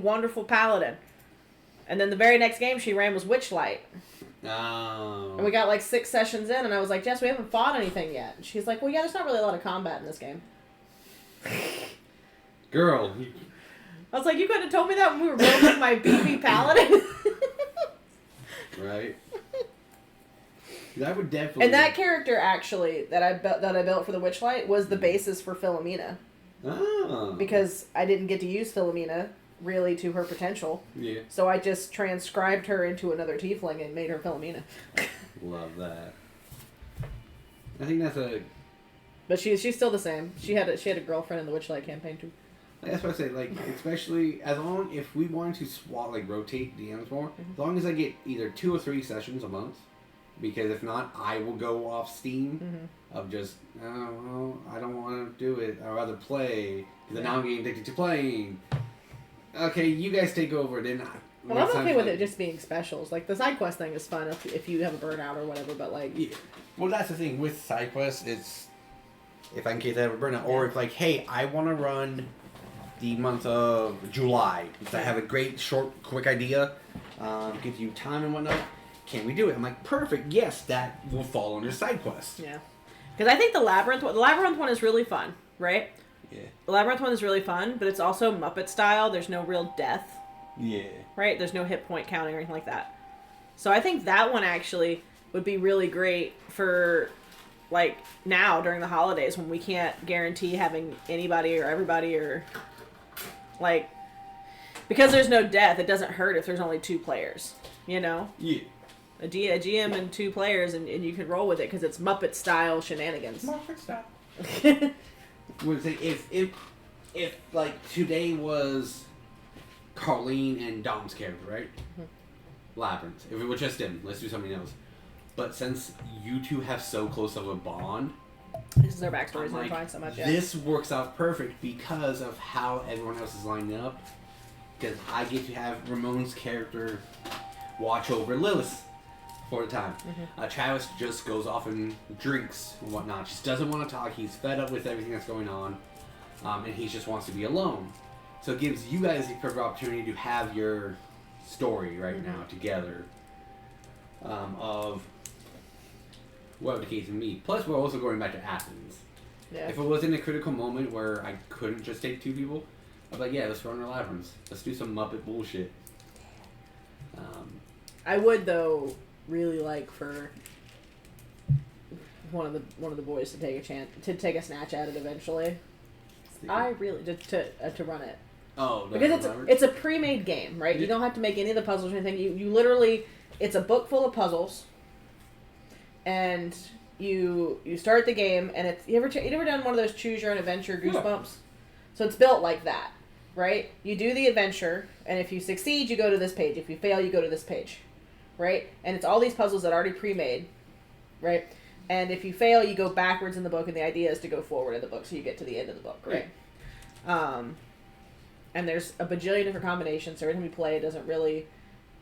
wonderful paladin. And then the very next game she ran was Witchlight. Oh. And we got like 6 sessions in, and I was like, Jess, we haven't fought anything yet. And she's like, well, yeah, there's not really a lot of combat in this game. Girl. I was like, you couldn't have told me that when we were building my PP paladin? Right. That would definitely... And that character, actually, that I built for the Witchlight was the basis for Philomena. Oh. Because I didn't get to use Philomena really to her potential. Yeah. So I just transcribed her into another tiefling and made her Philomena. Love that. I think that's a... But she's still the same. She had a girlfriend in the Witchlight campaign too. That's what I say, like, especially if we wanted to swap, like, rotate DMs more, as long as I get either 2 or 3 sessions a month, because if not, I will go off Steam of just, oh, well, I don't want to do it, I'd rather play, because now I'm getting addicted to playing. Okay, you guys take over, then well, I'm okay with it just being specials. Like, the side quest thing is fun if you have a burnout or whatever, but, like... Yeah. Well, that's the thing, with side quests, it's, if I in case I have a burnout, or if, like, hey, I want to run... the month of July. If I have a great, short, quick idea, gives you time and whatnot, can we do it? I'm like, perfect, yes, that will fall under side quest. Yeah. Because I think the Labyrinth one is really fun, right? Yeah. The Labyrinth one is really fun, but it's also Muppet style. There's no real death. Yeah. Right? There's no hit point counting or anything like that. So I think that one actually would be really great for, like, now during the holidays when we can't guarantee having anybody or everybody or... Like, because there's no death, it doesn't hurt if there's only 2 players, you know? Yeah. A GM and 2 players, and you can roll with it because it's Muppet-style shenanigans. Muppet-style. Would say if like, today was Colleen and Dom's character, right? Labyrinth. If it was just him, let's do something else. But since you two have so close of a bond... This is their backstories, like, so much. Yeah. This works out perfect because of how everyone else is lined up. Because I get to have Ramon's character watch over Lilith for the time. Travis just goes off and drinks and whatnot. Just doesn't want to talk. He's fed up with everything that's going on. And he just wants to be alone. So it gives you guys the perfect opportunity to have your story right now together. Of whatever the case may be. Plus, we're also going back to Athens. Yeah. If it was in a critical moment where I couldn't just take 2 people, I'd be like, yeah, let's run our labyrinths. Let's do some Muppet bullshit. I would, though, really like for one of the boys to take a snatch at it eventually. I really to run it. Oh, no, because it's a pre-made game, right? You don't have to make any of the puzzles or anything. You literally, it's a book full of puzzles. And you start the game, and it's you ever done one of those choose your own adventure Goosebumps? Yeah. So it's built like that, right? You do the adventure, and if you succeed, you go to this page. If you fail, you go to this page, right? And it's all these puzzles that are already pre-made, right? And if you fail, you go backwards in the book, and the idea is to go forward in the book, so you get to the end of the book, right? And there's a bajillion different combinations, so every time you play, it doesn't really,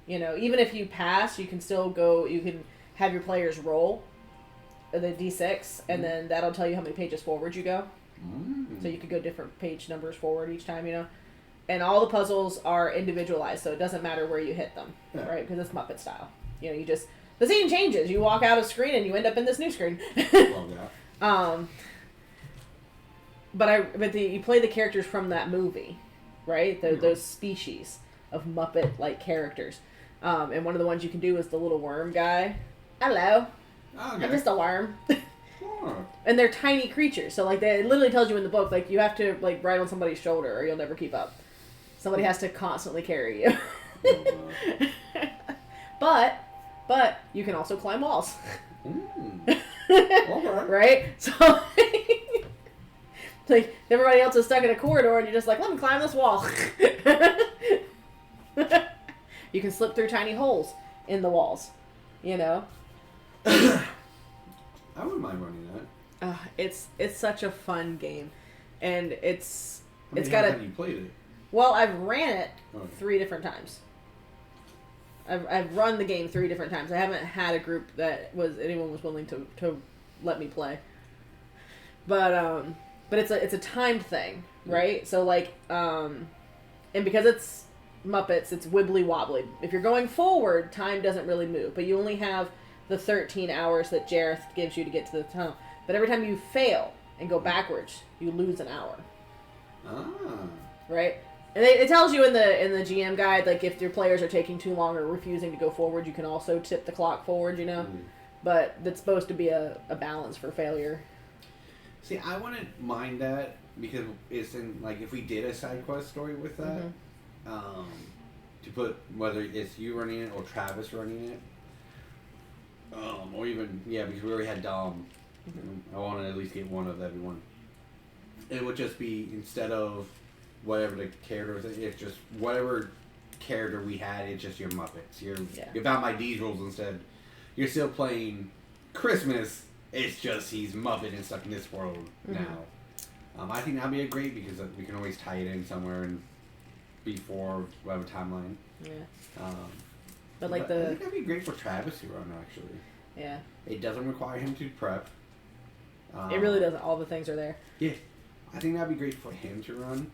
even if you pass, you can still go. You can have your players roll the d6, and then that'll tell you how many pages forward you go. So you could go different page numbers forward each time, And all the puzzles are individualized, so it doesn't matter where you hit them, right? Because it's Muppet style. You just... The scene changes. You walk out of screen, and you end up in this new screen. Love that. But you play the characters from that movie, right? Those species of Muppet-like characters. And one of the ones you can do is the little worm guy. Hello. Okay. I'm just a worm. Sure. And they're tiny creatures. So, like, it literally tells you in the book, like, you have to, like, ride on somebody's shoulder or you'll never keep up. Somebody has to constantly carry you. But you can also climb walls. Okay. Right? So, like, everybody else is stuck in a corridor and you're just like, let me climb this wall. You can slip through tiny holes in the walls. I wouldn't mind running that. It's such a fun game, and it's got How have you played it? Well, I've ran it 3 different times. I've run the game 3 different times. I haven't had a group that anyone was willing to let me play. But it's a timed thing, right? So like and because Muppets, it's wibbly wobbly. If you're going forward, time doesn't really move, but you only have the 13 hours that Jareth gives you to get to the tunnel. But every time you fail and go backwards, you lose an hour. Ah. Right? And it tells you in the GM guide, like, if your players are taking too long or refusing to go forward, you can also tip the clock forward, you know? But that's supposed to be a balance for failure. See, I wouldn't mind that because it's in, like, if we did a side quest story with that, to put, whether it's you running it or Travis running it, or even, because we already had Dom. I want to at least get one of everyone. It would just be, instead of whatever the character is, it's just whatever character we had, it's just your Muppets. You're bound by these rules instead. You're still playing Christmas, it's just he's Muppet and stuck in this world now. I think that'd be a great, because we can always tie it in somewhere and before whatever timeline. Yeah. But I think that'd be great for Travis to run, actually. Yeah. It doesn't require him to prep. It really doesn't. All the things are there. Yeah. I think that'd be great for him to run.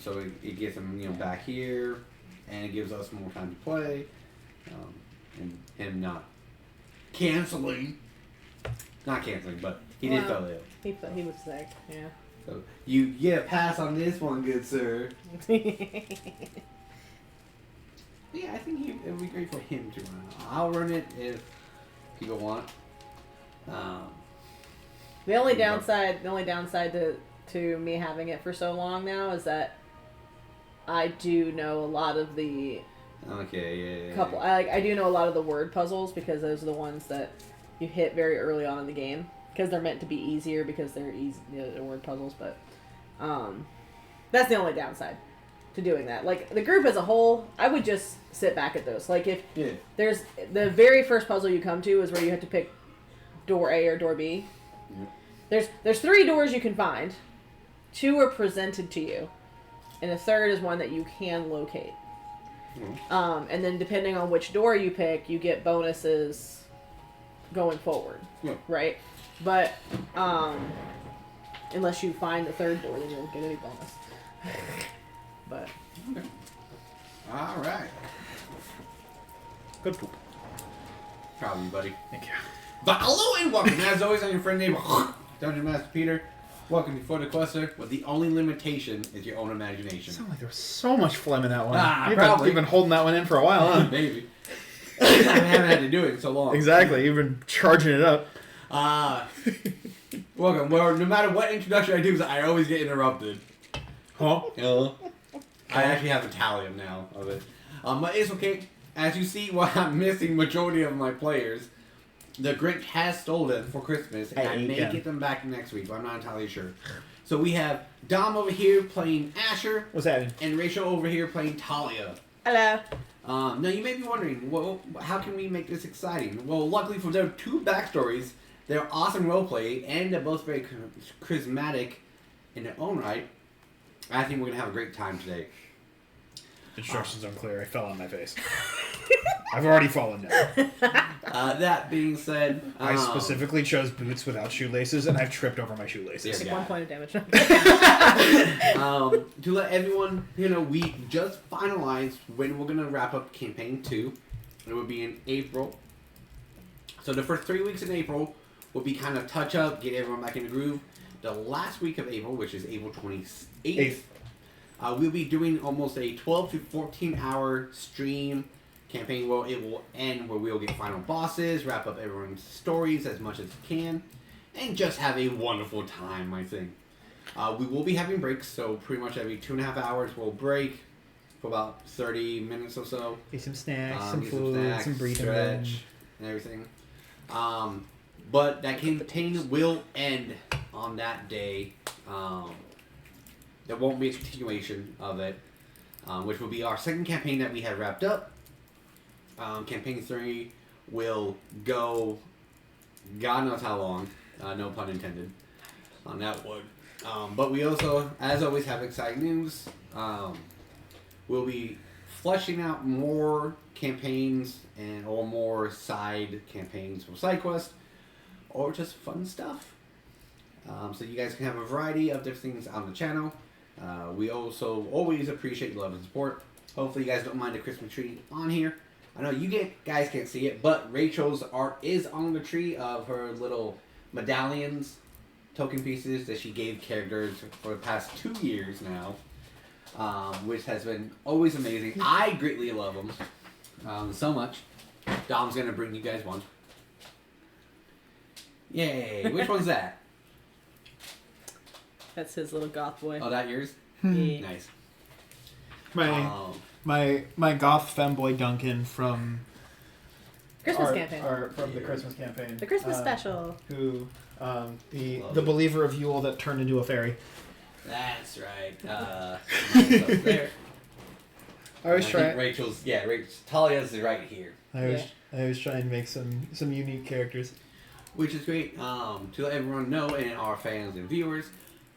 So it gets him, back here, and it gives us more time to play, and him not canceling. Not canceling, but he did fell ill. He was sick. Yeah. So you get a pass on this one, good sir. Yeah, I think it would be great for him to run. I'll run it if people want. The only downside to me having it for so long now is that I do know a lot of the couple. I do know a lot of the word puzzles, because those are the ones that you hit very early on in the game, because they're meant to be easier because they're easy, they're word puzzles. But that's the only downside to doing that. Like, the group as a whole, I would just sit back at those. Like, if there's the very first puzzle you come to is where you have to pick door A or door B. There's 3 doors you can find. 2 are presented to you, and the third is one that you can locate. And then depending on which door you pick, you get bonuses going forward. Right? But unless you find the third door, then you won't get any bonus. But all right. Good poop. Proud of you, buddy. Thank you. But hello and welcome, as always, I'm your friend neighbor, Dungeon Master Peter. Welcome to For the Quester, but the only limitation is your own imagination. Sounds like there was so much phlegm in that one. You've been holding that one in for a while, huh? Maybe. I haven't had to do it in so long. Exactly, you've been charging it up. Welcome. Well, no matter what introduction I do, I always get interrupted. Huh? I actually have a tally now of it. But it's okay. As you see, while I'm missing majority of my players, the Grinch has stolen for Christmas, and I may get them back next week, but I'm not entirely sure. So we have Dom over here playing Asher. What's that? And Rachel over here playing Thalia. hello. Now you may be wondering, well, how can we make this exciting? Well, luckily for their 2 backstories, they're awesome roleplay, and they're both very charismatic in their own right. I think we're going to have a great time today. Instructions unclear. I fell on my face. I've already fallen down. That being said... I specifically chose boots without shoelaces, and I've tripped over my shoelaces. Take 1 point of damage. To let everyone, we just finalized when we're going to wrap up Campaign 2. It will be in April. So the first 3 weeks in April will be kind of touch-up, get everyone back in the groove. The last week of April, which is April 28th, we'll be doing almost a 12 to 14 hour stream campaign where it will end, where we'll get final bosses, wrap up everyone's stories as much as we can, and just have a wonderful time, I think. We will be having breaks, so pretty much every 2.5 hours we'll break for about 30 minutes or so. Get some snacks, some food, some breathing stretch, and everything. But that campaign will end on that day. There won't be a continuation of it, which will be our second campaign that we have wrapped up. Campaign 3 will go God knows how long, no pun intended, on that one. But we also, as always, have exciting news. We'll be fleshing out more campaigns or more side campaigns for SideQuest, or just fun stuff. So you guys can have a variety of different things on the channel. We also always appreciate love and support. Hopefully you guys don't mind the Christmas tree on here. I know you guys can't see it, but Rachel's art is on the tree of her little medallions, token pieces that she gave characters for the past 2 years now, which has been always amazing. I greatly love them so much. Dom's going to bring you guys one. Yay! Which one's that? That's his little goth boy. Oh, that yours? Yeah. Nice. My goth femboy Duncan from Christmas campaign. Or from the Christmas campaign. The Christmas special. Who the believer of Yule that turned into a fairy. That's right. There. I was trying. Rachel's Thalia's is right here. I was trying to make some unique characters. Which is great to let everyone know and our fans and viewers.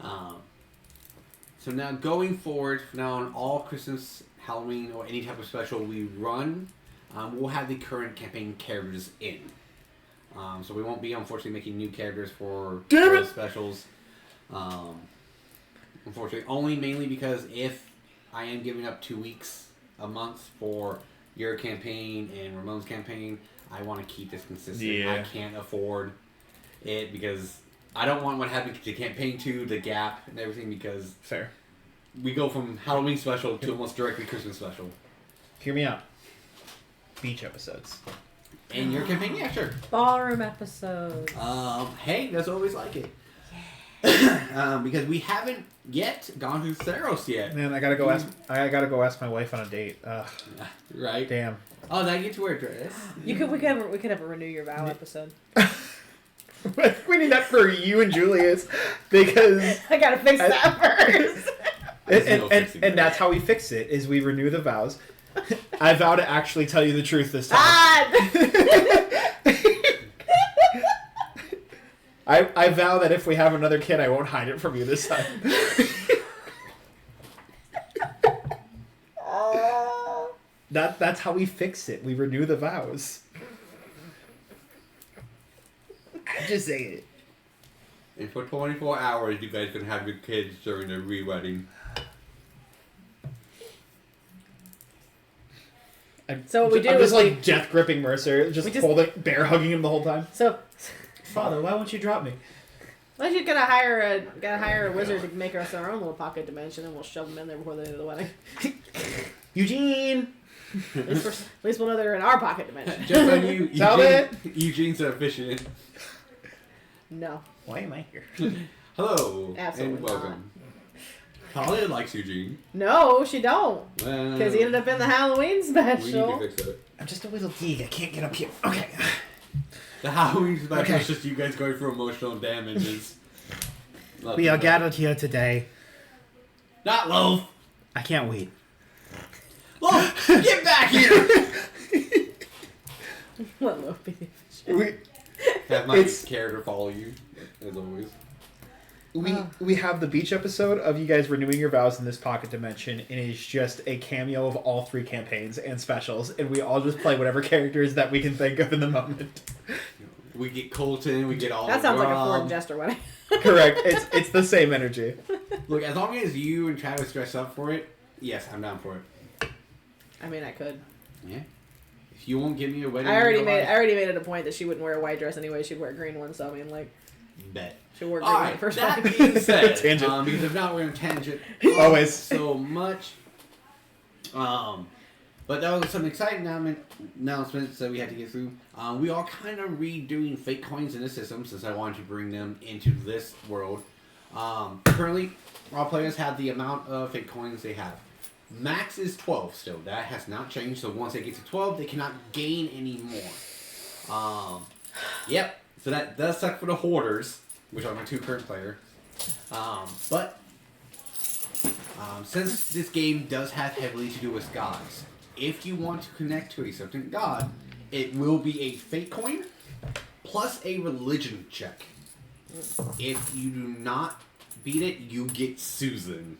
So now going forward, on all Christmas, Halloween, or any type of special we run, we'll have the current campaign characters in. So we won't be, unfortunately, making new characters for those specials. Unfortunately, only mainly because if I am giving up 2 weeks a month for your campaign and Ramon's campaign, I want to keep this consistent. Yeah. I can't afford it because I don't want what happened to campaign 2, the gap and everything, because Fair. we go from Halloween special to almost directly Christmas special. Hear me out. Beach episodes. And your campaign, yeah, sure. Ballroom episodes. Hey, that's always like it. Because we haven't yet gone to Theros yet. Man, I gotta go ask my wife on a date. Ugh, Right? damn. Oh, now you get to wear a dress. We could have a renew your vow episode. We need that for you and Julius because I gotta fix that first. and that's how we fix it is we renew the vows. I vow to actually tell you the truth this time. I vow that if we have another kid, I won't hide it from you this time. That's how we fix it. We renew the vows. I just say it. And for 24 hours, you guys can have your kids during the re-wedding. So what we do I'm is just like death gripping Mercer, just just- holding, bear hugging him the whole time. So, Father, why won't you drop me? unless you're gonna hire a wizard to make us our own little pocket dimension, and we'll shove them in there before the end of the wedding. Eugene. At least we'll know they're in our pocket dimension. Just on you, Tell it. Eugene's efficient. No. Why am I here? Hello, Absolutely and welcome. Talia likes Eugene. No, she don't. Well, Because he ended up in the Halloween we need to special. fix it. I'm just a little geek. I can't get up here. Okay. The Halloween special Okay. is just you guys going through emotional damages. We are gathered here today. Not Loaf. I can't wait. Loaf, get back here! Let Lo be the official. Have my It's- character follow you, as always. We have the beach episode of you guys renewing your vows in this pocket dimension, and it's just a cameo of all 3 campaigns and specials, and we all just play whatever characters that we can think of in the moment. We get Colton, we get all That the sounds like a Rob. foreign jester wedding. Correct. It's the same energy. Look, as long as you and Travis dress up for it, yes, I'm down for it. I mean, I could. Yeah. If you won't give me a wedding, I already made it a point that she wouldn't wear a white dress anyway. She'd wear a green one. So I mean, like, Bet. she wore green on the Alright, first that wedding. being said, Tangent. because if not, we're going to tangent Always. so much. But that was some exciting announcements that we had to get through. We are kind of redoing fake coins in the system since I wanted to bring them into this world. Currently, all players have the amount of fake coins they have. Max is 12 still. That has not changed. So once they get to 12, they cannot gain any more. Yep. So that does suck for the hoarders, which are my 2 current players. But since this game does have heavily to do with gods, if you want to connect to a certain god, it will be a fake coin plus a religion check. If you do not beat it, you get Susan.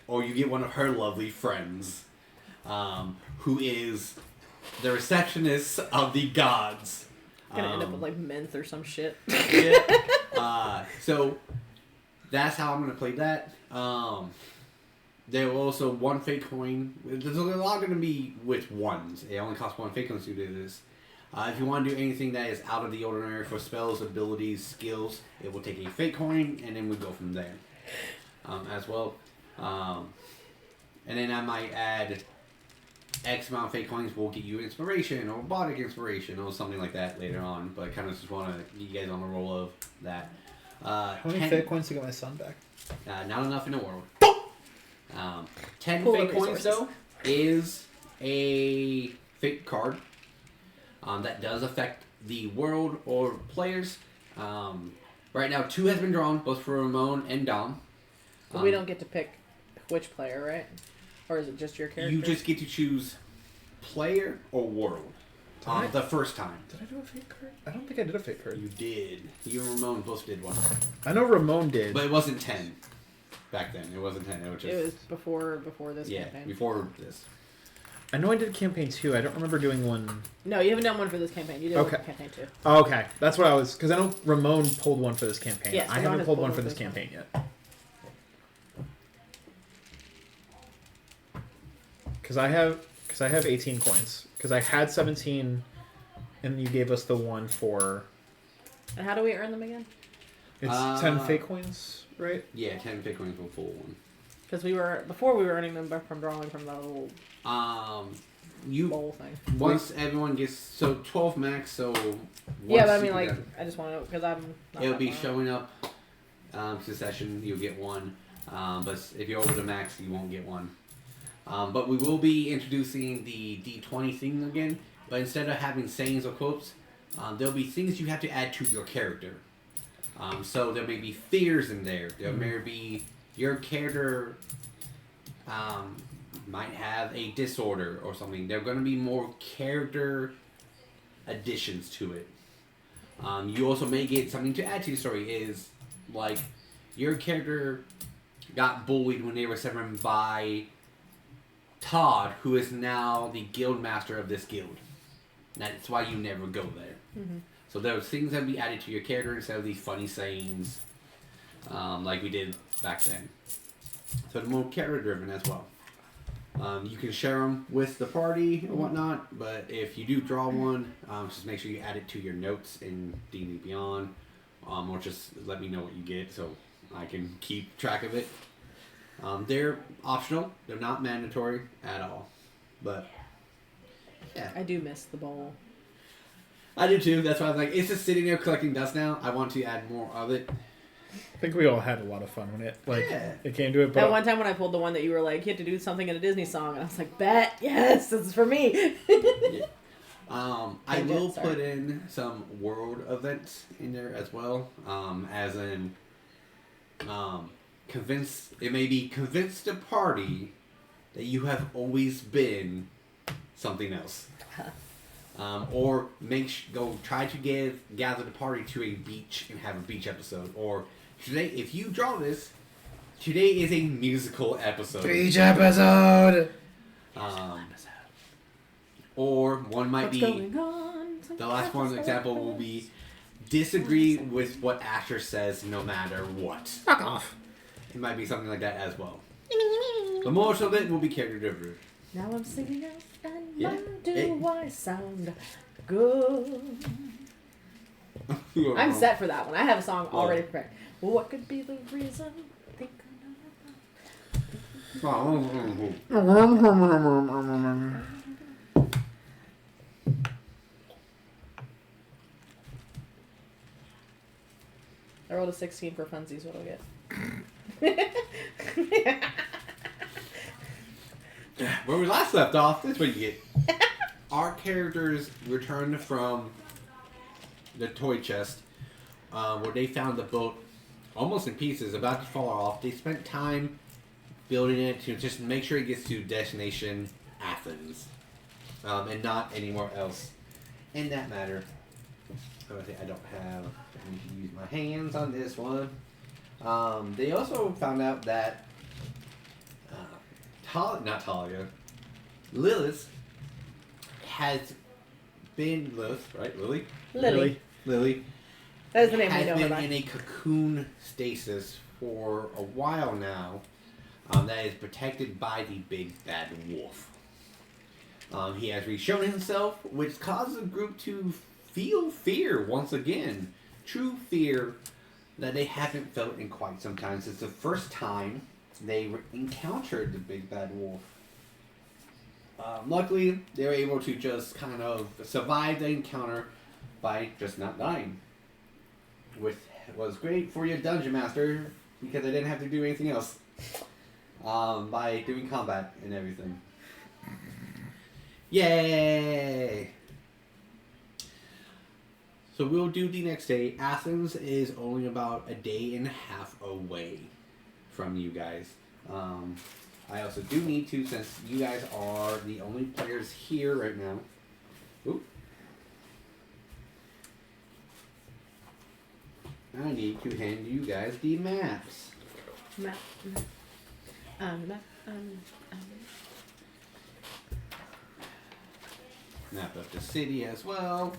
Or you get one of her lovely friends, who is the receptionist of the gods. Gonna end up with like menth or some shit. Yeah. So that's how I'm gonna play that. there will also one fake coin. There's a lot going to be with ones. It only costs one fake coin to do this. If you want to do anything that is out of the ordinary for spells, abilities, skills, it will take a fake coin, and then we go from there as well. And then I might add X amount of fake coins will get you inspiration or robotic inspiration or something like that later on. But I kind of just want to get you guys on the roll of that. How many fake coins to get my son back? Not enough in the world. 10 Pool fake of coins, resources. though, is a fake card that does affect the world or players. Right now, 2 has been drawn, both for Ramon and Dom. But we don't get to pick which player, right? Or is it just your character? You just get to choose player or world the first time. Did I do a fake card? I don't think I did a fake card. You did. You and Ramon both did one. I know Ramon did. But it wasn't 10 back then. It wasn't 10. It was just... It was before this campaign. Before this. I know I did campaign 2. I don't remember doing one. No, you haven't done one for this campaign. You did one for campaign 2. Oh, okay. That's what I was... Because I know Ramon pulled one for this campaign. Yes, I Ramon haven't has pulled pulled one one for for this this campaign yet. Because I have 18 coins. Because I had 17, and you gave us the one for... And how do we earn them again? It's 10 fake coins, right? Yeah, 10 fake coins for full one. Because we were earning them from drawing from the little You bowl thing. once everyone gets 12 max. So Yeah, but I mean, like, I just want to know because I'm. Not it'll that be far. showing up to session. You'll get one, but if you're over the max, you won't get one. But we will be introducing the D20 thing again. But instead of having sayings or quotes, there'll be things you have to add to your character. So there may be fears in there. There may be your character might have a disorder or something. There are going to be more character additions to it. You also may get something to add to your story. Is like your character got bullied when they were 7 by Todd, who is now the guild master of this guild. That's why you never go there. Mm-hmm. So there's things that be added to your character instead of these funny sayings, like we did back then. So they're more character driven as well. You can share them with the party and whatnot, but if you do draw one, just make sure you add it to your notes in D&D Beyond, or just let me know what you get so I can keep track of it. They're optional. They're not mandatory at all. But yeah, I do miss the bowl. I do too. That's why I'm like, it's just sitting there collecting dust now. I want to add more of it. I think we all had a lot of fun when it it came to it. But That one time when I pulled the one that you were like, you had to do something in a Disney song, and I was like, bet, yes, this is for me. Yeah. I will Sorry. put in some world events in there as well. As in, convince the party that you have always been something else. Or try to gather the party to a beach and have a beach episode. Or today, if you draw this, today is a musical episode. Beach episode! Or one might What's be, going on? the last one example will be, disagree with what Asher says no matter what. Fuck off. It might be something like that as well. But most of it will be character driven. Now I'm singing out, and Yeah. do I sound good? I'm set for that one. I have a song already prepared. What could be the reason? Think I rolled a 16 for funsies. What do I get? Where we last left off, that's what you get. Our characters returned from the toy chest, where they found the boat almost in pieces, about to fall off. They spent time building it to just make sure it gets to destination Athens, and not anywhere else. In that matter, I don't have. I need to use my hands on this one. They also found out that not Thalia, Lilith has been right? Lili. Lily. That is the name I has know her been by. in a cocoon stasis for a while now, that is protected by the big bad wolf. He has reshown himself, which causes the group to feel fear once again. True fear that they haven't felt in quite some time. It's the first time they encountered the big bad wolf. Luckily, they were able to just kind of survive the encounter by just not dying. Which was great for your dungeon master, because they didn't have to do anything else. By doing combat and everything. Yay! So we'll do the next day. Athens is only about a day and a half away from you guys. I also do need to, since you guys are the only players here right now. Oop. I need to hand you guys the maps. Map. Map of the city as well.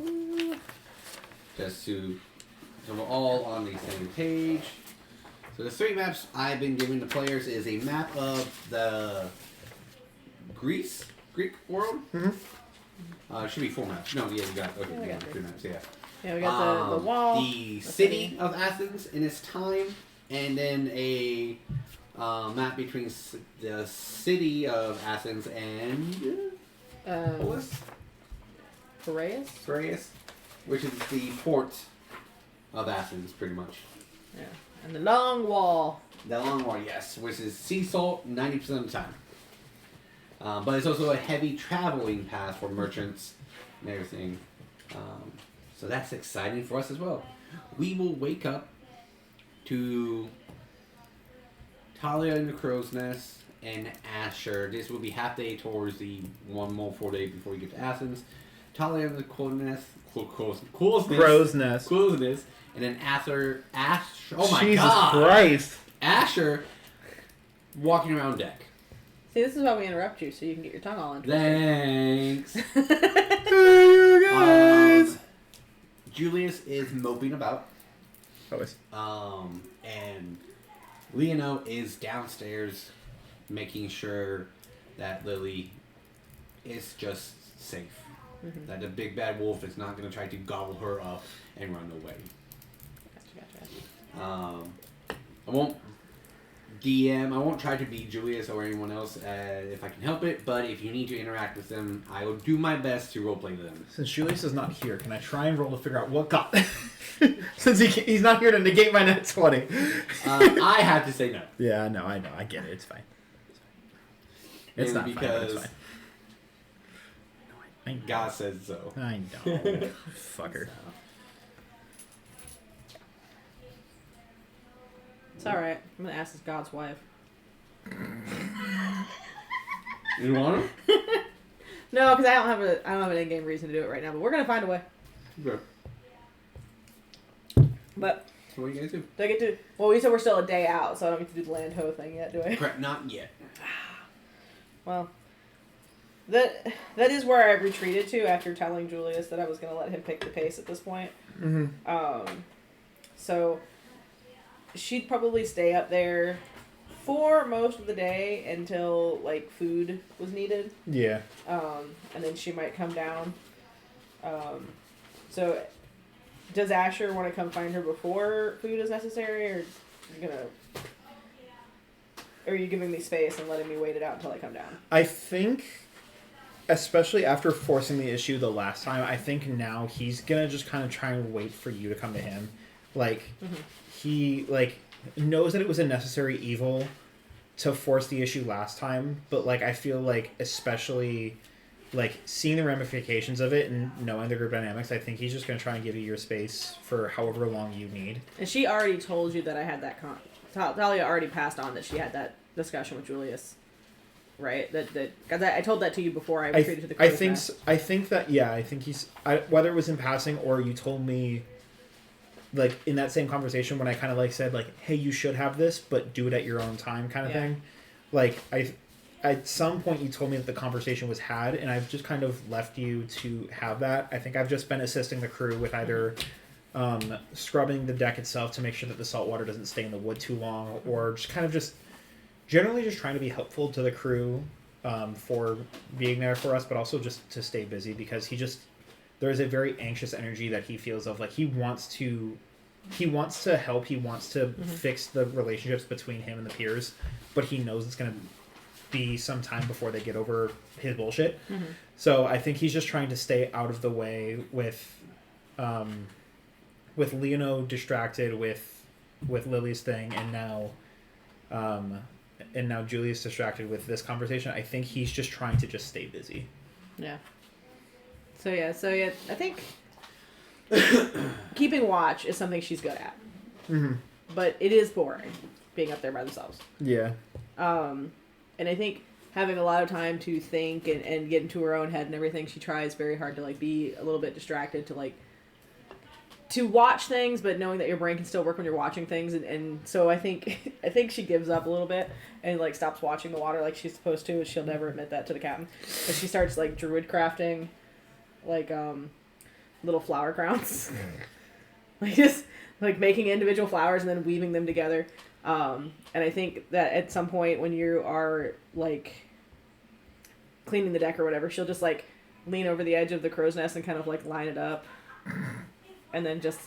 Just so we're all on the same page. So the 3 maps I've been giving the players is a map of the Greek world. Mm-hmm. Should be 4 maps. No, yeah, you got okay. Yeah, we got 3 maps. Yeah. Yeah, we got the wall. The city of Athens in its time, and then a map between the city of Athens and Piraeus, which is the port of Athens, pretty much. Yeah, and the long wall. The long wall, yes, which is sea salt 90% of the time. But it's also a heavy traveling path for merchants and everything. So that's exciting for us as well. We will wake up to Thalia in the Crow's Nest and Asher. This will be half day towards the one more 4 day before we get to Athens. Thalia in the Crow's Nest, and then Asher. Oh my Jesus God! Christ! Asher walking around deck. See, this is why we interrupt you, so you can get your tongue all in. Thanks. Hey, you guys! Julius is moping about. Always. And Leono is downstairs making sure that Lili is just safe. Mm-hmm. That the big bad wolf is not going to try to gobble her up and run away. Gotcha. I won't DM, I won't try to be Julius or anyone else if I can help it, but if you need to interact with them, I will do my best to roleplay them. Since Julius is not here, can I try and roll to figure out what got... Since he's not here to negate my net 20. I have to say no. Yeah, no, I know. I get it. It's fine. It's not because fine. It's fine. God says so. I know. Fucker. It's alright. I'm gonna ask this God's wife. You want him? No, because I don't have an in-game reason to do it right now, but we're gonna find a way. Okay. But So what do you guys do? do I get to? Well, we said we're still a day out, so I don't get to do the land ho thing yet, do I? Correct, not yet. Well, that is where I retreated to after telling Julius that I was gonna let him pick the pace at this point. Mm-hmm. So she'd probably stay up there for most of the day until like food was needed. Yeah. And then she might come down. So does Asher want to come find her before food is necessary, or are you giving me space and letting me wait it out until I come down? I think, especially after forcing the issue the last time, I think now he's gonna just kind of try and wait for you to come to him. Like, he, like, knows that it was a necessary evil to force the issue last time, but, like, I feel like, especially, like, seeing the ramifications of it and knowing the group dynamics, I think he's just gonna try and give you your space for however long you need. And she already told you that I had that Thalia already passed on that she had that discussion with Julius, right? Because I told that to you before I retreated to the crow's nest. I think that, yeah, I think whether it was in passing or you told me, like, in that same conversation when I kind of, like, said, like, hey, you should have this, but do it at your own time kind of thing. Like, at some point you told me that the conversation was had, and I've just kind of left you to have that. I think I've just been assisting the crew with either scrubbing the deck itself to make sure that the salt water doesn't stay in the wood too long, or just kind of just generally just trying to be helpful to the crew for being there for us, but also just to stay busy because there is a very anxious energy that he feels of like he wants to help, he wants to fix the relationships between him and the peers, but he knows it's going to be some time before they get over his bullshit. So I think he's just trying to stay out of the way with Leono distracted with Lily's thing, and now Julius distracted with this conversation. I think he's just trying to just stay busy. Yeah. So I think keeping watch is something she's good at. But it is boring being up there by themselves. Yeah. And I think having a lot of time to think and get into her own head and everything, she tries very hard to like be a little bit distracted to watch things, but knowing that your brain can still work when you're watching things. And so I think she gives up a little bit and like stops watching the water like she's supposed to, and she'll never admit that to the captain. But she starts like druid crafting like little flower crowns. Like just like making individual flowers and then weaving them together. And I think that at some point when you are like cleaning the deck or whatever, she'll just like lean over the edge of the crow's nest and kind of like line it up and then just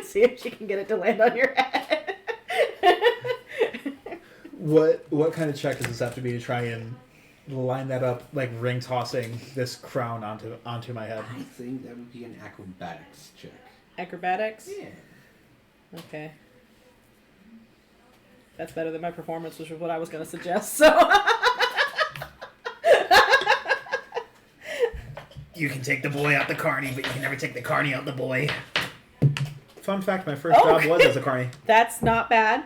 see if she can get it to land on your head. What kind of check does this have to be to try and line that up, like ring tossing this crown onto my head? I think that would be an acrobatics check. Acrobatics? Yeah. Okay. That's better than my performance, which is what I was going to suggest, so... You can take the boy out the carny, but you can never take the carny out the boy. Fun fact, my first job was as a carny. That's not bad.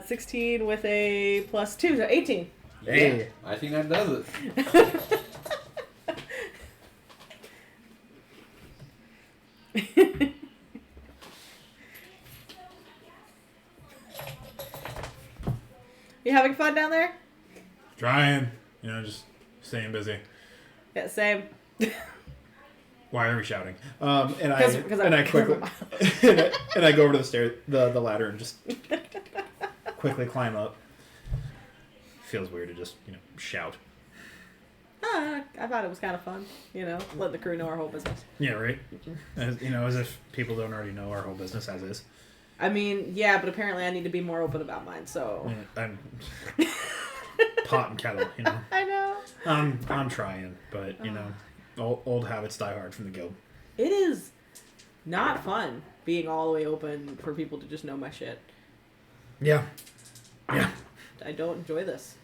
16 with a plus 2, so 18. Hey. Yeah, I think that does it. You having fun down there? Trying. Just staying busy. Yeah, same. Why are we shouting? And I quickly and I go over to the stair, the ladder, and just quickly climb up. Feels weird to just shout. I thought it was kind of fun, letting the crew know our whole business. Yeah, right. As if people don't already know our whole business as is. I mean, yeah, but apparently I need to be more open about mine. So Yeah, I'm pot and kettle. I know. I'm trying, but old habits die hard from the guild. It is not fun being all the way open for people to just know my shit. Yeah. I don't enjoy this.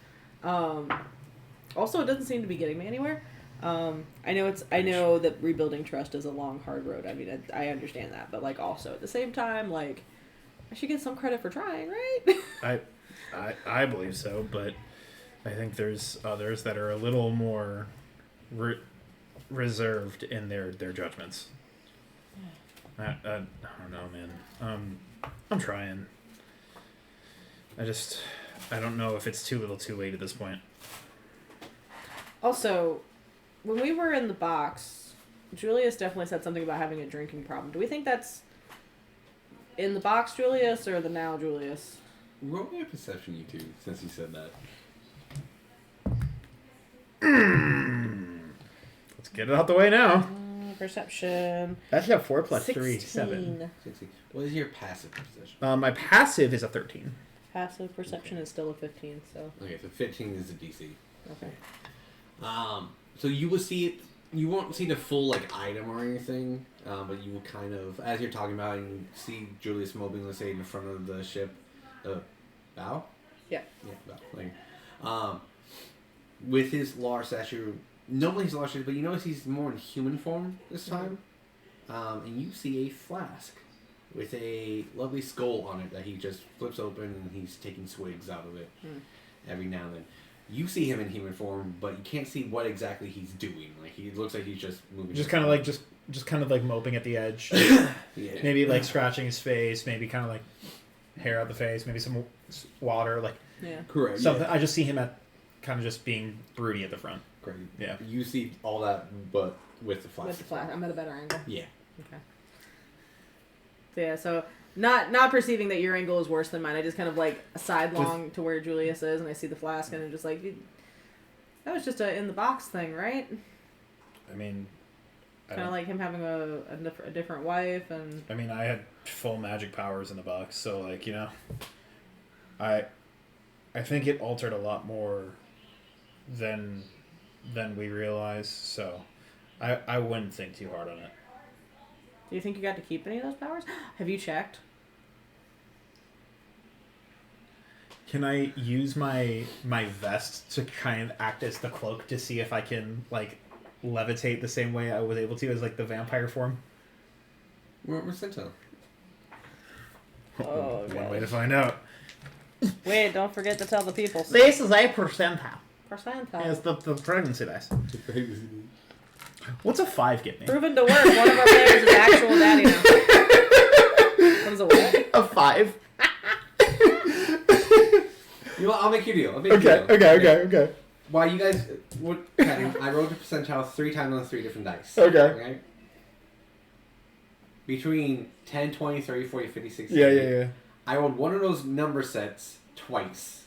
Also, it doesn't seem to be getting me anywhere. I know that rebuilding trust is a long, hard road. I mean, I understand that, but also at the same time, I should get some credit for trying, right? I believe so, but I think there's others that are a little more reserved in their judgments. I don't know, man. I'm trying. I don't know if it's too little too late at this point. Also, when we were in the box, Julius definitely said something about having a drinking problem. Do we think that's in the box Julius or the now Julius? Roll me a perception, you two, since you said that. Let's get it out the way now. Perception. That's a 4 plus 16. 3, 7. 16. What is your passive perception? My passive is a 13. Passive perception is still a 15, so... Okay, so 15 is the DC. Okay. So you will see it. You won't see the full item or anything, but you will kind of, as you're talking about, and you see Julius moping, let's say, in the front of the ship, bow. Yeah. Yeah, bow. With his large stature, normally he's large stature, but you notice he's more in human form this time, and you see a flask with a lovely skull on it that he just flips open and he's taking swigs out of it every now and then. You see him in human form, but you can't see what exactly he's doing. He looks like he's just moving. Just kind of moping at the edge. Yeah. Maybe scratching his face. Maybe kind of hair out the face. Maybe some water. Yeah. Correct. Something. Yeah. I just see him at kind of just being broody at the front. Great. Yeah. You see all that, but with the flash. With the flash. I'm at a better angle. Yeah. Okay. So not perceiving that your angle is worse than mine. I just kind of like sidelong to where Julius is, and I see the flask, and I'm just like, that was just a in the box thing, right? I mean, Kind of like him having a different wife, and I mean, I had full magic powers in the box, so like, you know, I think it altered a lot more than we realized. So I wouldn't think too hard on it. Do you think you got to keep any of those powers? Have you checked? Can I use my vest to kind of act as the cloak to see if I can like levitate the same way I was able to as like the vampire form? What percentile? Oh, One way to find out. Wait, don't forget to tell the people. This is a percentile. Percentile. It's the pregnancy dice. What's a 5 get me? Proven to work. One of our players is actual daddy now. What is a what? A 5. You know what? I'll make you a deal. Okay. While you guys were chatting, I rolled a percentile 3 times on 3 different dice. Okay. Between 10, 20, 30, 40, 50, 60. Yeah. I rolled one of those number sets twice.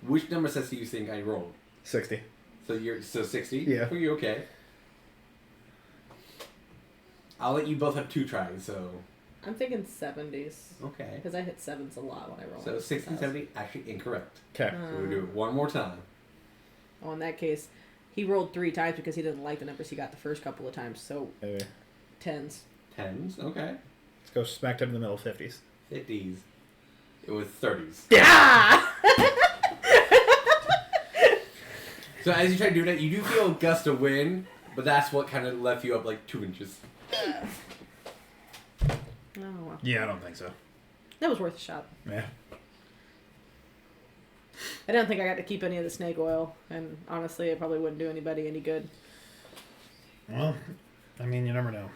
Which number sets do you think I rolled? 60. So 60? Yeah. Are you okay? I'll let you both have 2 tries, so... I'm thinking 70s. Okay. Because I hit 7s a lot when I roll. So 60 and 70, actually incorrect. Okay. So we'll do it one more time. Oh, in that case, he rolled 3 times because he didn't like the numbers he got the first couple of times. So, Okay. 10s. 10s, okay. Let's go smack down in the middle 50s. 50s. It was 30s. Yeah! So as you try to do that, you do feel a gust of wind, but that's what kind of left you up like 2 inches. Oh, well. Yeah, I don't think so. That was worth a shot. Yeah. I don't think I got to keep any of the snake oil, and honestly, it probably wouldn't do anybody any good. Well, I mean, you never know.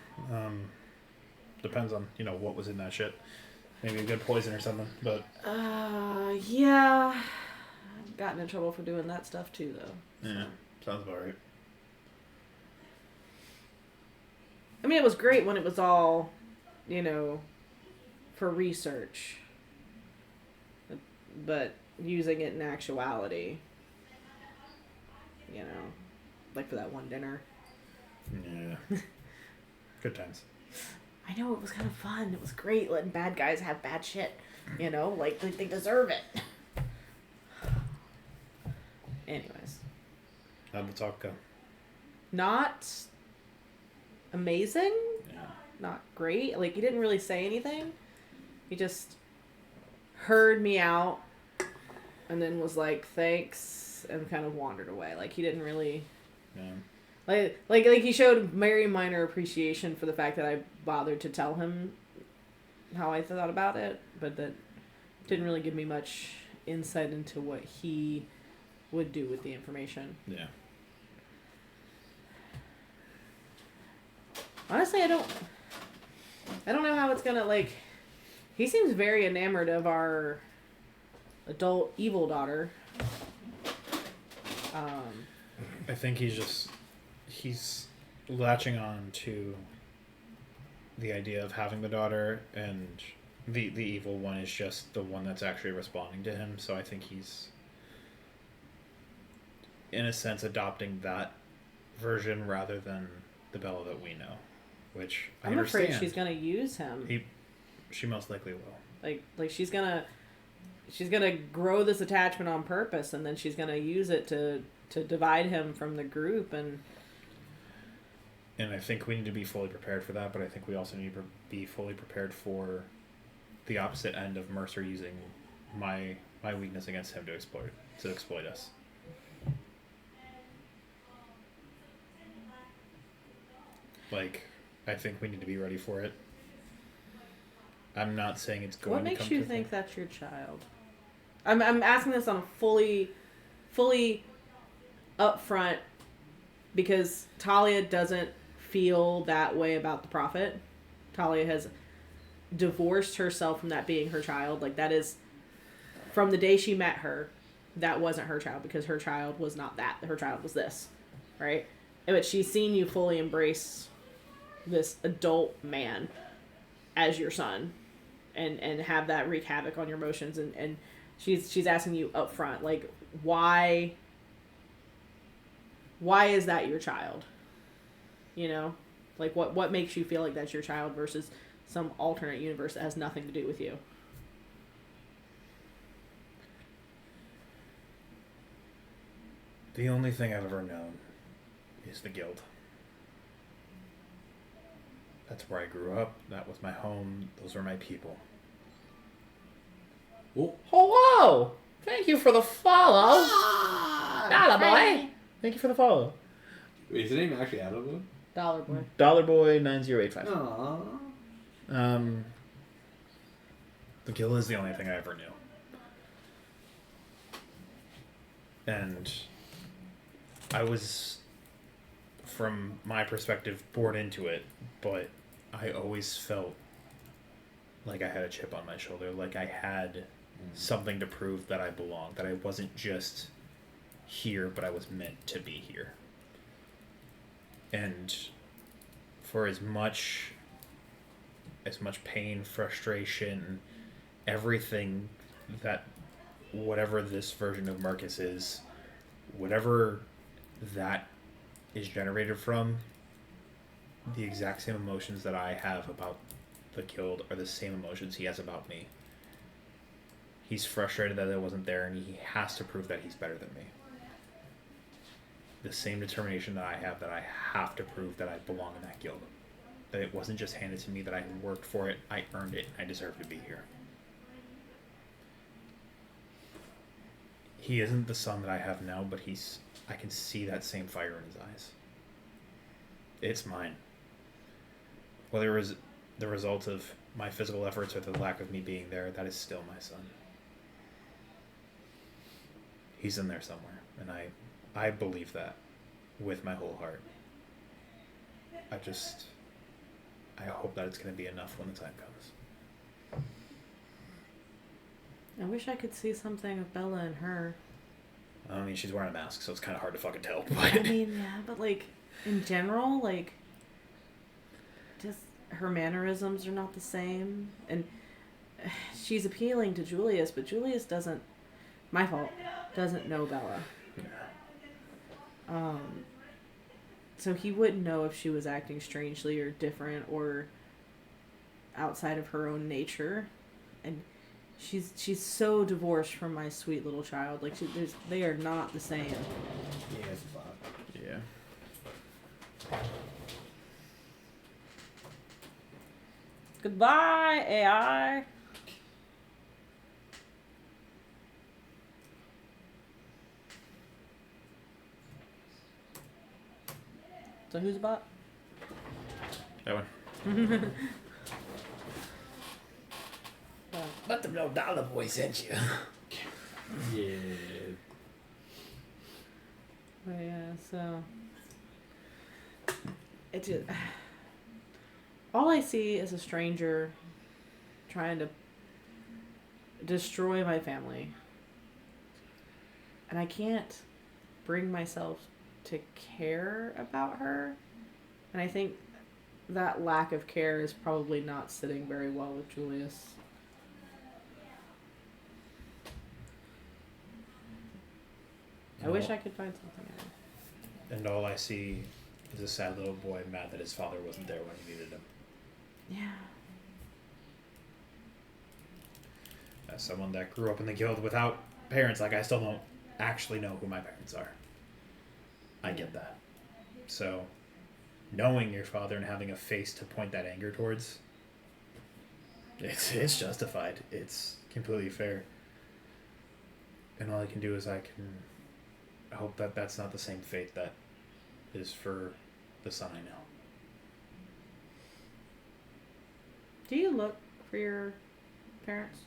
Depends on, you know, what was in that shit. Maybe a good poison or something, but... Yeah. I've gotten in trouble for doing that stuff too, though. Yeah, sounds about right. I mean, it was great when it was all, you know, for research. But using it in actuality, you know, like for that one dinner. Yeah. Good times. I know, it was kind of fun. It was great letting bad guys have bad shit. You know, like they deserve it. Anyways. How'd the talk go? Not amazing. Yeah. Not great. Like, he didn't really say anything. He just heard me out and then was like, thanks, and kind of wandered away. Like, he didn't really... Yeah. Like he showed very minor appreciation for the fact that I bothered to tell him how I thought about it, but that didn't really give me much insight into what he would do with the information. Yeah. Honestly, I don't know how it's gonna, like... He seems very enamored of our adult evil daughter. I think he's latching on to the idea of having the daughter, and the evil one is just the one that's actually responding to him. So I think he's, in a sense, adopting that version rather than the Bella that we know, which I I'm understand. afraid she's gonna use him. She most likely will. Like she's gonna grow this attachment on purpose, and then she's gonna use it to divide him from the group, and I think we need to be fully prepared for that, but I think we also need to be fully prepared for the opposite end of Mercer using my weakness against him to exploit us. Like, I think we need to be ready for it. I'm not saying it's going what to makes come you to think that's your child? I'm asking this on a fully upfront, because Thalia doesn't feel that way about the prophet. Thalia has divorced herself from that being her child. Like, that is, from the day she met her, that wasn't her child, because her child was not that. Her child was this, right? But she's seen you fully embrace this adult man as your son. and have that wreak havoc on your emotions, and she's asking you up front, like, why is that your child? You know? Like, what makes you feel like that's your child versus some alternate universe that has nothing to do with you? The only thing I've ever known is the guild. That's where I grew up. That was my home. Those were my people. Oh. Hello! Thank you for the follow. Boy. Thank you for the follow. Wait, is his name actually Owlbear? Dollar Boy. $Boy9085. Aww. The guild is the only thing I ever knew. And I was, from my perspective, born into it, but I always felt like I had a chip on my shoulder, like I had something to prove that I belonged, that I wasn't just here, but I was meant to be here. And for as much pain, frustration, everything that whatever this version of Marcus is, whatever that is generated from, the exact same emotions that I have about the guild are the same emotions he has about me. He's frustrated that I wasn't there, and he has to prove that he's better than me. The same determination that I have to prove that I belong in that guild. That it wasn't just handed to me, that I worked for it, I earned it, and I deserve to be here. He isn't the son that I have now, but I can see that same fire in his eyes. It's mine. Whether it was the result of my physical efforts or the lack of me being there, that is still my son. He's in there somewhere, and I believe that with my whole heart. I hope that it's going to be enough when the time comes. I wish I could see something of Bella and her. I mean, she's wearing a mask, so it's kind of hard to fucking tell. I mean, yeah, but, like, in general, like, just her mannerisms are not the same. And she's appealing to Julius, but Julius doesn't know Bella. Yeah. So he wouldn't know if she was acting strangely or different or outside of her own nature. And she's so divorced from my sweet little child. Like, they are not the same. Yeah, it's a lot. Yeah. Goodbye, AI. So who's the bot? That one. Let them know Dollar Boy sent you. Yeah. But yeah, so it just, all I see is a stranger trying to destroy my family, and I can't bring myself to care about her, and I think that lack of care is probably not sitting very well with Julius. I wish I could find something out. And all I see is a sad little boy mad that his father wasn't there when he needed him. Yeah. As someone that grew up in the guild without parents, like, I still don't actually know who my parents are. I get that. So, knowing your father and having a face to point that anger towards, it's justified. It's completely fair. And all I can do is I hope that that's not the same fate that is for the son I know. Do you look for your parents?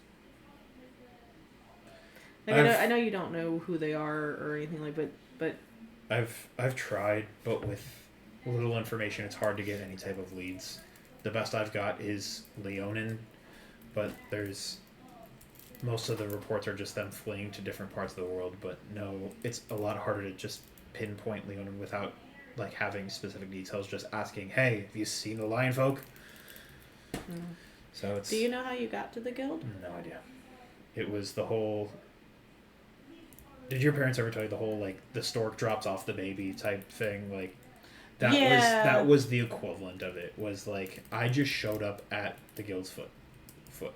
Like, I know you don't know who they are or anything like, but I've tried, but with little information, it's hard to get any type of leads. The best I've got is Leonin, but most of the reports are just them fleeing to different parts of the world. But no, it's a lot harder to just pinpoint Leonin without having specific details. Just asking, "Hey, have you seen the Lion Folk?" So it's... Do you know how you got to the guild? No idea. It was the whole... Did your parents ever tell you the whole, like, the stork drops off the baby type thing? Like, that was the equivalent of it. Was, like, I just showed up at the guild's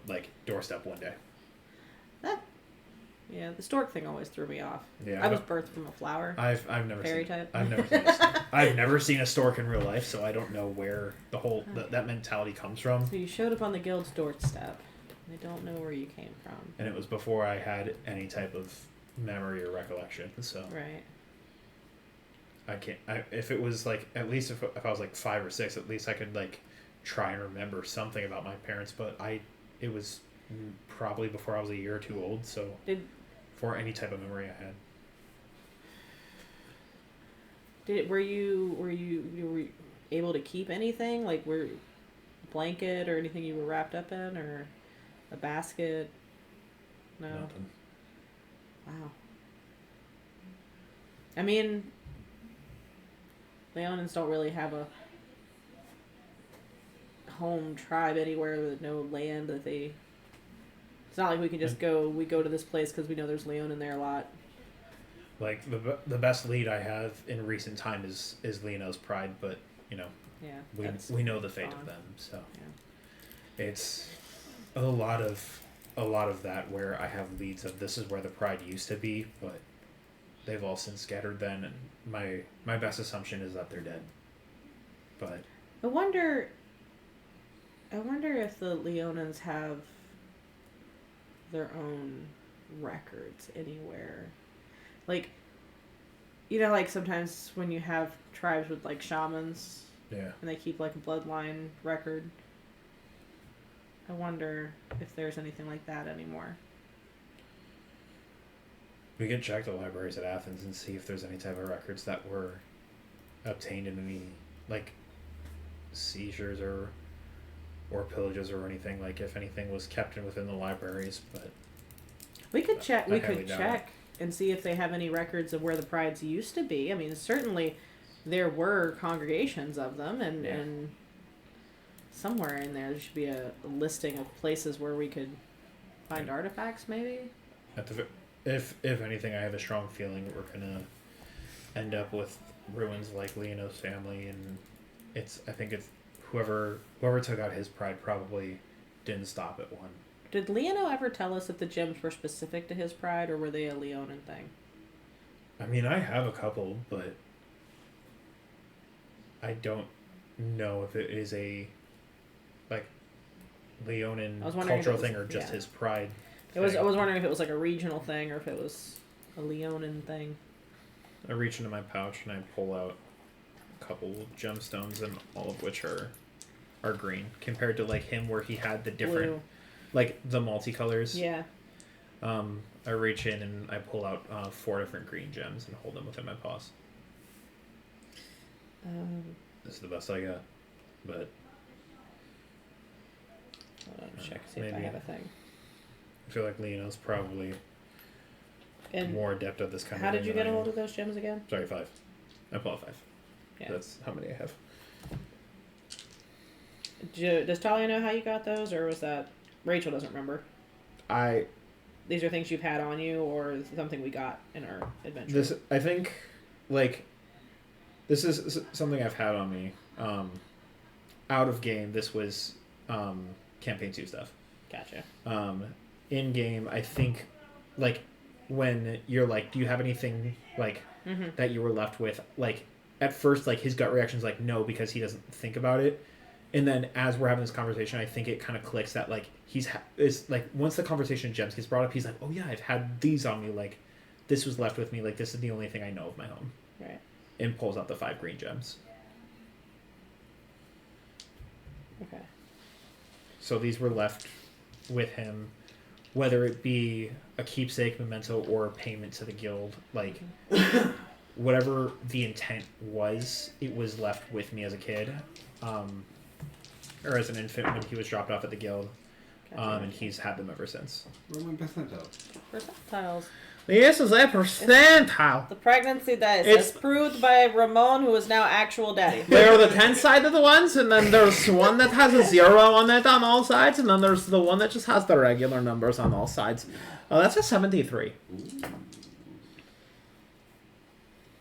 like, doorstep one day. Yeah, the stork thing always threw me off. Yeah, I was birthed from a flower. I've never fairy seen type. I've never seen a stork in real life, so I don't know where the whole that mentality comes from. So you showed up on the guild's doorstep. I don't know where you came from. And it was before I had any type of memory or recollection, so Right. I can't. If it was like, at least if I was like 5 or 6, at least I could like try and remember something about my parents. But it was probably before I was a year or 2 old, so for any type of memory I had. Were you able to keep anything, like a blanket or anything you were wrapped up in, or a basket? No. Nothing. Wow. I mean, Leonins don't really have a home tribe anywhere with no land that they... It's not like we can just go to this place because we know there's Leonin there a lot. Like, the best lead I have in recent time is Leono's Pride, but, you know, Yeah, we know the fate of them, so it's a lot of that where I have leads of this is where the Pride used to be, but they've all since scattered then, and my best assumption is that they're dead. But I wonder if the Leonins have their own records anywhere. Like, you know, like sometimes when you have tribes with like shamans, yeah, and they keep like a bloodline record. I wonder if there's anything like that anymore. we can check the libraries at Athens and see if there's any type of records that were obtained in any like seizures or pillages or anything, like if anything was kept within the libraries. But We could check. We I highly could doubt check and see if they have any records of where the prides used to be. I mean, certainly there were congregations of them, and somewhere in there should be a listing of places where we could find artifacts, maybe. If anything, I have a strong feeling that we're gonna end up with ruins like Leono's family, and I think it's whoever took out his pride probably didn't stop at one. Did Leono ever tell us if the gems were specific to his pride, or were they a Leonin thing? I mean, I have a couple, but I don't know if it is a like Leonin cultural thing or just his pride. I was wondering if it was like a regional thing or if it was a Leonin thing. I reach into my pouch and I pull out a couple of gemstones, and all of which are green, compared to like him where he had the different Blue. like the multicolors. Yeah. I reach in and I pull out 4 different green gems and hold them within my paws. This is the best I got, but Hold on, check see if I maybe. have a thing. I feel like Leono's probably And more adept at this kind how of thing. did you than get a I am. hold of those gems again? Sorry, 5. I pull out 5. Yeah. That's how many I have. Does Thalia know how you got those, or was that Rachel doesn't remember? These are things you've had on you, or something we got in our adventure? I think, like, this is something I've had on me. Out of game, this was campaign 2 stuff. Gotcha. In game, I think, like, when you're like, do you have anything like that you were left with? Like, at first, like his gut reaction is like no, because he doesn't think about it. And then as we're having this conversation, I think it kind of clicks that like it's like once the conversation gems gets brought up, he's like, oh yeah, I've had these on me. Like, this was left with me. Like, this is the only thing I know of my home. Right. And pulls out the 5 green gems. Okay. So these were left with him, whether it be a keepsake, memento, or a payment to the guild. Like, whatever the intent was, it was left with me as a kid. Or as an infant when he was dropped off at the guild. Gotcha. And he's had them ever since. Where are my percentiles? Percentiles. This is a percentile. The pregnancy dice, It's- as proved by Ramon, who is now actual daddy. There are the 10-sided ones, and then there's one that has a 0 on it on all sides, and then there's the one that just has the regular numbers on all sides. Oh, that's a 73.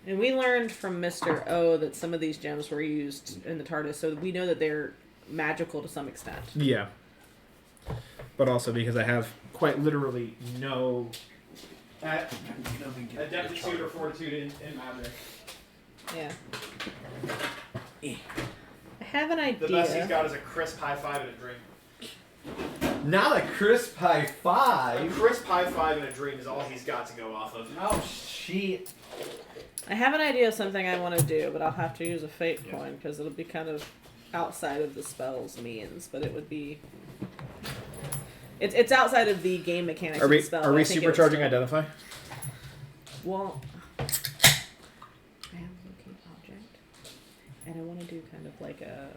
And we learned from Mr. O that some of these gems were used in the TARDIS, so we know that they're magical to some extent. Yeah. But also because I have quite literally no adeptitude or fortitude in magic. Yeah. I have an idea. The best he's got is a crisp high five and a dream. Not a crisp high A five. crisp high five and a dream is all he's got to go off of. Oh shit. I have an idea of something I want to do, but I'll have to use a fate coin because it'll be kind of outside of the spell's means, but it would be... It's outside of the game mechanics of the spell. Are we I think it would supercharging still- identify? Well, I have locate object, and I want to do kind of like a...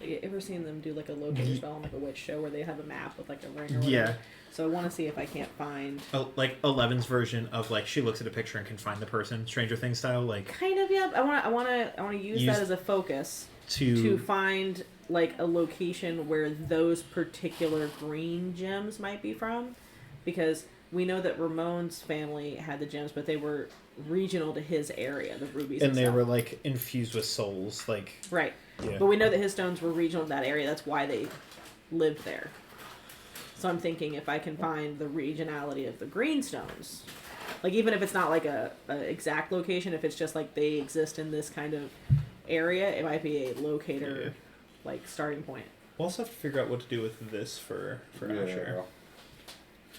You ever seen them do like a locator spell on like a witch show where they have a map with like a ring or whatever? Yeah. So I want to see if I can't find... Like 11's version of like she looks at a picture and can find the person, Stranger Things style, like Kind of, yeah. I want to use that as a focus to find like a location where those particular green gems might be from, because we know that Ramon's family had the gems, but they were regional to his area, the rubies, and they stuff. were like infused with souls, like Right. yeah. But we know that his stones were regional to that area. That's why they lived there. So I'm thinking if I can find the regionality of the green stones, like even if it's not like a exact location, if it's just like they exist in this kind of area, it might be a locator like starting point. We'll also have to figure out what to do with this for Asher.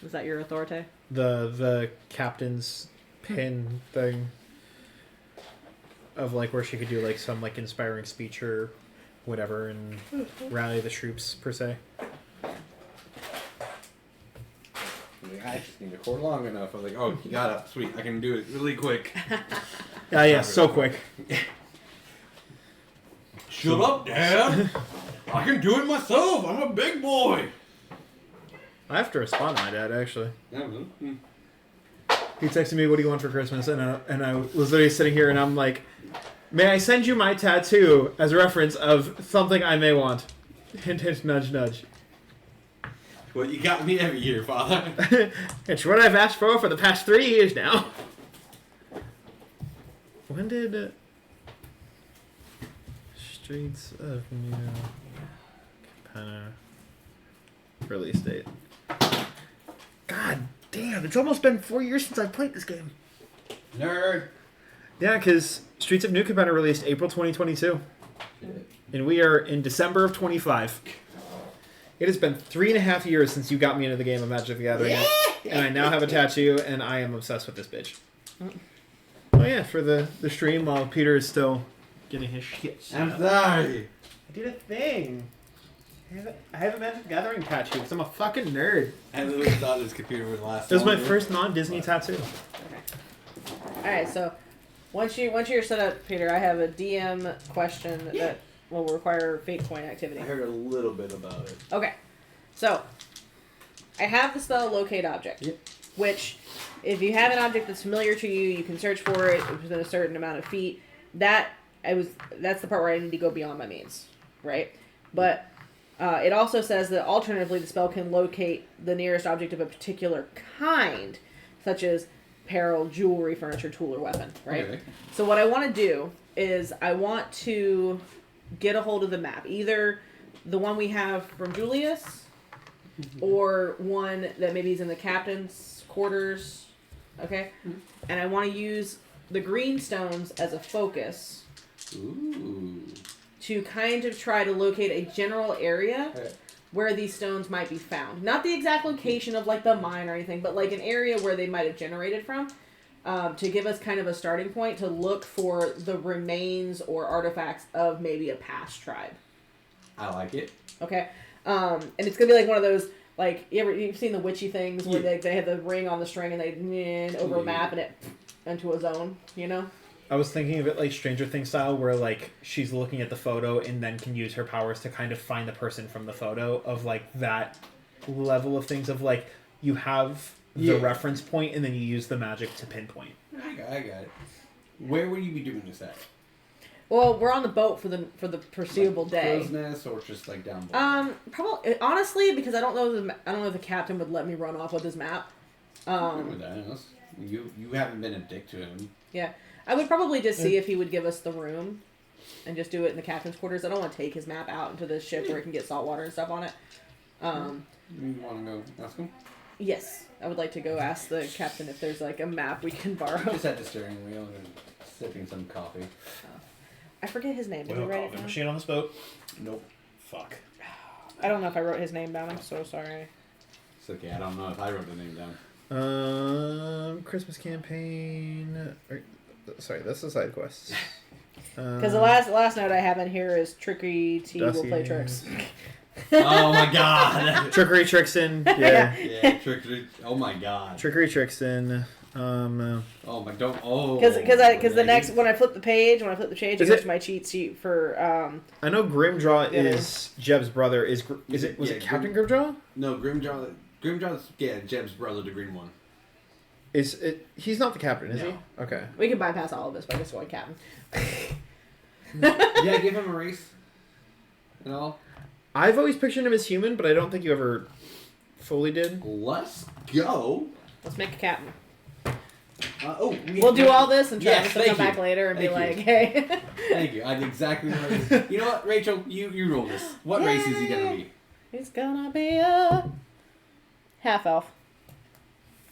Is that your authority? The captain's pin thing of like where she could do like some like inspiring speech or whatever and rally the troops per se. I just need to cord long enough. I was like, oh, you got it. Sweet. I can do it really quick. Yeah, so quick. Shut up, Dad. I can do it myself. I'm a big boy. I have to respond to my dad actually. Mm-hmm. He texted me, "What do you want for Christmas?" And I was literally sitting here and I'm like, "May I send you my tattoo as a reference of something I may want?" Hint, hint, nudge, nudge. Well, you got me every year, Father. It's what I've asked for the past 3 years now. When did Streets of New Capenna release date? God damn, it's almost been 4 years since I played this game. Nerd. Yeah, because Streets of New Capenna released April 2022. Shit. And we are in December of 25. It has been 3.5 years since you got me into the game of Magic the Gathering. And I now have a tattoo, and I am obsessed with this bitch. Oh yeah, for the stream while Peter is still getting his shit set I'm up. sorry. I did a thing. I have a Magic the Gathering tattoo because I'm a fucking nerd. I literally thought this computer would last. This is my longer. first non-Disney tattoo. Okay. All right. So once you're set up, Peter, I have a DM question that will require fate point activity. I heard a little bit about it. Okay. So I have the spell locate object, Yep. which if you have an object that's familiar to you, you can search for it within a certain amount of feet. That's the part where I need to go beyond my means, right? But it also says that alternatively the spell can locate the nearest object of a particular kind, such as apparel, jewelry, furniture, tool, or weapon, right? Okay. So what I want to do is I want to get a hold of the map, either the one we have from Julius or one that maybe is in the captain's quarters, okay? And I want to use the green stones as a focus Ooh. to kind of try to locate a general area Okay. where these stones might be found. Not the exact location of like the mine or anything, but like an area where they might have generated from, to give us kind of a starting point to look for the remains or artifacts of maybe a past tribe. I like it. Okay? And it's gonna be like one of those, like, you've seen the witchy things where Yeah. they have the ring on the string and they over a map and it into a zone, you know? I was thinking of it like Stranger Things style, where like she's looking at the photo and then can use her powers to kind of find the person from the photo, of like that level of things of like you have the reference point, and then you use the magic to pinpoint. I got it. Where would you be doing this at? Well, we're on the boat for the foreseeable day. Crow's Nest or just like down below? Probably honestly because I don't know if the captain would let me run off with his map. You haven't been a dick to him. Yeah, I would probably just see if he would give us the room, and just do it in the captain's quarters. I don't want to take his map out into the ship where it can get salt water and stuff on it. You want to go ask him? Yes, I would like to go ask the captain if there's like a map we can borrow. Just at the steering wheel and sipping some coffee. I forget his name. Did We you have a write it coffee down? machine on this boat. Nope. Fuck. I don't know if I wrote his name down. I'm so sorry. It's okay. I don't know if I wrote the name down. Christmas campaign. Sorry, that's the side quests. Because the last note I have in here is Trickery T will play tricks. Oh my god. Trickery Trixon. Yeah. Yeah, trickery. Oh my god. Trickery Trixon. Oh my don't. Oh. Because the next when I flip the page, it Is goes it- to my cheat sheet for I know Grimdraw is Jeb's brother. Was it Captain Grimdraw? No, Grimjaw. Grimjaw's Jeb's brother, the green one. He's not the captain, is No. he? Okay. we can bypass all of this by just one captain. Yeah, give him a race. And all. I've always pictured him as human, but I don't think you ever fully did. Let's go. Let's make a captain. We'll do all this and try Yes, to come thank back you. later and be Thank like, you. hey. Thank you. I did exactly what I was. You know what, Rachel? You roll this. What race is he gonna be? He's gonna be a half elf.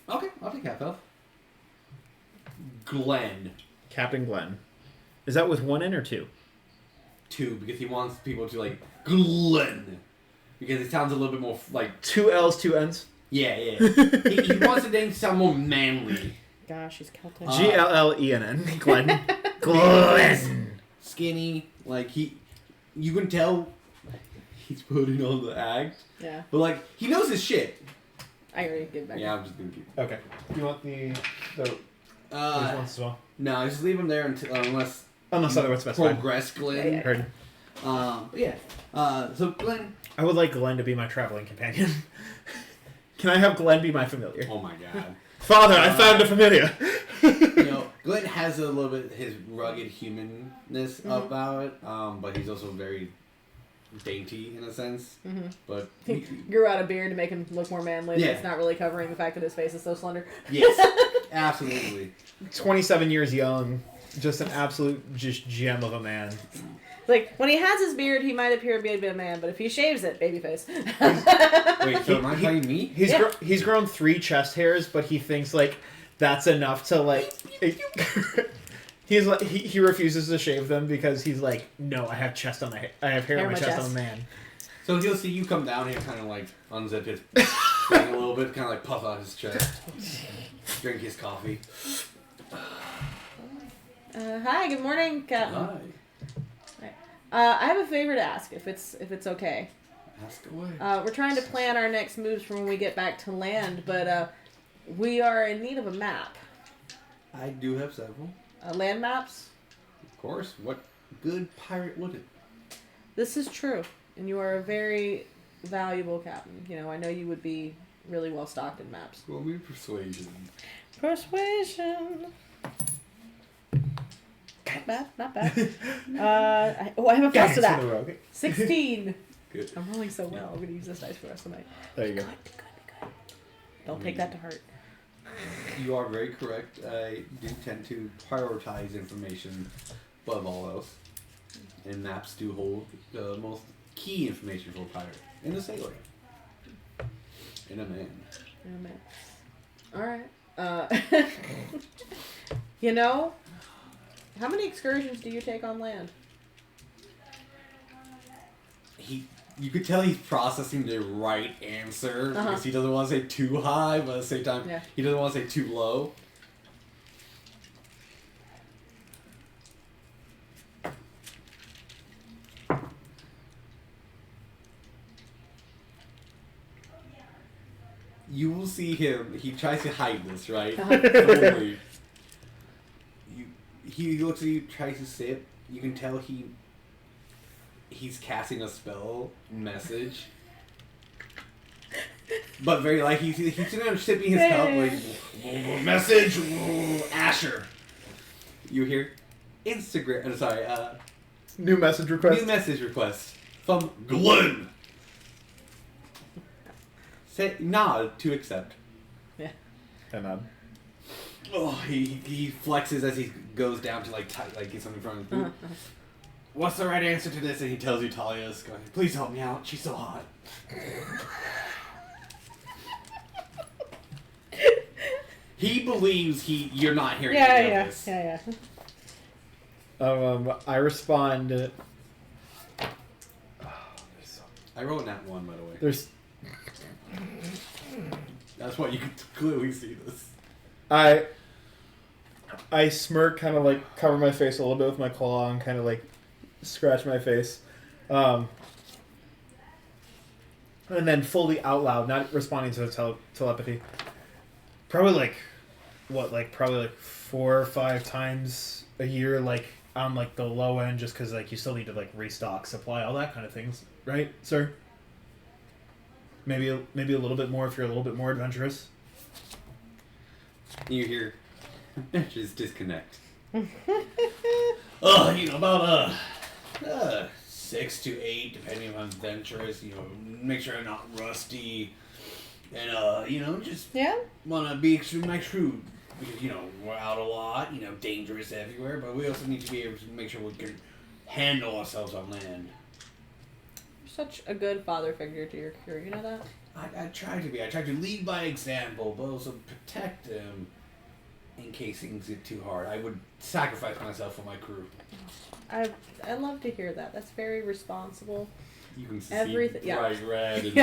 Okay, I'll take half elf. Glenn. Captain Glenn. Is that with one N or two? 2, because he wants people to like Glenn. Because it sounds a little bit more like. 2 L's, 2 N's? Yeah. he wants the name to sound more manly. Gosh, he's Celtic. Glenn. Glenn. Glenn. Skinny. Like you can tell he's putting on the act. Yeah. But like, he knows his shit. I already give back. Yeah, I'm just gonna keep. Okay. You want the these ones as well? No, just leave him there until unless otherwise specified. progress Glenn. Yeah. Heard. But yeah. So Glenn. I would like Glenn to be my traveling companion. Can I have Glenn be my familiar? Oh my god. Father, I found a familiar. Glenn has a little bit his rugged humanness about it, but he's also very dainty in a sense. Mm-hmm. But He grew out a beard to make him look more manly. Yeah. But it's not really covering the fact that his face is so slender. yes, absolutely. 27 years young. Just an absolute gem of a man. Like, when he has his beard, he might appear to be a bit of a man, but if he shaves it, baby face. Wait, so am I playing me? He's grown 3 chest hairs, but he thinks like that's enough to like. He's like he refuses to shave them because he's like, no, I have chest on my I have hair on my chest. I'm a man. So he'll see you come down here, kind of like unzip his thing a little bit, kind of like puff out his chest, drink his coffee. Hi, good morning, Captain. Hi. I have a favor to ask, if it's okay. Ask away. We're trying to plan our next moves for when we get back to land, but we are in need of a map. I do have several. Land maps? Of course. What good pirate wouldn't? This is true, and you are a very valuable captain. I know you would be really well stocked in maps. Well, we persuasion. Persuasion. Not bad. I have a plus to that. 16. Good. I'm rolling so well. I'm gonna use this dice for the rest of the night. There you go. Good. Don't take that to heart. You are very correct. I do tend to prioritize information above all else. And maps do hold the most key information for a pirate. And a sailor. And a man. Alright. How many excursions do you take on land? You could tell he's processing the right answer because he doesn't want to say too high, but at the same time, he doesn't want to say too low. You will see him. He tries to hide this, right? Totally. He looks at you, tries to sip. You can tell he's casting a spell message. but very like he's sitting there sipping his cup like message Asher. You hear Instagram. Sorry. New message request. New message request from Glenn. Say nod to accept. Yeah. And nod. Oh, he flexes as he goes down to like get something from him. What's the right answer to this? And he tells you Talia's going, please help me out. She's so hot. He believes you're not hearing any of this. Yeah. I respond. I wrote that one, by the way. There's. That's why you can clearly see this. I smirk, kind of like cover my face a little bit with my claw, and kind of like scratch my face, and then fully out loud, not responding to the telepathy. Probably like 4 or 5 times a year, like on like the low end, just because like you still need to like restock supply, all that kind of things, right, sir? Maybe a little bit more if you're a little bit more adventurous. You hear just disconnect. About 6 to 8, depending if I'm adventurous. Make sure I'm not rusty, and just want to be extremely shrewd because we're out a lot. Dangerous everywhere, but we also need to be able to make sure we can handle ourselves on land. Such a good father figure to your crew, you know that? I try to be. I try to lead by example, but also protect them in case things get too hard. I would sacrifice myself for my crew. I love to hear that. That's very responsible. You can see bright red. And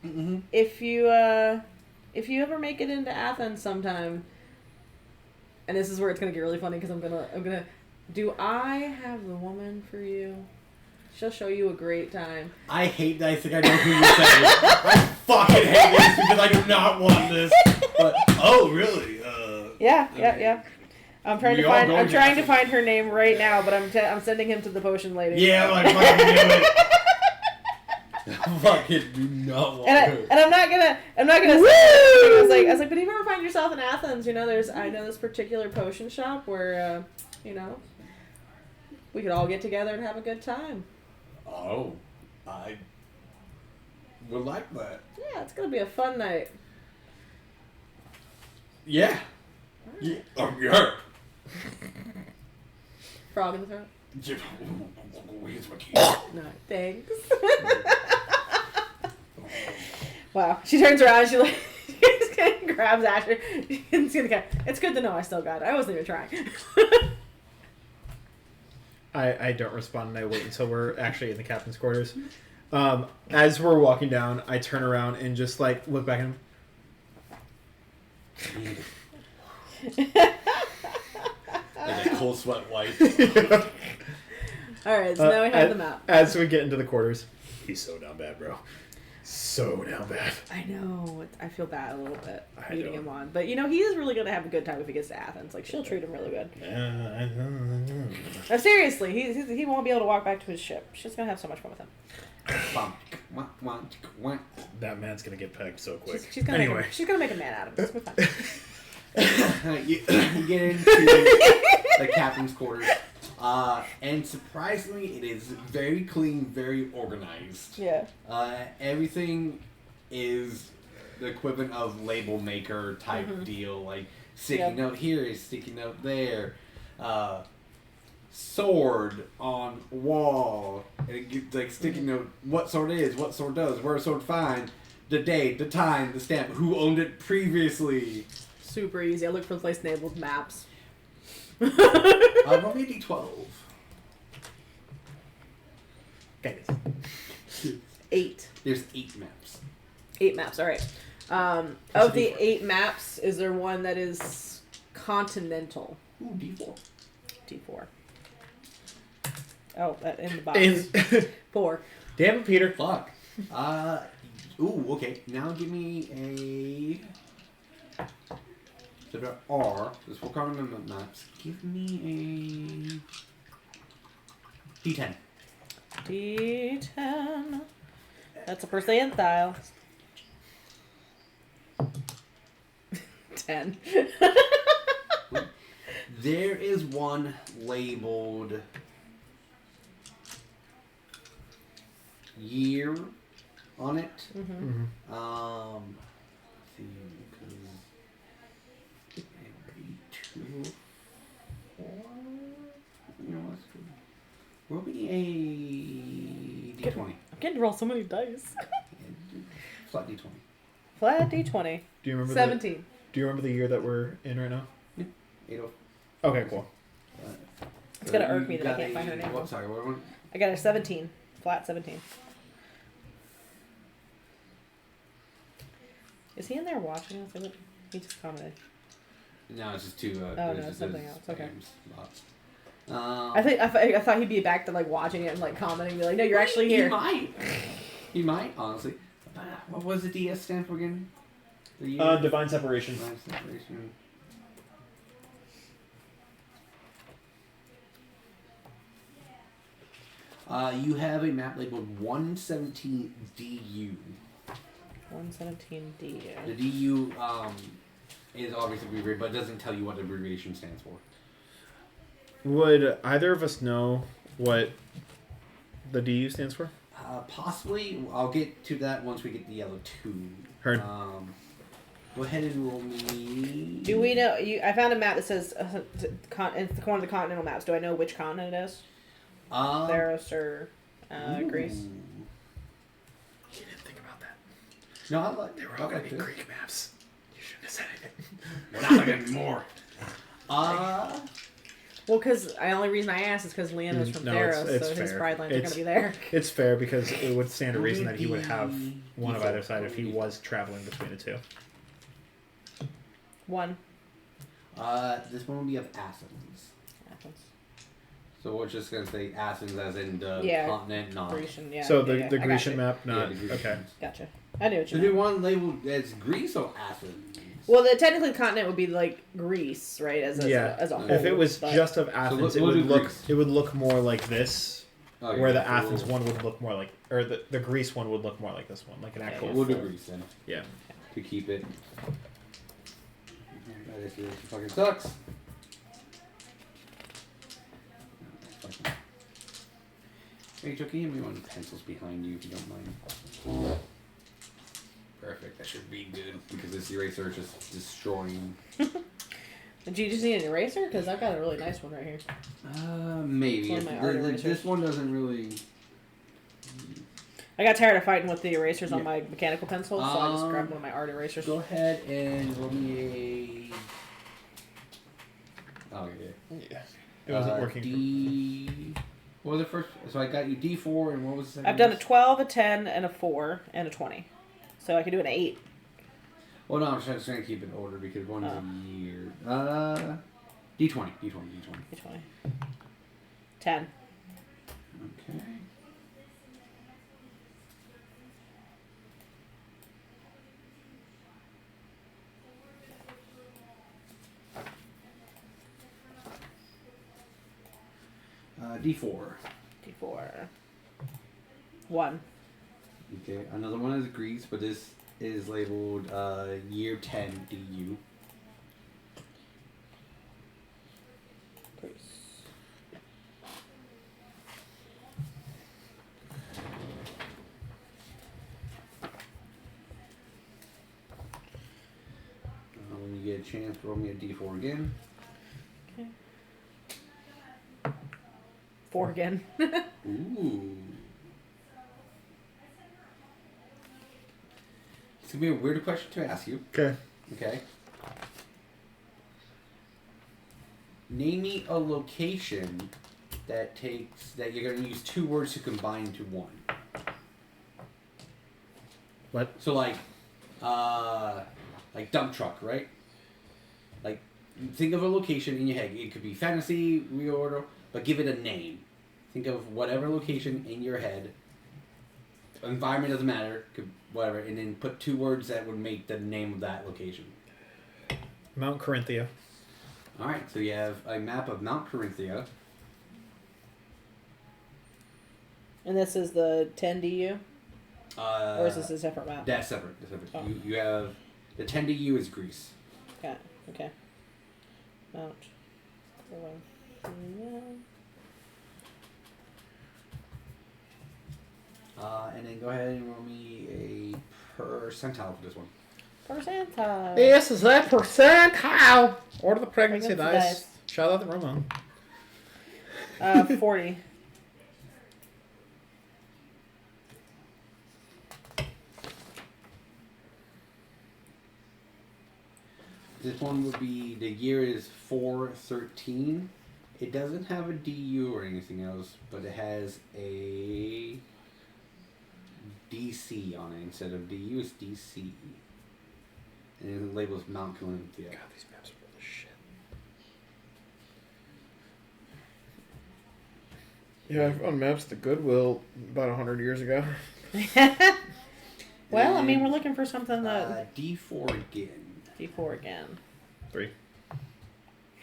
mm-hmm. If you ever make it into Athens sometime, and this is where it's gonna get really funny because I'm gonna. Do I have the woman for you? She'll show you a great time. I hate that. I think I know who you're saying. I fucking hate this because I do not want this. But really? Yeah. I'm trying to find her name right now, but I'm sending him to the potion lady. Yeah, I fucking knew it. I fucking do not want her. And I'm not gonna say I was like, but if you ever find yourself in Athens, I know this particular potion shop where we could all get together and have a good time. Oh, I would like that. Yeah, it's gonna be a fun night. Yeah. Yeah. Yeah. Frog in the throat? Here's my key. No, thanks. Wow. She turns around, she just kind of grabs Asher. It's good to know I still got it. I wasn't even trying. I don't respond, and I wait until we're actually in the captain's quarters. As we're walking down, I turn around and just like look back at him. Like a cold sweat wipe. Alright, so now we have the map. As we get into the quarters, he's so down bad, bro. So down bad. I know. I feel bad a little bit leading him on. But, he is really going to have a good time if he gets to Athens. Like, she'll treat him really good. I know. No, seriously, he won't be able to walk back to his ship. She's going to have so much fun with him. That man's going to get pegged so quick. She's going to make a man out of him. It's fine. You get into the captain's quarters. And surprisingly, it is very clean, very organized. Yeah. Everything is the equivalent of label maker type deal, like sticky note here, sticky note there, sword on wall, and it gets like sticky note, what sword is, what sword does, where a sword find, the date, the time, the stamp, who owned it previously. Super easy. I look for the place labeled maps. Roll me a d12. Okay. 8. There's 8 maps. 8 maps, alright. Of the 8 maps, is there one that is continental? Ooh, d4. D4. Oh, that in the box. 4. Damn it, Peter. Fuck. Okay. Now give me a... So there are... There's 4 continental maps. Give me a... D10. D10. That's a percentile. 10. There is one labeled year on it. Mm-hmm. Let's see, because every 2, 4. You know what's good? Roll me a d20. I'm getting to roll so many dice. Flat d20. Flat d20. Do you remember 17. Do you remember the year that we're in right now? 8. Okay, cool. It's gonna irk me that I can't find her name. What? Sorry, what? I got a 17. Flat 17. Is he in there watching us? He just commented. No, it's just 2. Oh, no, it's something else. Okay. I I thought he'd be back to like watching it and like commenting, and be like, "No, you're actually here." He might. He might, honestly. What was the DS stand for again? The year? Divine Separation. Divine Separation. You have a map labeled 117 DU. 117 DU. The DU is obviously abbreviated, but it doesn't tell you what the abbreviation stands for. Would either of us know what the DU stands for? Possibly. I'll get to that once we get the yellow 2. Heard. Go ahead and roll me. Do we know? I found a map that says it's one of the continental maps. Do I know which continent it is? Theros or Greece? You didn't think about that. No, I like. They were all going to be Greek maps. You shouldn't have said anything. We're not looking more. Well, because the only reason I asked is because Leon is from Theros, it's so his fair. pride lines are going to be there. It's fair because it would stand to reason that he would have one of either side if he was traveling between the two. 1. This one will be of Athens. Athens. So we're just gonna say Athens as in the continent, not. Grecian, yeah. So the I Grecian gotcha. map, not Yeah, the Grecian. okay. Gotcha. I knew what So you do meant. one labeled as Greece or Athens? Well, technically the continent would be like Greece, right? As a whole. If it was but- just of Athens, So we'll do Greece. it would look more like this, Okay, where the so Athens one would look more like, or the Greece one would look more like this one, like an actual. We'll do full- Greece then Yeah. to keep it. This fucking sucks. Hey, Joe, can you give me one of the pencils behind you if you don't mind? Perfect. That should be good because this eraser is just destroying. Did you just need an eraser? Because I've got a really nice one right here. Maybe. It's one of my art erasers. This one doesn't really. I got tired of fighting with the erasers on my mechanical pencil, so I just grabbed one of my art erasers. Go ahead and roll me a. Oh yeah. Yeah. It wasn't working. What was the first? So I got you D4, and what was the second? I've done a 12, a 10, and a 4, and a 20. So I could do an 8. Well, no, I'm just trying to keep it in order because one's a year. D20. 20. 10. Okay. D4. D4. 1. Okay, another one is Greece, but this is labeled year 10 DU. Greece. When you get a chance, roll me a D4 again. Okay. 4 again. Ooh. It's gonna be a weird question to ask you. Okay. Okay. Name me a location that you're gonna use 2 words to combine to one. What? So like dump truck, right? Like, think of a location in your head. It could be fantasy, real order, but give it a name. Think of whatever location in your head. Environment doesn't matter, whatever, and then put 2 words that would make the name of that location. Mount Corinthia. All right, so you have a map of Mount Corinthia. And this is the 10 DU? Or is this a separate map? That's separate. That's separate. Oh. You have the 10 DU is Greece. Okay. Mount. And then go ahead and roll me a percentile for this one. Percentile. This is a percentile. Order the pregnancy Pregnancy dice. dice. Shout out to Ramon. 40. This one would be, the year is 413. It doesn't have a DU or anything else, but it has a DC on it. Instead of DU, it's DC. And it labels Mount Calamity. God, these maps are full of shit. Yeah, I found maps at the Goodwill about 100 years ago. Well, I mean, we're looking for something that... D4 again. D4 again. 3.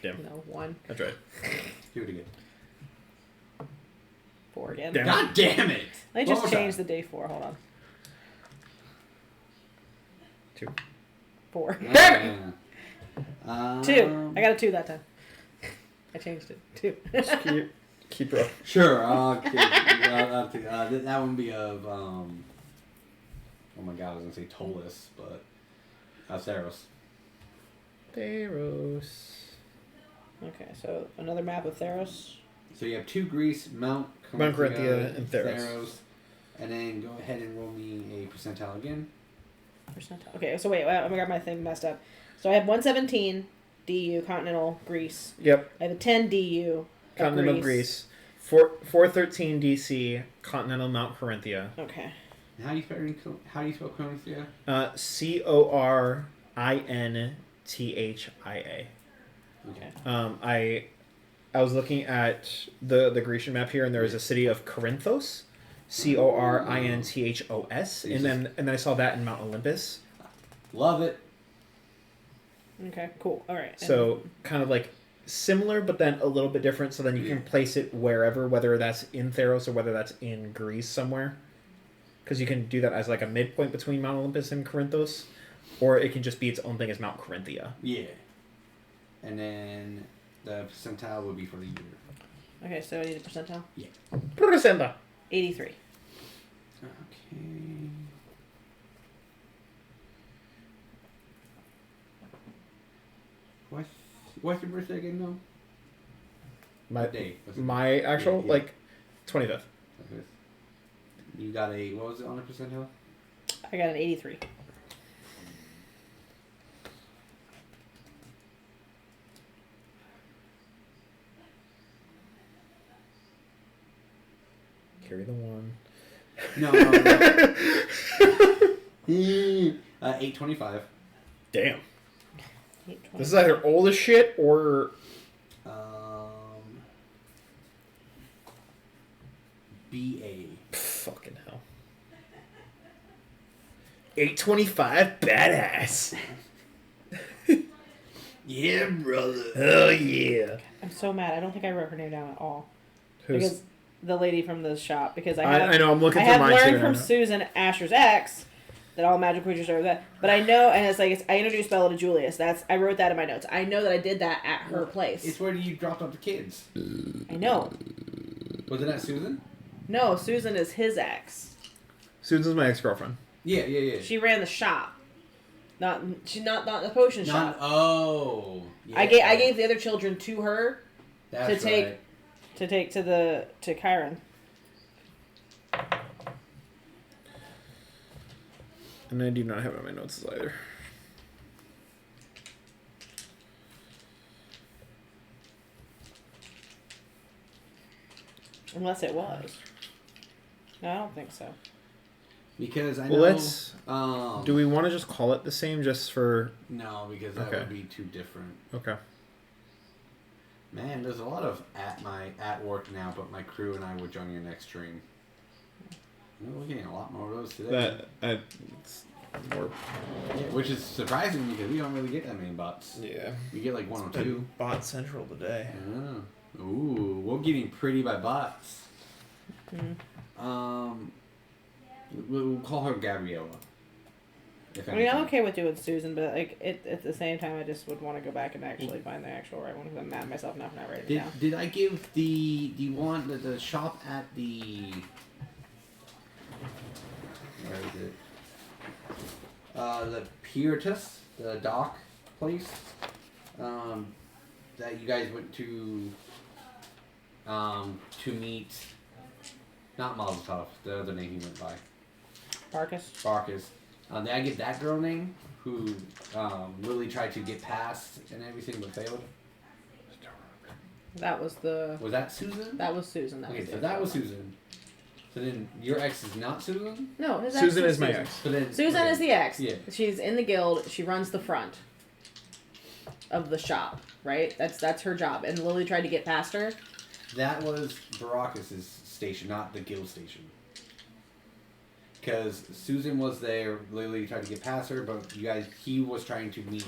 Damn. No, 1. That's right. Do it again. 4 again. Damn. God damn it! Let me One just more change time. the day 4. Hold on. 2. 4. Damn it! 2. I got a 2 that time. I changed it. 2. Just keep rolling. Sure. Okay. That one would be of oh my god, I was gonna say Tolus, but Theros. Theros. Okay, so another map of Theros. So you have 2 Greece, Mount Corinthia, and Theros. And then go ahead and roll me a percentile again. Percentile. Okay, so wait, I got my thing messed up. So I have 117 DU, continental Greece. Yep. I have a 10 DU. Continental Greece. 413 DC, Continental Mount Corinthia. Okay. And how do you spell Corinthia? Corinthia. Okay. I was looking at the Grecian map here, and there is a city of Corinthos, Corinthos, and then I saw that in Mount Olympus. Love it. Okay, cool. All right. So kind of like similar, but then a little bit different. So then you can place it wherever, whether that's in Theros or whether that's in Greece somewhere, because you can do that as like a midpoint between Mount Olympus and Corinthos, or it can just be its own thing as Mount Corinthia. Yeah. And then the percentile would be for the year. Okay, so I need a percentile? Yeah. Percentile. 83. Okay. What's your birthday again, though? What day? My actual, yeah. like, 25th. Okay. You got a, what was it on the percentile? I got an 83. Carry the 1. No. 825. Damn. 820. This is either old as shit or... BA. Fucking hell. 825, badass. Yeah, brother. Oh, yeah. I'm so mad. I don't think I wrote her name down at all. Who's... Because the lady from the shop. Because I know, I'm looking I through have mine learned too. from Susan Asher's ex that all magical creatures are that. But I know, and it's like, I introduced Bella to Julius. I wrote that in my notes. I know that I did that at her place. It's where you dropped off the kids. I know. Was it at Susan? No, Susan is his ex. Susan's my ex-girlfriend. Yeah. She ran the shop. Not the potion shop. Oh. Yeah. I gave the other children to her That's to take right. to Chiron. And I do not have it on my notes either. Unless it was. No, I don't think so. Because I know. Well, let's. Do Do we want to just call it the same just for... No, because that Okay. would be too different. Okay. Man, there's a lot of at work now, but my crew and I will join your next stream. We're getting a lot more of those today. It's more... Yeah, which is surprising because we don't really get that many bots. Yeah. We get like 1 or 2. Bot Central today. Oh. Ooh, we're getting pretty by bots. Mm. We'll call her Gabriella. If I mean, I'm anything. okay with doing Susan, but like at the same time, I just would want to go back and actually find the actual right one because I'm mad at myself now for not writing it down. Did I give the... Do you want the shop at the... Where is it? The Piratus, the dock place, that you guys went to meet, not Molotov, the other name he went by. Barkus. Did I give that girl name, who really tried to get past and everything but failed? That was the. Was that Susan? That was Susan. Okay, so that was Susan. So then your ex is not Susan? No, his ex Susan is Susan. my ex. So then, Susan okay. is the ex. Yeah. She's in the guild. She runs the front of the shop, right? That's her job. And Lili tried to get past her. That was Baracus' station, not the guild station. Because Susan was there, Lili tried to get past her, but he was trying to meet,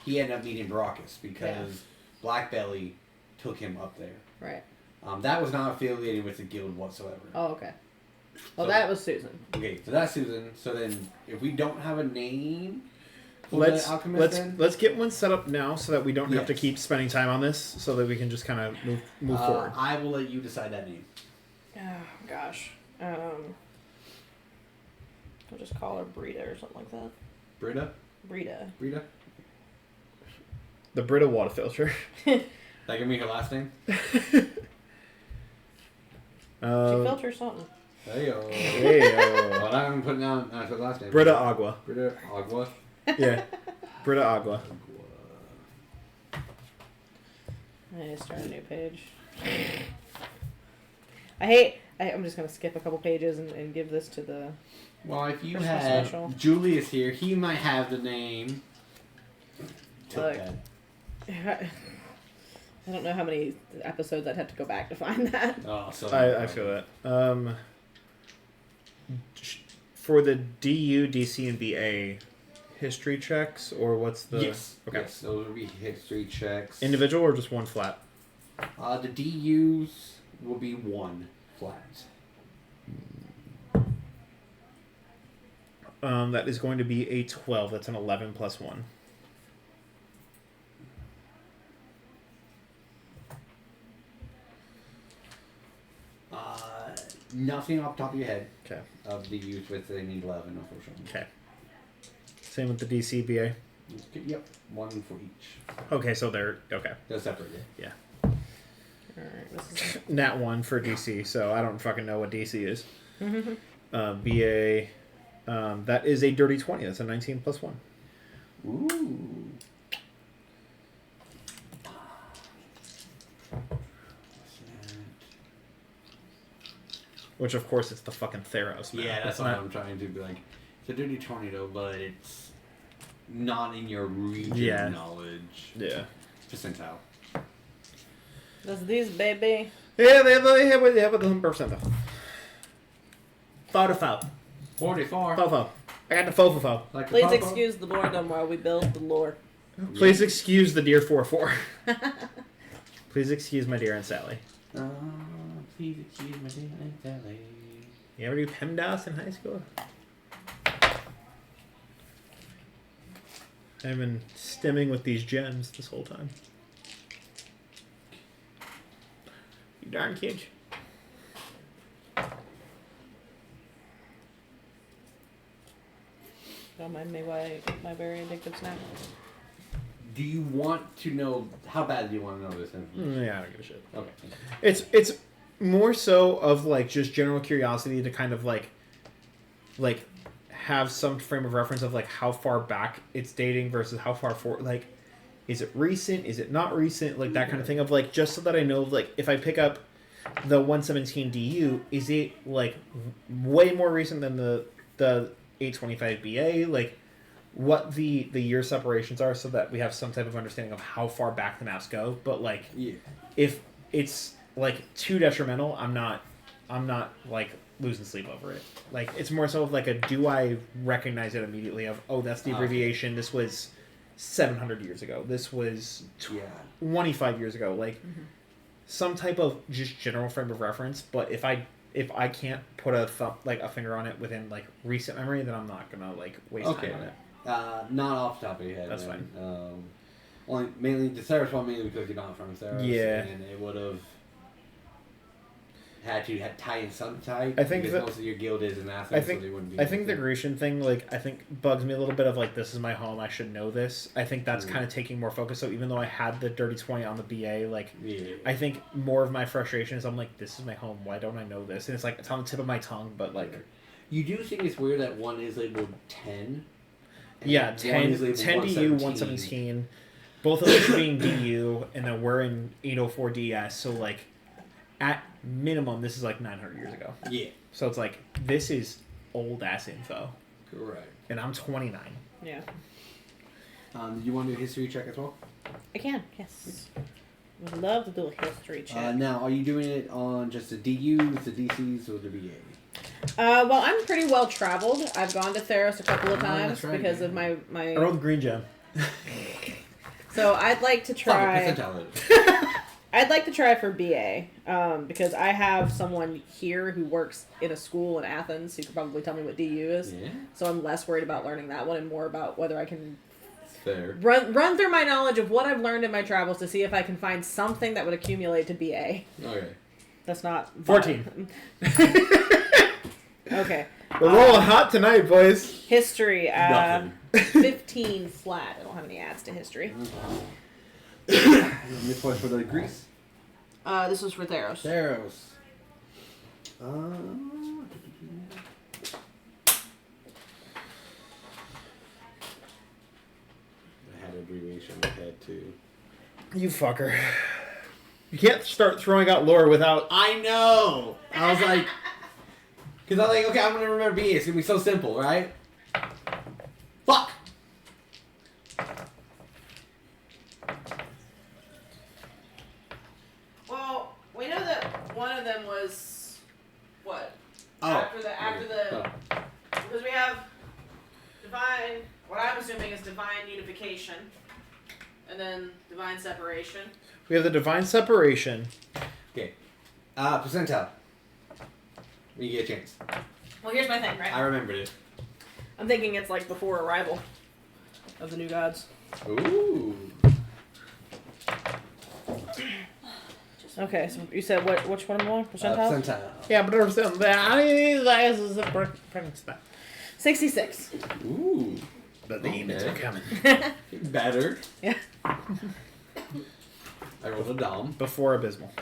he ended up meeting Baracus because Black Belly took him up there. Right. That was not affiliated with the guild whatsoever. Oh, okay. Well, So- that was Susan. Okay, so that's Susan. So then, if we don't have a name for the alchemist, then let's get one set up now so that we don't have to Yes. keep spending time on this, so that we can just kind of move forward. I will let you decide that name. Oh gosh. I'll just call her Brita or something like that. Brita. Brita. The Brita water filter. That give me her last name. She filters something. There you go. Hey, Well, I'm putting down her last name. Brita Agua. Brita Agua. Yeah. Brita Agua. I need to start a new page. I'm just going to skip a couple pages and give this to the... Well, if you Christmas had special. Julius here, he might have the name. Look. I don't know how many episodes I'd have to go back to find that. Oh, so I feel that. For the DU, DC, and BA history checks, or what's the... Yes. Okay. Yes, those would be history checks. Individual or just one flat? The DUs will be one flat. That is going to be a 12. That's an 11 plus 1. Nothing off the top of your head Okay. of the DUs with any 11, unfortunately. Okay. Same with the DC, BA? Yep, one for each. Okay, so they're... Okay. They're separate. Yeah. Alright, this is... Nat 1 for DC, so I don't fucking know what DC is. BA... that is a dirty 20. That's a 19 plus 1. Ooh. Which, of course, it's the fucking Theros. Now. Yeah, that's not... what I'm trying to be like. It's a dirty 20 though, but it's not in your region Yeah. knowledge. Yeah. Percentile. That's these, baby. Yeah, they have a 100%. 4 to 5. 44. 4. I got the 4. Like the Please papa. excuse the boredom while we build the lore. Please excuse the dear 4-4. Please excuse my dear Aunt Sally. Please excuse my dear Aunt Sally. You ever do PEMDAS in high school? I've been stemming with these gems this whole time. You darn kids. Don't mind me why I eat my very addictive snack. Do you want to know, how bad do you want to know this information? Yeah, I don't give a shit. Okay. It's more so of like just general curiosity to kind of like have some frame of reference of like how far back it's dating versus how far forward. Like, is it recent? Is it not recent? Like that kind of thing of like just so that I know like if I pick up the 117 DU, is it like way more recent than the 825 BA? Like what the year separations are so that we have some type of understanding of how far back the maps go. But like if it's like too detrimental, I'm not like losing sleep over it. Like it's more so of like a do I recognize it immediately of that's the abbreviation. This was 700 years ago. This was 25 years ago. Like some type of just general frame of reference. But if if I can't put a finger on it within like recent memory, then I'm not gonna like waste time on it. Not off the top of your head. That's man. Only mainly the Theros one mainly because you're not from Theros. Yeah. And it would have had to tie in some type. I think because most of your guild is in Athens, so they wouldn't be. I think the Grecian thing, like, I think bugs me a little bit of like, this is my home, I should know this. I think that's kind of taking more focus. So even though I had the dirty 20 on the BA, like, I think more of my frustration is I'm like, this is my home. Why don't I know this? And it's like it's on the tip of my tongue, but like, you do think it's weird that one is labeled 10. Yeah, 10 DU, 117. Both of us being DU, and then we're in 804 DS. So like, at minimum, this is like 900 years ago. Yeah. So it's like, this is old ass info. Correct. And I'm 29. Yeah. You want to do a history check as well? I can, yes. Would love to do a history check. Now, are you doing it on just the DUs, the DCs, or the BA? Well, I'm pretty well traveled. I've gone to Theros a couple of times because of my. I rolled green gem. So I'd like to try. I'd like to try for BA because I have someone here who works in a school in Athens who could probably tell me what DU is. Yeah. So I'm less worried about learning that one and more about whether I can run through my knowledge of what I've learned in my travels to see if I can find something that would accumulate to BA. Okay. That's not 14. Okay. We're rolling hot tonight, boys. History. 15 flat. I don't have any adds to history. This was for the Greece? This was for Theros. Theros. I had an abbreviation in my head too. You fucker. You can't start throwing out lore without... I know! I was like... Because I was like, okay, I'm going to remember BA. It's going to be so simple, right? Fuck! Well, we know that one of them was... What? Oh. After the... Because we have divine... What I'm assuming is divine unification. And then divine separation. We have the divine separation. Okay. Percentile. When you get a chance. Well, here's my thing, right? I remembered it. I'm thinking it's like before arrival of the new gods. Ooh. Okay, so you said which one more? Percentile? Percentile. Yeah, but is a 66. Ooh. The demons are coming. Better. Yeah. I rolled a dom. Before abysmal.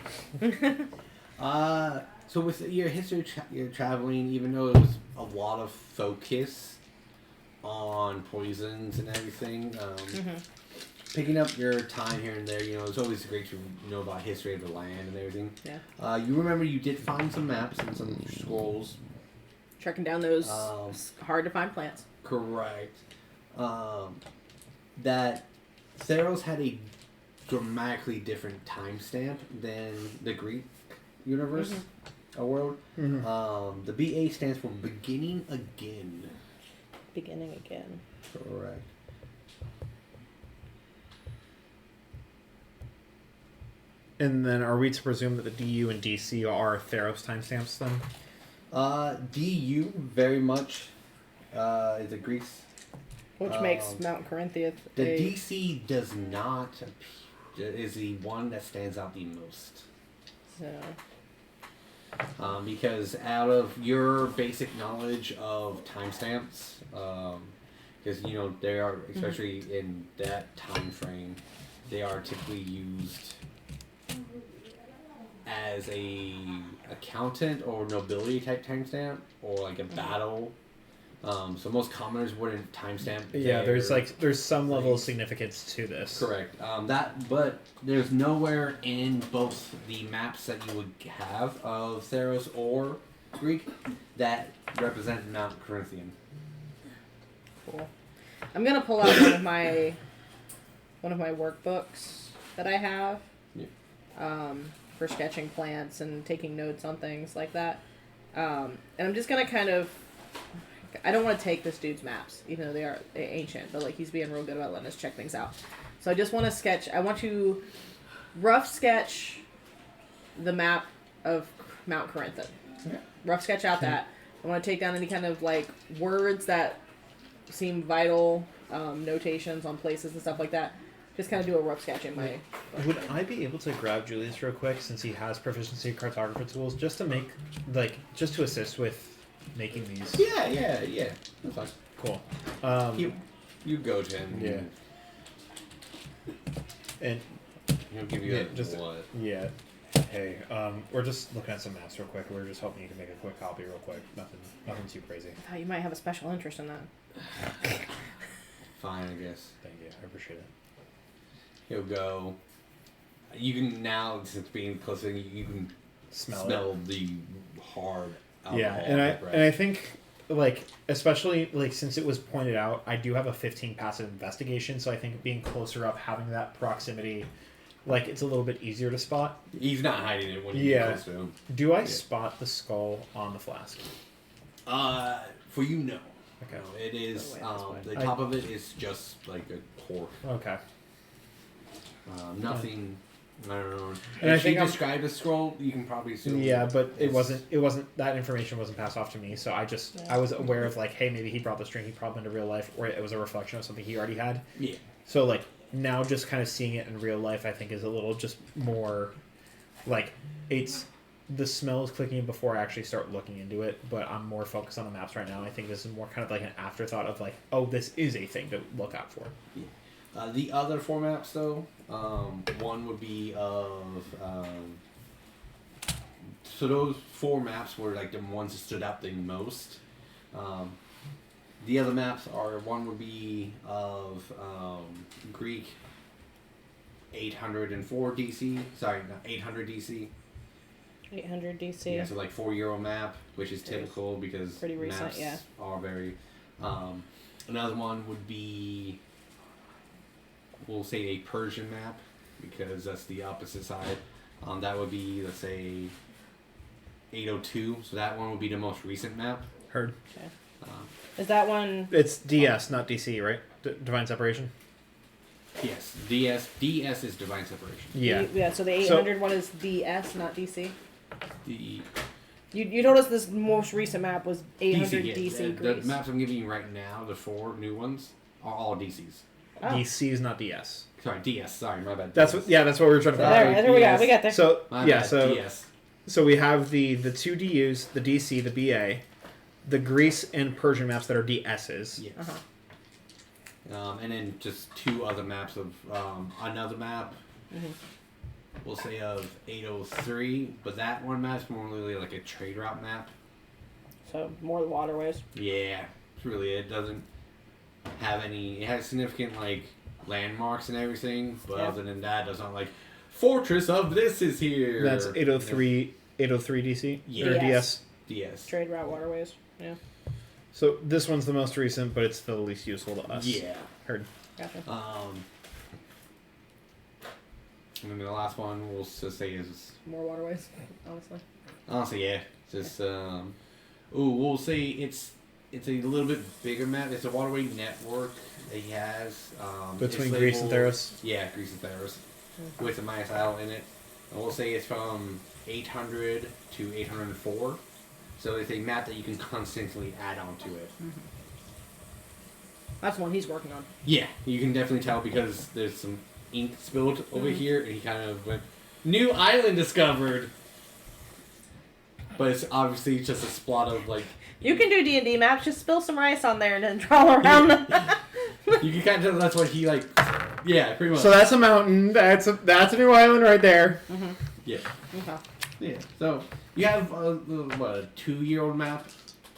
So with your history, your traveling, even though it was a lot of focus on poisons and everything, picking up your time here and there, it's always great to know about history of the land and everything. Yeah. You remember you did find some maps and some scrolls. Tracking down those hard to find plants. Correct. That Theros had a dramatically different timestamp than the Greek universe or world. The BA stands for beginning again. Beginning again. Correct. And then are we to presume that the DU and DC are Theros timestamps then? DU very much is a Greece. Which makes Mount Corinthia the DC does not is the one that stands out the most. So. Because out of your basic knowledge of timestamps, because they are, especially in that time frame, they are typically used as a accountant or nobility type timestamp or like a battle. So most commoners wouldn't timestamp. Yeah, there's some level of significance to this. Correct. But there's nowhere in both the maps that you would have of Theros or Greek that represent Mount Corinthian. Cool. I'm gonna pull out one of my workbooks that I have. Yeah. For sketching plants and taking notes on things like that. And I'm just gonna kind of. I don't want to take this dude's maps, even though they are ancient, but he's being real good about letting us check things out. So I just want to sketch. I want to rough sketch the map of Mount Corinthia. rough sketch out that. I want to take down any kind of like words that seem vital, notations on places and stuff like that. Just kind of do a rough sketch in my... Would I be able to grab Julius real quick, since he has proficiency in cartographer tools, just to make, like, just to assist with making these? Yeah. That's fine. Cool. You go to him. Yeah. And He'll give you just what? Yeah. Hey, we're just looking at some maps real quick. We're just hoping you can make a quick copy real quick. Nothing too crazy. I thought you might have a special interest in that. Fine, I guess. Thank you. I appreciate it. He'll go. You can now, since being closer, you can smell the hard alcohol. Yeah, and I think, like, especially, like, since it was pointed out, I do have a 15 passive investigation, so I think being closer up, having that proximity, like, it's a little bit easier to spot. He's not hiding it when you get close to him. Do I spot the skull on the flask? For you, no. Okay. No, it is, the top of it is just, like, a cork. Okay. Nothing... I don't know. And if I think she described a scroll, you can probably assume. Yeah, but it wasn't that information wasn't passed off to me, so I was aware of, like, hey, maybe he brought this drink, he brought into real life, or it was a reflection of something he already had. Yeah. So, like, now just kind of seeing it in real life, I think, is a little just more, like, it's, the smell is clicking in before I actually start looking into it, but I'm more focused on the maps right now. I think this is more kind of like an afterthought of, like, oh, this is a thing to look out for. Yeah. The other four maps, though, one would be of... so those four maps were, like, the ones that stood out the most. The other maps are, one would be of Greek 804 DC. Sorry, not 800 DC. 800 DC. Yeah, so like €4 map, which is typical because pretty recent, maps are very... another one would be... We'll say a Persian map, because that's the opposite side. That would be, let's say, 802. So that one would be the most recent map. Heard. Okay. Is that one... It's DS, not DC, right? Divine Separation? Yes. DS is Divine Separation. Yeah. So the 800 one is DS, not DC? The... You told us this most recent map was 800 DC The Greece. maps I'm giving you right now, the four new ones, are all DCs. Oh. DC is not DS. Sorry, DS. Sorry, my bad. That's what. Yeah, that's what we were trying to There, find. there we go. We got there. So My yeah, bad, so DS. so we have the two DUs, the DC, the BA, the Greece and Persian maps that are DSs. Yes. And then just two other maps of another map. Mm-hmm. We'll say of 803, but that one map's more really like a trade route map. So more the waterways. Yeah, it's really it. Doesn't have any. It has significant like landmarks and everything, but other than that, does not like Fortress of this is here. That's 803 DC Yeah. or DS. DS. Trade route waterways. Yeah. So this one's the most recent, but it's the least useful to us. Yeah. Heard. Gotcha. And then the last one we'll just say is More waterways, honestly. honestly, yeah. Just we'll say it's a little bit bigger map. It's a waterway network that he has. Between it's Greece and labeled- Theros? Yeah, Greece and Theros. With a minus isle in it. And we'll say it's from 800 to 804. So it's a map that you can constantly add on to it. That's the one he's working on. Yeah, you can definitely tell because there's some ink spilled over here, and he kind of went, "New island discovered." But it's obviously just a splot of like. You can do D&D maps. Just spill some rice on there and then draw around them. You can kind of tell that's what he like. Yeah, pretty much. So that's a mountain. That's a new island right there. Yeah. Okay. Yeah. So you have a 2-year-old map,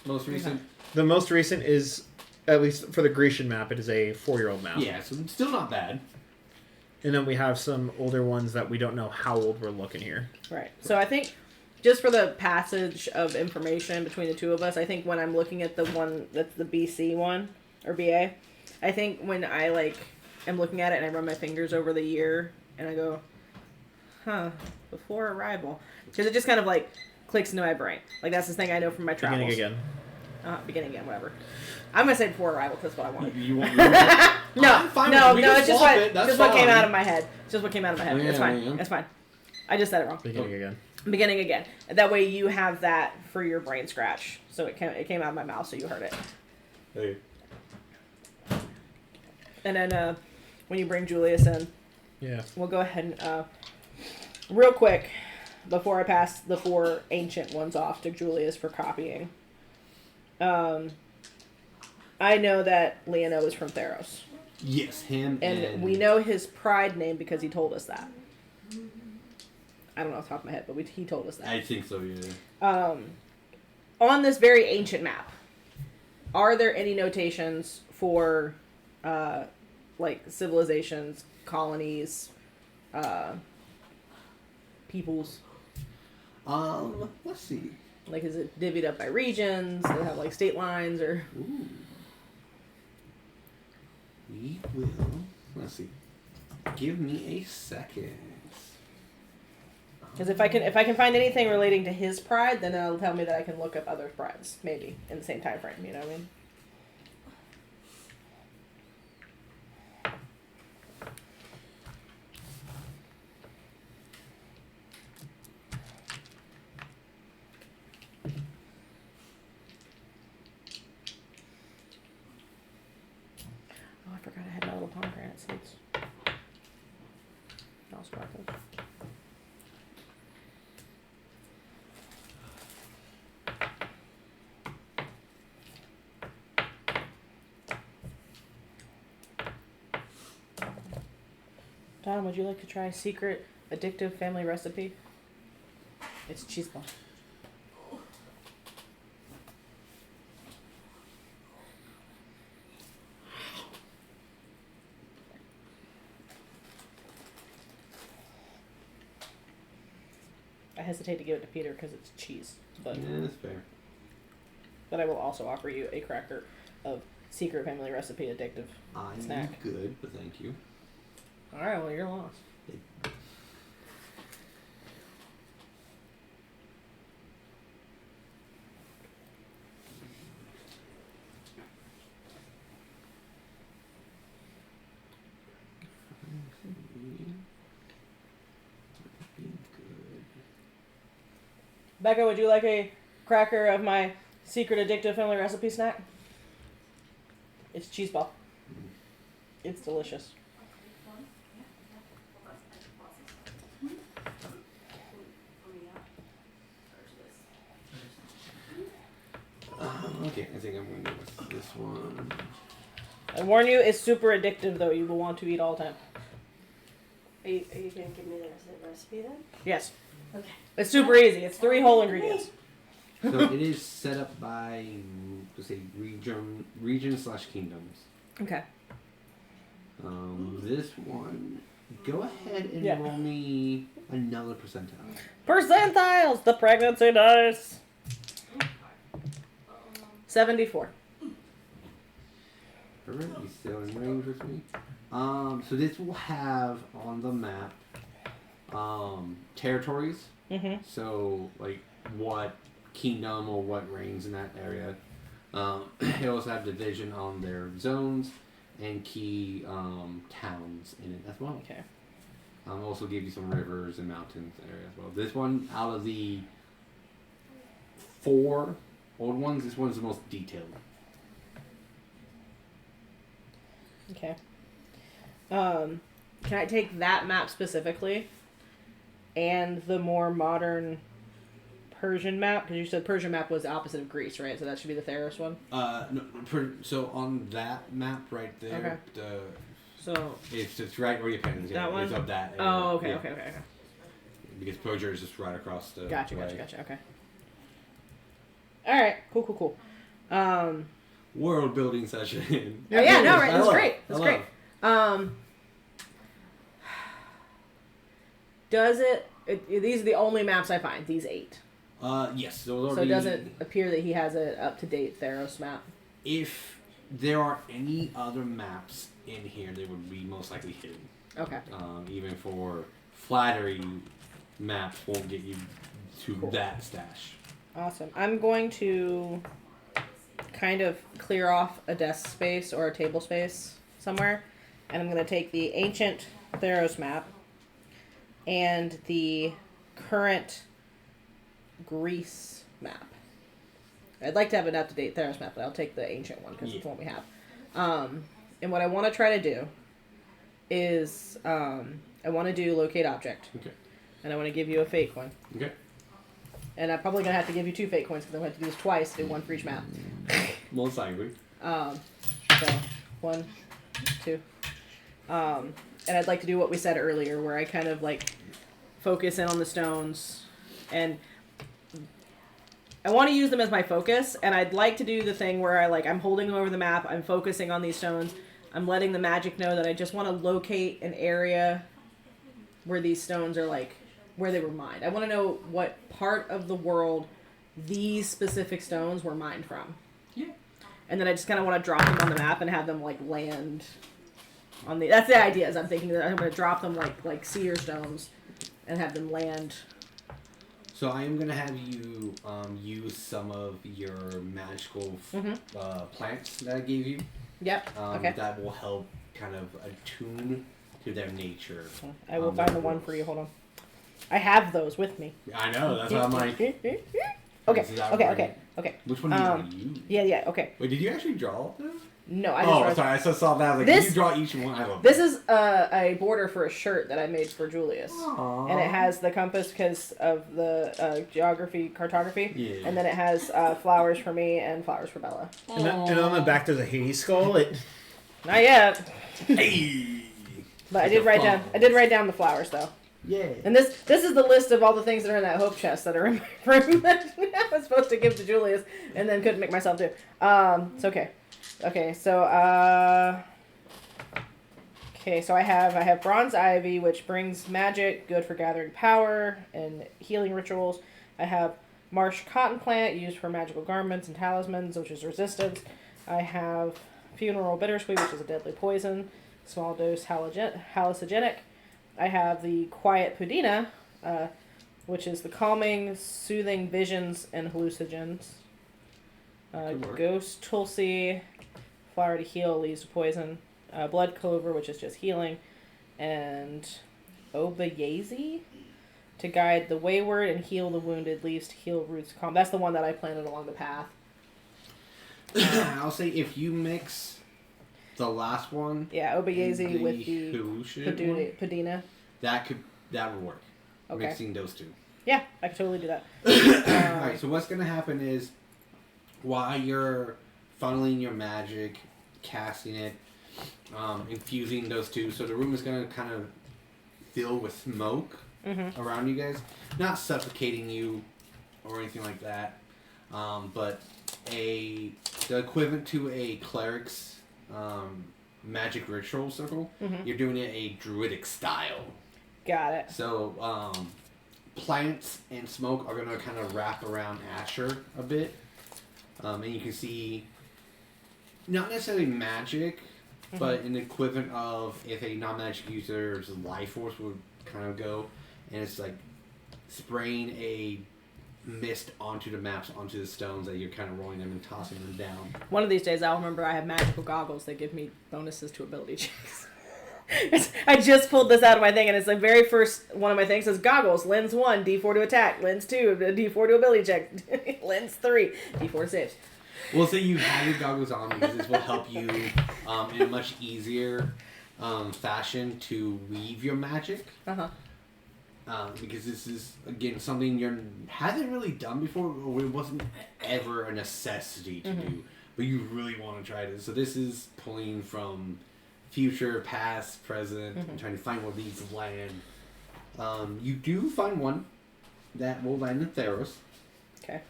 most recent. The most recent is, at least for the Grecian map, it is a 4-year-old map. Yeah, so it's still not bad. And then we have some older ones that we don't know how old we're looking here. Right. So I think just for the passage of information between the two of us, I think when I'm looking at the one that's the BC one or BA, I think when I like am looking at it and I run my fingers over the year and I go, before arrival, because it just kind of like clicks into my brain. Like that's the thing I know from my travels. Beginning again, whatever. I'm gonna say before arrival because that's what I want. You want No, we can it's just swap what it, that's just what came fine. out of my head. It's just what came out of my head. Yeah, It's fine. yeah. It's fine. I just said it wrong. Beginning again. Beginning again. That way you have that for your brain scratch. So it came out of my mouth, so you heard it. Hey. And then when you bring Julius in, Yeah. we'll go ahead and real quick before I pass the 4 ancient ones off to Julius for copying. I know that Leono is from Theros. Yes, him And we know his pride name because he told us that. I don't know off the top of my head, but he told us that. I think so, yeah. On this very ancient map, are there any notations for, like, civilizations, colonies, peoples? Let's see. Like, is it divvied up by regions? Do they have, like, state lines, or... Ooh. We will. Let's see. Give me a second. Because if I can find anything relating to his pride, then it'll tell me that I can look up other prides, maybe, in the same time frame, you know what I mean? Oh, I forgot I had my little pomegranate seeds. I'll sparkle. Don, would you like to try secret addictive family recipe? It's cheese ball. I hesitate to give it to Peter because it's cheese, but Yeah, that's fair. but I will also offer you a cracker of secret family recipe addictive I'm snack. good, but thank you. All right, well, you're lost. Becca, would you like a cracker of my secret addictive family recipe snack? It's cheese ball. It's delicious. Okay, I think I'm going to go with this one. I warn you, it's super addictive, though. You will want to eat all the time. Are you going to give me the recipe then? Yes. Okay. It's super easy. It's 3 whole ingredients. So it is set up by, let's say, region/kingdoms. Okay. This one, go ahead and Yeah. roll me another percentile. Percentiles! The pregnancy dice! 74. Alright, he's still in range with me. So this will have on the map, territories. Mm-hmm. So, like, what kingdom or what reigns in that area. It also have division on their zones and key towns in it as well. Okay. Also give you some rivers and mountains area as well. This one, out of the 4 old ones, this one's the most detailed. Okay. Can I take that map specifically and the more modern Persian map? Because you said Persian map was the opposite of Greece, right? So that should be the Theros one? No, so on that map right there, So it's right where your pen is. That one? It's of that area. Oh, okay, Yeah. okay. Because Persia is just right across the Gotcha. way. Okay. Alright, cool. World building session. Oh, yeah, no, right, I that's love great. it. That's I great. love Does these are the only maps I find, these 8. Yes, those are So it doesn't appear that he has an up-to-date Theros map. If there are any other maps in here, they would be most likely hidden. Okay. Even for flattery, maps won't get you to that stash. Awesome. I'm going to kind of clear off a desk space or a table space somewhere, and I'm going to take the ancient Theros map and the current Greece map. I'd like to have an up-to-date Theros map, but I'll take the ancient one because it's the one we have. And what I want to try to do is I want to do locate object. Okay. And I want to give you a fate coin. Okay. And I'm probably going to have to give you 2 fate coins because I'm going to have to do this twice, do 1 for each map. Most likely. So, 1, 2. And I'd like to do what we said earlier, where I kind of like focus in on the stones, and I want to use them as my focus. And I'd like to do the thing where I'm holding them over the map, I'm focusing on these stones, I'm letting the magic know that I just want to locate an area where these stones are where they were mined. I want to know what part of the world these specific stones were mined from. Yeah. And then I just kind of want to drop them on the map and have them land on the. That's the idea. Is I'm thinking that I'm going to drop them like seer stones, and have them land. So I am gonna have you use some of your magical plants that I gave you. Yep. Okay. That will help kind of attune to their nature. I will find the one for you. Hold on. I have those with me. I know. That's why I'm like. Okay. Which one do you want to use? Yeah. Okay. Wait, did you actually draw them? No, I just. Sorry. I just saw that. Like, This- you draw each one. I love This is a border for a shirt that I made for Julius. Aww. And it has the compass because of the cartography. Yeah. And then it has flowers for me and flowers for Bella. And on the back there's a Hades skull. Not yet. Hey. But I did write down the flowers though. Yeah. And this is the list of all the things that are in that hope chest that are in my room that I was supposed to give to Julius and then couldn't make myself do. It's okay. Okay, so I have bronze ivy, which brings magic, good for gathering power and healing rituals. I have marsh cotton plant, used for magical garments and talismans, which is resistance. I have funeral bittersweet, which is a deadly poison, small dose hallucinogenic. I have the quiet pudina, which is the calming, soothing visions and hallucinogens. Ghost tulsi, flower to heal, leaves to poison. Blood clover, which is just healing. And obayazi, to guide the wayward and heal the wounded, leaves to heal, roots to calm. That's the one that I planted along the path. I'll say if you mix the last one. Yeah, obayazi with the pudina. That would work. Okay. Mixing those two. Yeah, I could totally do that. Alright, so what's going to happen is while you're funneling your magic, casting it, infusing those two, so the room is going to kind of fill with smoke around you guys. Not suffocating you or anything like that, but the equivalent to a cleric's magic ritual circle, you're doing it a druidic style. Got it. So, plants and smoke are going to kind of wrap around Asher a bit. And you can see, not necessarily magic, but an equivalent of if a non-magic user's life force would kind of go. And it's like spraying a mist onto the maps, onto the stones that you're kind of rolling them and tossing them down. One of these days I'll remember I have magical goggles that give me bonuses to ability checks. I just pulled this out of my thing, and it's the very first one of my things says goggles, lens 1, D4 to attack, lens 2, D4 to ability check, lens 3, D4 to saves. Well, so you have your goggles on because this will help you in a much easier fashion to weave your magic. Because this is, again, something you haven't really done before, or it wasn't ever a necessity to do, but you really want to try this. So this is pulling from future, past, present, and trying to find where these land. You do find one that will land in Theros. Okay.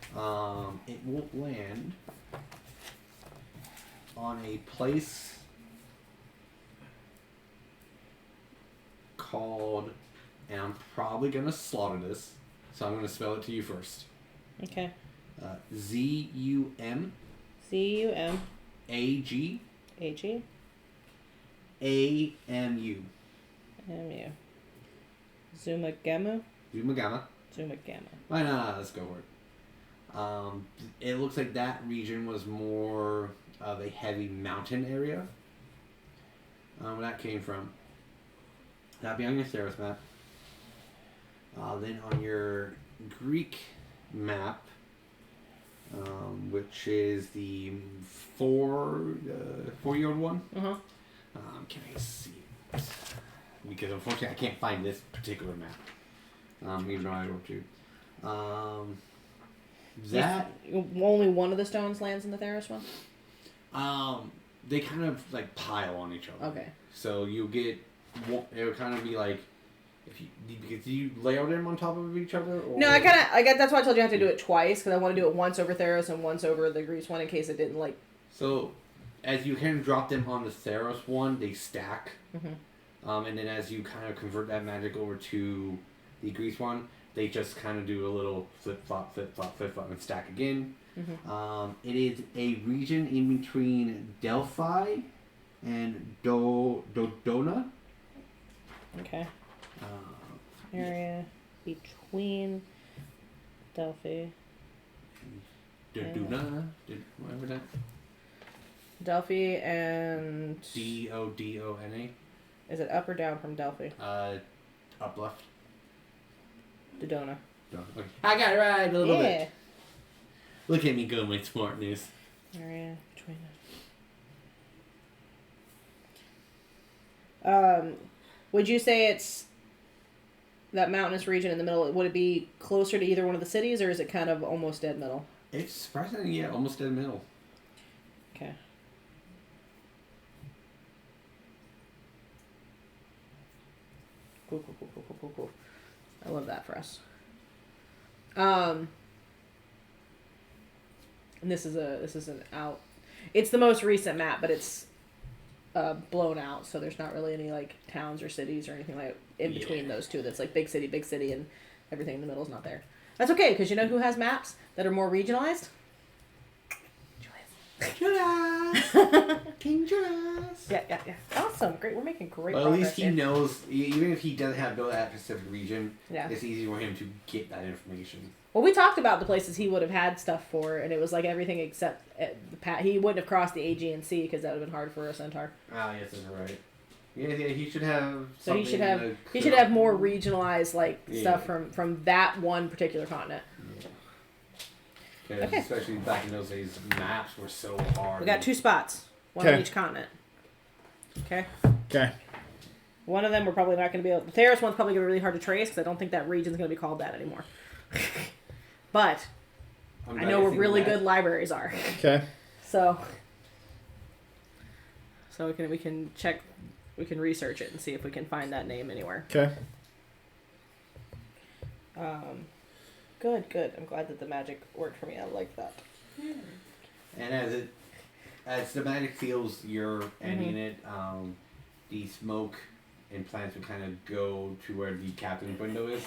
It will land on a place called, and I'm probably going to slaughter this, so I'm going to spell it to you first. Okay. Z-U-M C-U-M A-G A-G A-M-U. M-U. Zumagama? Zumagama. Zumagama. Why not? Let's go for it. It looks like that region was more of a heavy mountain area. Where that came from. That'd be on your Theros map. Then on your Greek map, which is the 4-year-old one. Uh-huh. Can I see it? Because unfortunately I can't find this particular map. Even though I wrote to. That Only one of the stones lands in the Theros one? they kind of like pile on each other. Okay. So you get, it would kind of be like, do you layer them on top of each other? Or? No, I get that's why I told you I have to do it twice, because I want to do it once over Theros and once over the Greece one in case it didn't like. So, as you kind of drop them on the Theros one, they stack. Mm-hmm. And then as you kind of convert that magic over to the Greece one, they just kind of do a little flip-flop, flip-flop, flip-flop, and stack again. Mm-hmm. It is a region in between Delphi and Dodona. Okay. Area between Delphi. Dodona? Whatever that. Delphi and... Dodona. Is it up or down from Delphi? Up left. Dodona. Okay. I got it right a little Yeah. bit. Look at me go, my smart news. Area between... Would you say it's that mountainous region in the middle? Would it be closer to either one of the cities, or is it kind of almost dead middle? It's surprisingly, yeah, almost dead middle. Okay. Cool. I love that for us. And this is an out. It's the most recent map, but it's blown out, so there's not really any like towns or cities or anything like in between those two. That's like big city, and everything in the middle is not there. That's okay, because you know who has maps that are more regionalized? Julius! King Julius! Yeah. Awesome. Great. We're making great Well, at progress least he here. knows, even if he doesn't have built that specific region, Yeah. it's easy for him to get that information. Well, we talked about the places he would have had stuff for, and it was like everything except he wounldn't have crossed the Aegean Sea because that would have been hard for a centaur. Ah, yes, that's right. Yeah, he should have. So he should have more regionalized stuff from that one particular continent. Yeah. Because Okay. especially back in those days, maps were so hard. We got 2 spots, one on Okay. each continent. Okay. Okay. One of them we're probably not going to be able. The Theros one's probably going to be really hard to trace because I don't think that region's going to be called that anymore. But I'm I glad know you where think really that. good libraries are. Okay. So we can check, we can research it and see if we can find that name anywhere. Okay. Good. I'm glad that the magic worked for me. I like that. And as the magic feels you're ending it, the smoke and plants would kind of go to where the captain's window is,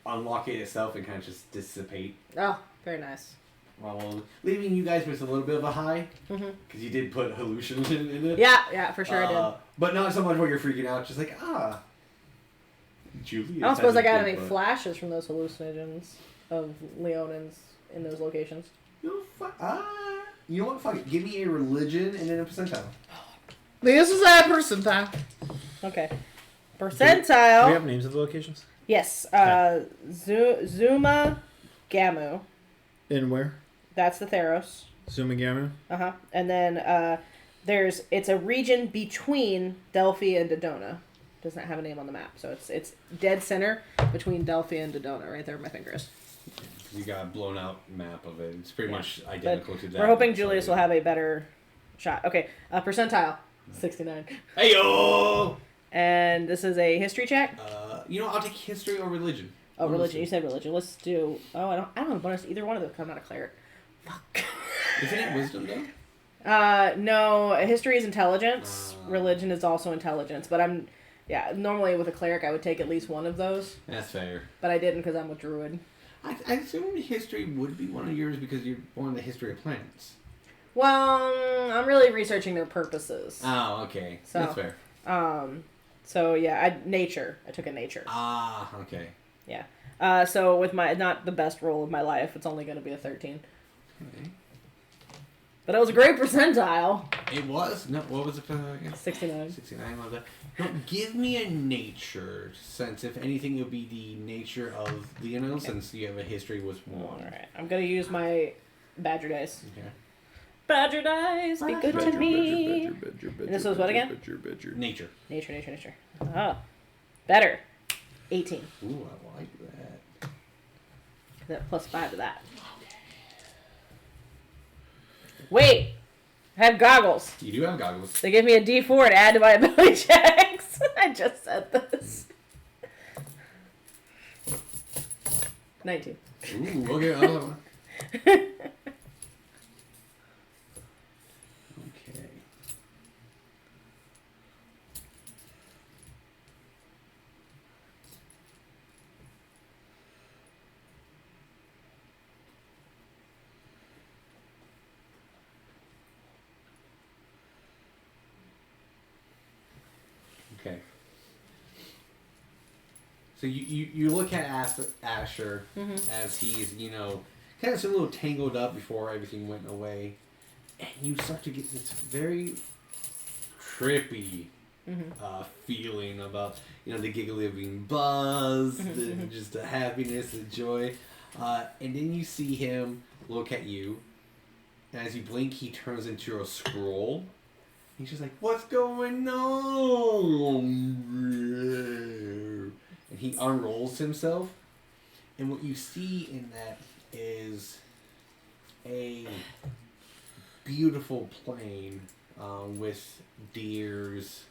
unlock it itself, and kind of just dissipate. Oh, very nice. Well, leaving you guys with a little bit of a high, because you did put hallucination in it. Yeah, for sure I did. But not so much where you're freaking out, just like, Julius. I don't suppose I got has a any big butt. flashes from those hallucinogens of Leonins in those locations. You know what? Fuck it. Give me a religion and then a percentile. This is a percentile. Okay. Do Percentile. we have names of the locations? Yes. Zuma Gamu. In where? That's the Theros. Zumagamu? And then it's a region between Delphi and Dodona. Doesn't have a name on the map, so it's dead center between Delphi and Dodona, right there where my finger is. You got a blown out map of it. It's pretty much identical to that. We're hoping Julius will have a better shot. Okay, percentile 69. Hey yo! And this is a history check. I'll take history or religion. Oh, religion. You said religion. Let's do. Oh, I don't have a bonus to either one of those. 'Cause I'm not a cleric. Fuck. Isn't it wisdom though? No. History is intelligence. Religion is also intelligence. But normally with a cleric I would take at least one of those. That's fair. But I didn't because I'm a druid. I assume history would be one of yours because you're one of the history of planets. Well, I'm really researching their purposes. Oh, okay. So, that's fair. So yeah, nature. I took a nature. Ah, okay. Yeah. So with my not the best roll of my life, it's only going to be a 13. Okay. But it was a great percentile. It was? No, what was it again? 69. 69 was that. No, give me a nature sense. If anything, it would be the nature of Leonel, since you have a history with one. Alright, I'm gonna use my Badger dice. Okay. Badger dice, be good to me. And this was what again? Nature. Nature. Oh, better. 18. Ooh, I like that. That plus 5 to that. Wait! I have goggles. You do have goggles. They give me a D4 to add to my ability checks. I just said this. 19. Ooh, okay. Okay. Okay. So you look at Asher as he's, kind of a little tangled up before everything went away. And you start to get this very trippy feeling about, the giggly of being buzzed, and just the happiness, the joy. And then you see him look at you. And as you blink, he turns into a scroll. He's just like, what's going on? And he unrolls himself. And what you see in that is a beautiful plain with deers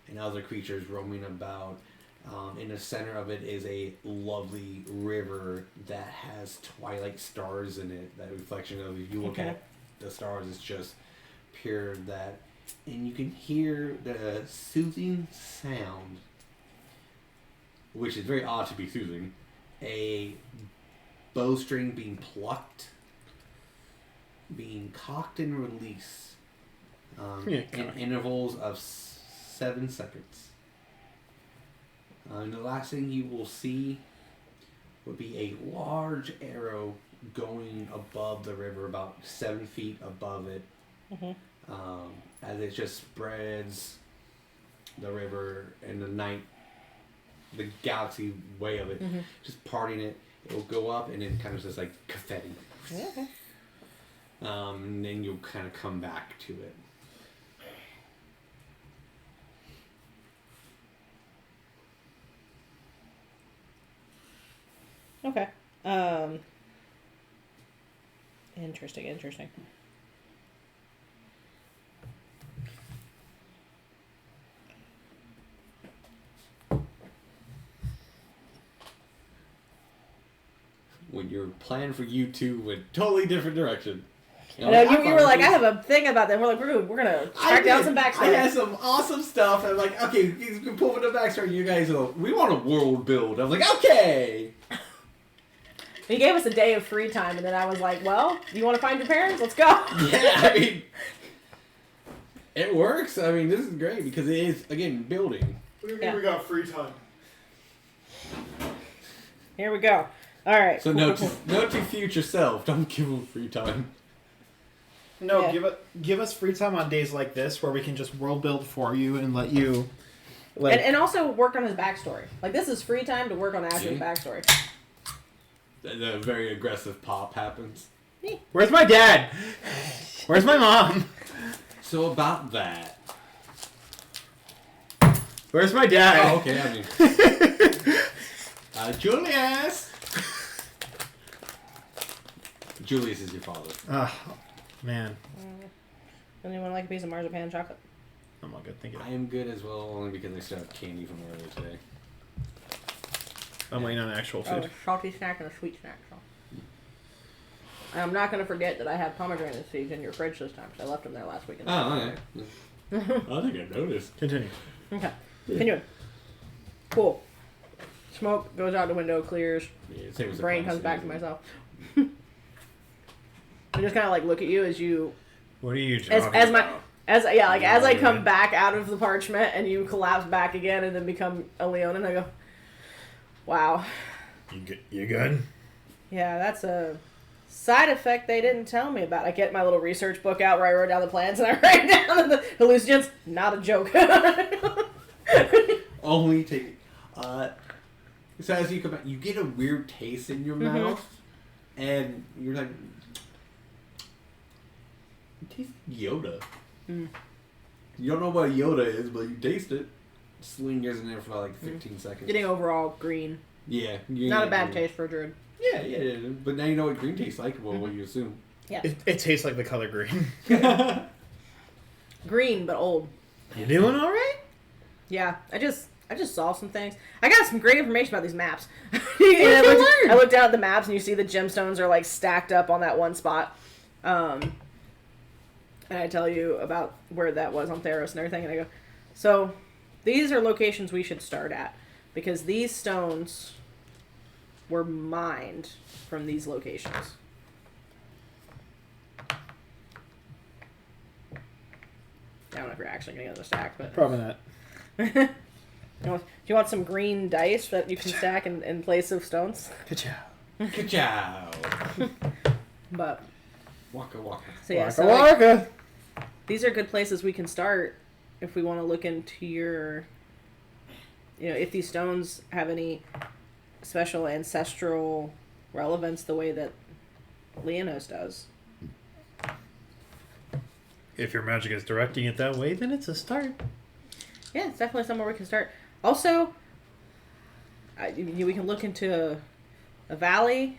and other creatures roaming about. In the center of it is a lovely river that has twilight stars in it. That reflection of, if you look at the stars, it's just pure that. And you can hear the soothing sound, which is very odd to be soothing, a bowstring being plucked, being cocked and released in intervals of 7 seconds. And the last thing you will see would be a large arrow going above the river, about 7 feet above it. As it just spreads the river and the night, the galaxy way of it, just parting it. It will go up and then kind of just like confetti. Okay. And then you'll kind of come back to it. Okay. Interesting. When your plan for you two went totally different direction. You were like, I have a thing about that. We're like, we're gonna track down some backstory. I had some awesome stuff. I'm like, okay, you can pull for the backstory. You guys go, we want a world build. I'm like, okay. He gave us a day of free time, and then I was like, well, you want to find your parents? Let's go. Yeah, I mean, it works. I mean, this is great because it is, again, building. What do you mean we got free time? Here we go. All right. So note to future self. Don't give him free time. No, give us free time on days like this where we can just world build for you and let you, and also work on his backstory. Like, this is free time to work on Asher's backstory. The very aggressive pop happens. Where's my dad? Where's my mom? So about that. Where's my dad? Oh, okay. I mean, Julius. Julius is your father. Oh, man. Anyone like a piece of marzipan chocolate? I'm all good, thank you. I am good as well, only because I still have candy from earlier today. I'm waiting on actual food. A salty snack and a sweet snack. So. I'm not going to forget that I have pomegranate seeds in your fridge this time, because I left them there last week. Oh, yeah. I think I noticed. Continue. Okay. Continuing. Cool. Smoke goes out the window, clears. Yeah, brain comes back to myself. I just kind of like look at you as you. What are you talking about? As I come back out of the parchment and you collapse back again and then become a Leon, and I go, wow. You good? Yeah, that's a Side effect they didn't tell me about. I get my little research book out where I wrote down the plans and I write down the hallucinogens. Not a joke. Only take. So as you come back, you get a weird taste in your mouth, and you're like, it tastes Yoda. You don't know what Yoda is, but you taste it. Just lingers in there for like 15 seconds. Getting overall green. Yeah. Not a bad taste for a druid. Yeah. But now you know what green tastes like. Well, what do you assume? Yeah. It tastes like the color green. Green, but old. You doing all right? Yeah, I just saw some things. I got some great information about these maps. I looked down at the maps and you see the gemstones are like stacked up on that one spot. And I tell you about where that was on Theros and everything, and I go, so these are locations we should start at because these stones were mined from these locations. I don't know if you're actually going to get another stack, but... Probably not. Do you want some green dice that you can stack in place of stones? Ka-chow. Ka-chow. But... Waka waka. So yeah, Waka so like, waka. these are good places we can start if we want to look into your... You know, if these stones have any special ancestral relevance the way that Leonos does. If your magic is directing it that way, then it's a start. Yeah, it's definitely somewhere we can start. Also, we can look into a valley.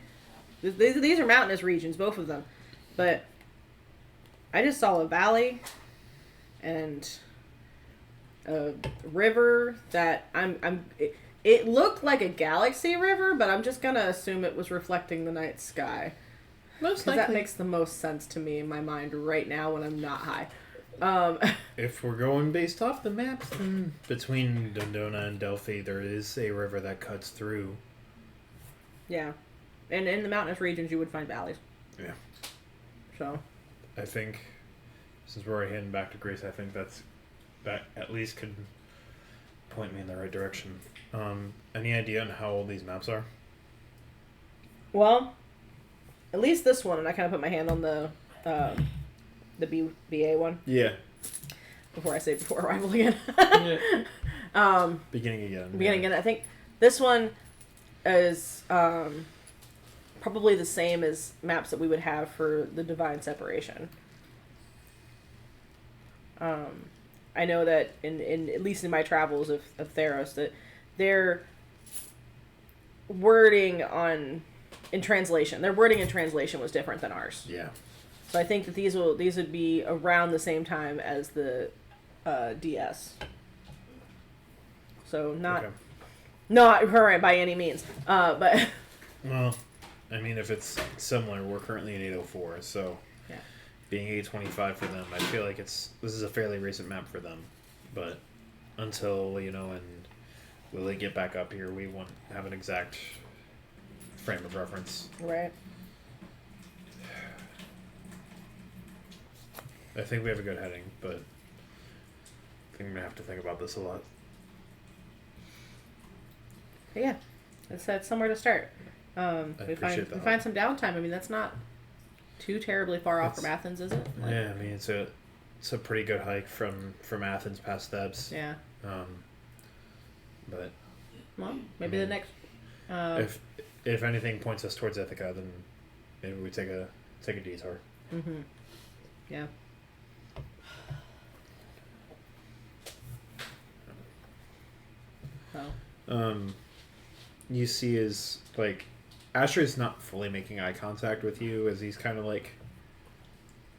These are mountainous regions, both of them. But I just saw a valley and a river that it looked like a galaxy river, but I'm just gonna assume it was reflecting the night sky. Most Because likely. that makes the most sense to me in my mind right now when I'm not high. If we're going based off the maps, then between Dondona and Delphi, there is a river that cuts through. Yeah. And in the mountainous regions, you would find valleys. Yeah. So. I think, since we're already heading back to Grace, I think that at least could point me in the right direction. Any idea on how old these maps are? Well, at least this one, and I kind of put my hand on the BA one Yeah. before I say before arrival again. Beginning again. Beginning again. I think this one is probably the same as maps that we would have for the Divine Separation. I know that in at least in my travels of Theros that their wording in translation was different than ours. Yeah. So I think that these would be around the same time as the DS. So not current by any means. But Well, I mean, if it's similar, we're currently in 804, so yeah. being 825 for them, I feel like this is a fairly recent map for them. But until, and will they get back up here, we won't have an exact frame of reference. Right. I think we have a good heading, but I think I'm going to have to think about this a lot. But yeah, that's somewhere to start. We find some downtime. I mean, that's not too terribly far off from Athens, is it? Yeah, I mean, it's a pretty good hike from Athens past Thebes. Yeah. But Well, maybe the next. if anything points us towards Ithaca, then maybe we take a detour. Mm-hmm. Yeah. Oh. You see is Asher is not fully making eye contact with you as he's kind of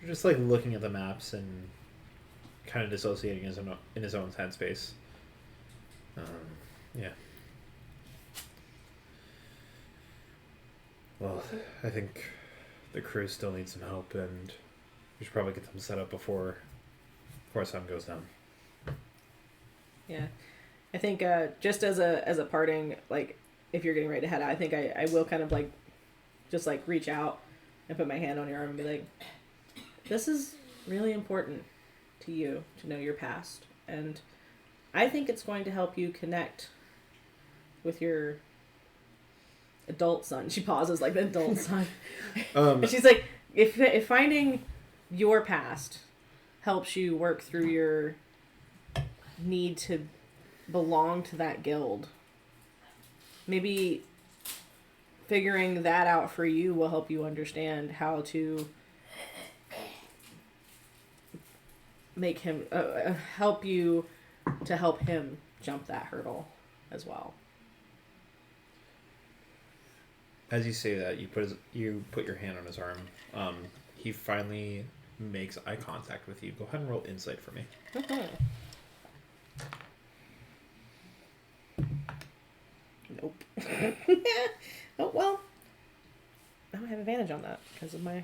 just looking at the maps and kind of dissociating in his own headspace. Yeah. Well, I think the crew still needs some help, and we should probably get them set up before sun goes down. Yeah. I think just as a parting, if you're getting ready to head out, I think I will kind of just reach out and put my hand on your arm and be like, this is really important to you to know your past, and I think it's going to help you connect with your adult son. She pauses like the adult son. Um, And she's like, if finding your past helps you work through your need to belong to that guild, maybe figuring that out for you will help you understand how to make him help you to help him jump that hurdle as well. As you say that, you put your hand on his arm. He finally makes eye contact with you. Go ahead and roll insight for me. Okay. Nope. Oh, well. Now I have advantage on that because of my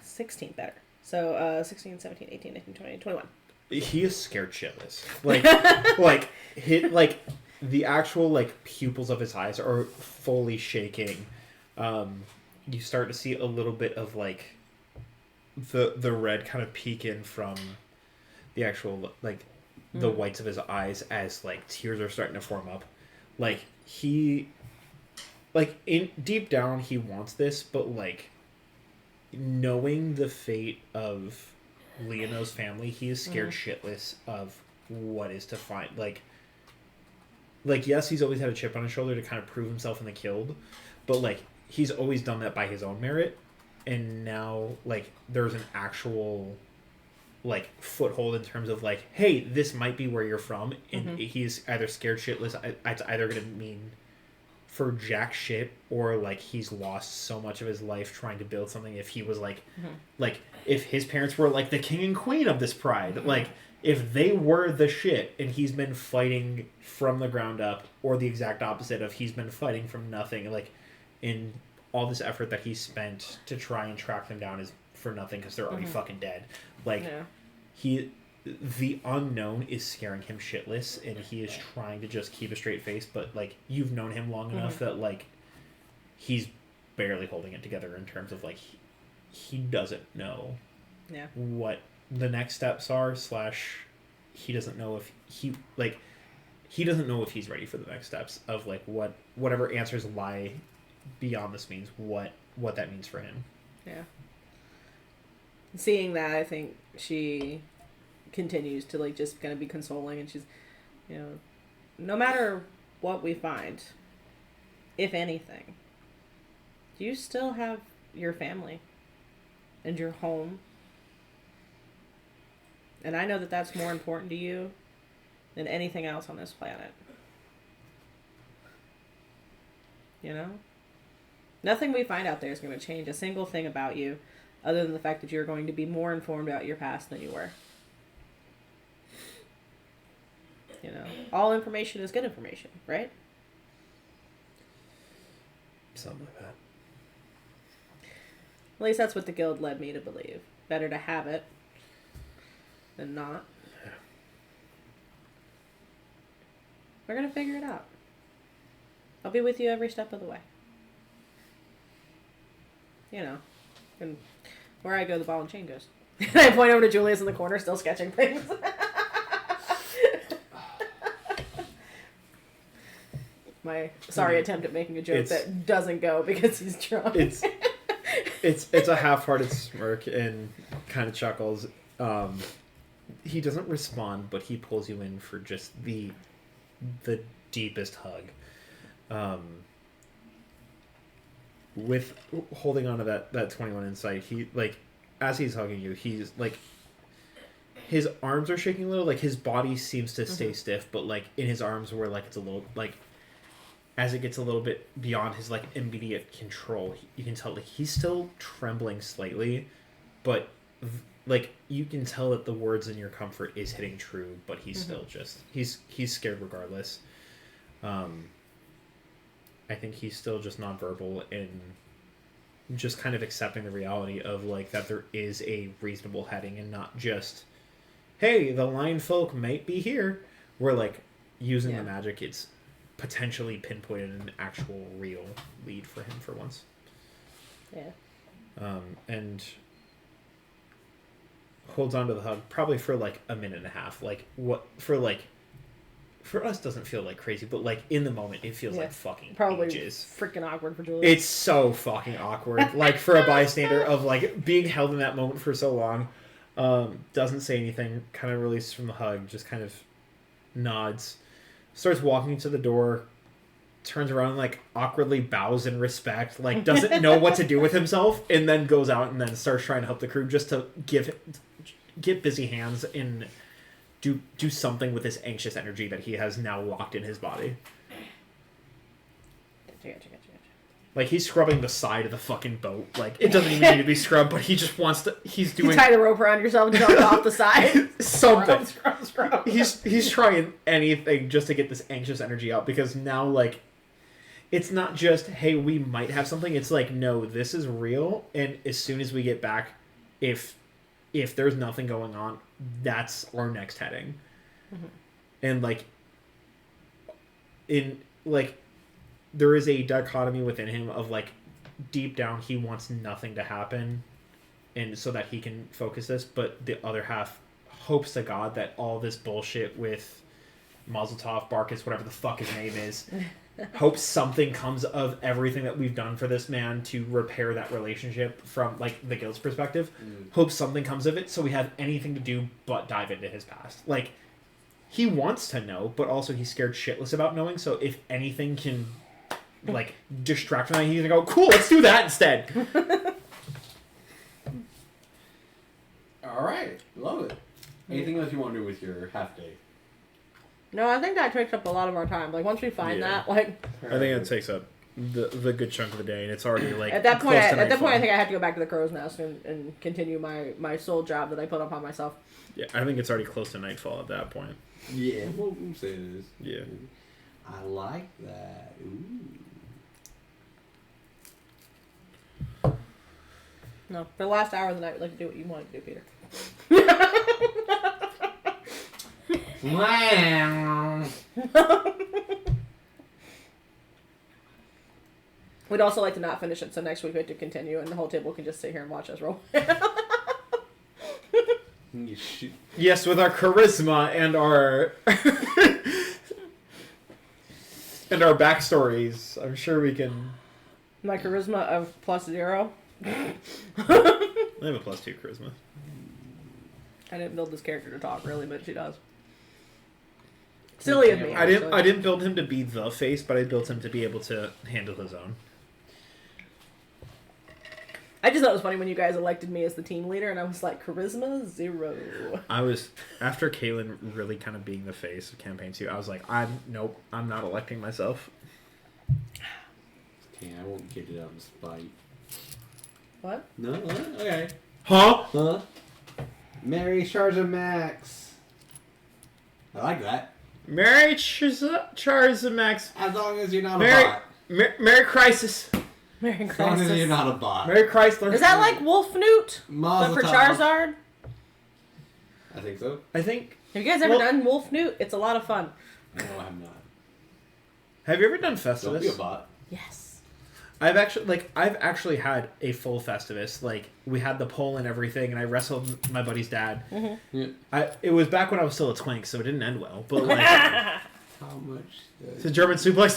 16 better. So 16, 17, 18, 19, 20, 21. He is scared shitless. The actual pupils of his eyes are fully shaking. You start to see a little bit of the red kind of peek in from the actual the whites of his eyes as tears are starting to form up. In deep down he wants this, but knowing the fate of Leono's family, he is scared shitless of what is to find. Yes, he's always had a chip on his shoulder to kind of prove himself in the guild, but he's always done that by his own merit, and now there's an actual foothold in terms of hey, this might be where you're from, and he's either scared shitless. It's either gonna mean for jack shit, or he's lost so much of his life trying to build something. If he was if his parents were the king and queen of this pride, if they were the shit and he's been fighting from the ground up, or the exact opposite of he's been fighting from nothing, in all this effort that he spent to try and track them down is for nothing because they're already fucking dead. The unknown is scaring him shitless, and he is trying to just keep a straight face, but you've known him long enough that he's barely holding it together in terms of he doesn't know what the next steps are, / he doesn't know if he doesn't know if he's ready for the next steps of whatever answers lie beyond this means, what that means for him. Yeah. Seeing that, I think she continues to just kind of be consoling, and she's, no matter what we find, if anything, you still have your family and your home, and I know that that's more important to you than anything else on this planet. Nothing we find out there is going to change a single thing about you, other than the fact that you're going to be more informed about your past than you were. All information is good information, right? Something like that. At least that's what the guild led me to believe. Better to have it than not. Yeah. We're going to figure it out. I'll be with you every step of the way. And where I go, the ball and chain goes. And I point over to Julius in the corner, still sketching things. My attempt at making a joke that doesn't go because he's drunk. It's a half-hearted smirk and kind of chuckles. He doesn't respond, but he pulls you in for just the deepest hug. With holding on to that 21 insight, he as he's hugging you, he's his arms are shaking a little, his body seems to stay stiff, but in his arms where it's a little as it gets a little bit beyond his immediate control, you can tell he's still trembling slightly, but you can tell that the words in your comfort is hitting true, but he's still just he's scared regardless. I think he's still just nonverbal and just kind of accepting the reality of that there is a reasonable heading, and not just, hey, the lion folk might be here. We're using the magic, it's potentially pinpointed an actual real lead for him for once. Yeah. And holds on to the hug probably for a minute and a half. for us doesn't feel like crazy, but like in the moment it feels like fucking probably ages. Freaking awkward for Julius. It's so fucking awkward. Like for a bystander of like being held in that moment for so long, doesn't say anything, kind of releases from the hug, just kind of nods, starts walking to the door, turns around and like awkwardly bows in respect, like doesn't know what to do with himself, and then goes out and then starts trying to help the crew just to get busy hands and do something with this anxious energy that he has now locked in his body. Gotcha. Like he's scrubbing the side of the fucking boat. Like it doesn't even need to be scrubbed, but he just wants to. He's doing. You tie the rope around yourself and jump off the side. Something. Scrub. He's trying anything just to get this anxious energy out, because now like it's not just, hey, we might have something. It's like, no, this is real, and as soon as we get back, if there's nothing going on, that's our next heading. Mm-hmm. And like there is a dichotomy within him of like deep down he wants nothing to happen and so that he can focus this, but the other half hopes to God that all this bullshit with Mazel Tov, Barkus, whatever the fuck his name is, hopes something comes of everything that we've done for this man to repair that relationship from like the guild's perspective. Hopes something comes of it so we have anything to do but dive into his past. Like he wants to know, but also he's scared shitless about knowing, so if anything can like distract him, he's gonna go, cool, let's do that instead. Alright, love it. Anything else you want to do with your half day? No, I think that takes up a lot of our time. Like once we find that, like I think it takes up the good chunk of the day, and it's already like at that point. close to At that point, nightfall. I think I have to go back to the crow's nest and continue my sole job that I put upon myself. Yeah, I think it's already close to nightfall at that point. Yeah, we'll say it is. Yeah. I like that. Ooh. No, for the last hour of the night, we'd like to do what you wanted to do, Peter. Wow. We'd also like to not finish it, so next week we have to continue, and the whole table can just sit here and watch us roll. Yes, with our charisma and our and our backstories, I'm sure we can. My charisma of +0. I have a +2 charisma. I didn't build this character to talk, really, but she does. Silly of me. I didn't build him to be the face, but I built him to be able to handle his own. I just thought it was funny when you guys elected me as the team leader, and I was like, charisma 0. I was, after Kaylin really kind of being the face of campaign 2, I was like, I'm not electing myself. Okay, I won't get it out of spite. What? No? Okay. Huh? Mary Sharja Max. I like that. Mary Charizamax. As long as you're not a bot. Mary Crisis. Mary As long as you're Crisis. not a bot. Mary Chrysler. Is that like Wolfnewt? Mazel But for tov. Charizard? I think so. I think. Have you guys ever done Wolfnewt? It's a lot of fun. No, I have not. Have you ever done Don't be a Festivus? bot. Yes. I've actually had a full Festivus. Like we had the pole and everything, and I wrestled my buddy's dad. Mm-hmm. Yeah. It was back when I was still a twink, so it didn't end well. But like, How much? the German suplex.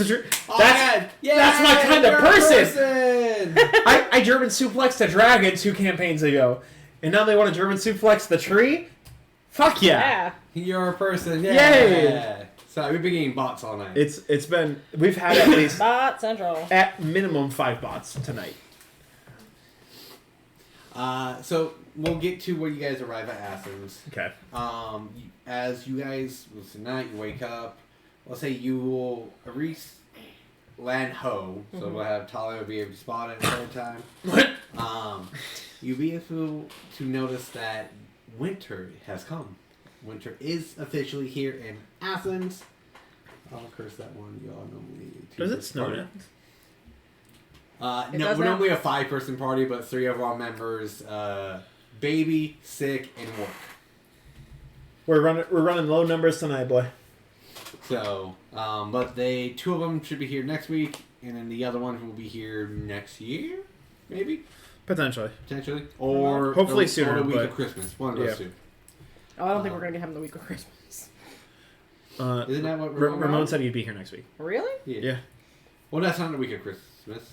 Oh, That's yeah, that's my kind of you're a person. I German suplexed a dragon 2 campaigns ago, and now they want to German suplex the tree. Fuck yeah! You're a person. Yeah. Yay. So we've been getting bots all night. It's been, we've had at least Bot Central. at minimum 5 bots tonight. So we'll get to where you guys arrive at Athens. Okay. As you guys, tonight you wake up, let's say you will reach land ho, so we'll have Thalia be able to spot it at the time. What? You'll be able to notice that winter has come. Winter is officially here in Athens. I'll curse that one. Y'all normally. Does it snow party. now? It No, does we're now. normally a 5-person party, but 3 of our members, baby, sick, and work. We're running low numbers tonight, boy. So, but 2 of them should be here next week, and then the other one will be here next year, maybe, Potentially. potentially, or Hopefully or sooner, the week but- of Christmas. One of those Yeah. 2. Oh, I don't think we're going to have the week of Christmas. Isn't that what Ramon said he'd be here next week. Really? Yeah. Well, that's not the week of Christmas.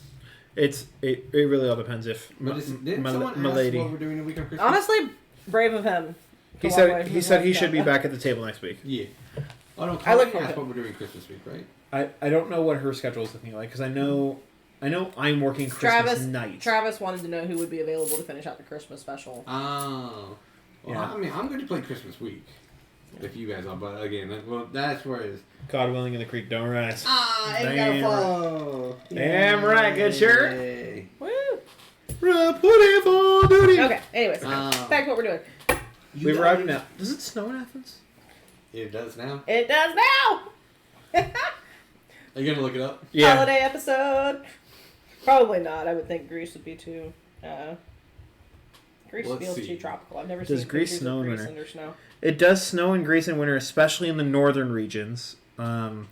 It really all depends if But didn't someone ask Milady. what we're doing the week of Christmas? Honestly, brave of him. He said he should be back at the table next week. Yeah. Oh no, I look Cali forward asked to it. what we're doing Christmas week, right? I don't know what her schedule is looking like because I know I'm working Christmas night. Travis wanted to know who would be available to finish out the Christmas special. Oh. Well, Yeah. I mean, I'm going to play Christmas week. If you guys are, but again, that's where it is. God willing, and the creek don't rise. Ain't Damn gotta fall. Damn right, good shirt. Yay. Woo! Reporting for duty. Okay, anyways, back to what we're doing. We've arrived now. Does it snow in Athens? It does now. It does now! Are you going to look it up? Yeah. Holiday episode. Probably not. I would think Greece would be too... Greece Let's feels see. too tropical. I've never Does seen Greece pictures snow of in Greece winter? under snow. It does snow in Greece in winter, especially in the northern regions. We're in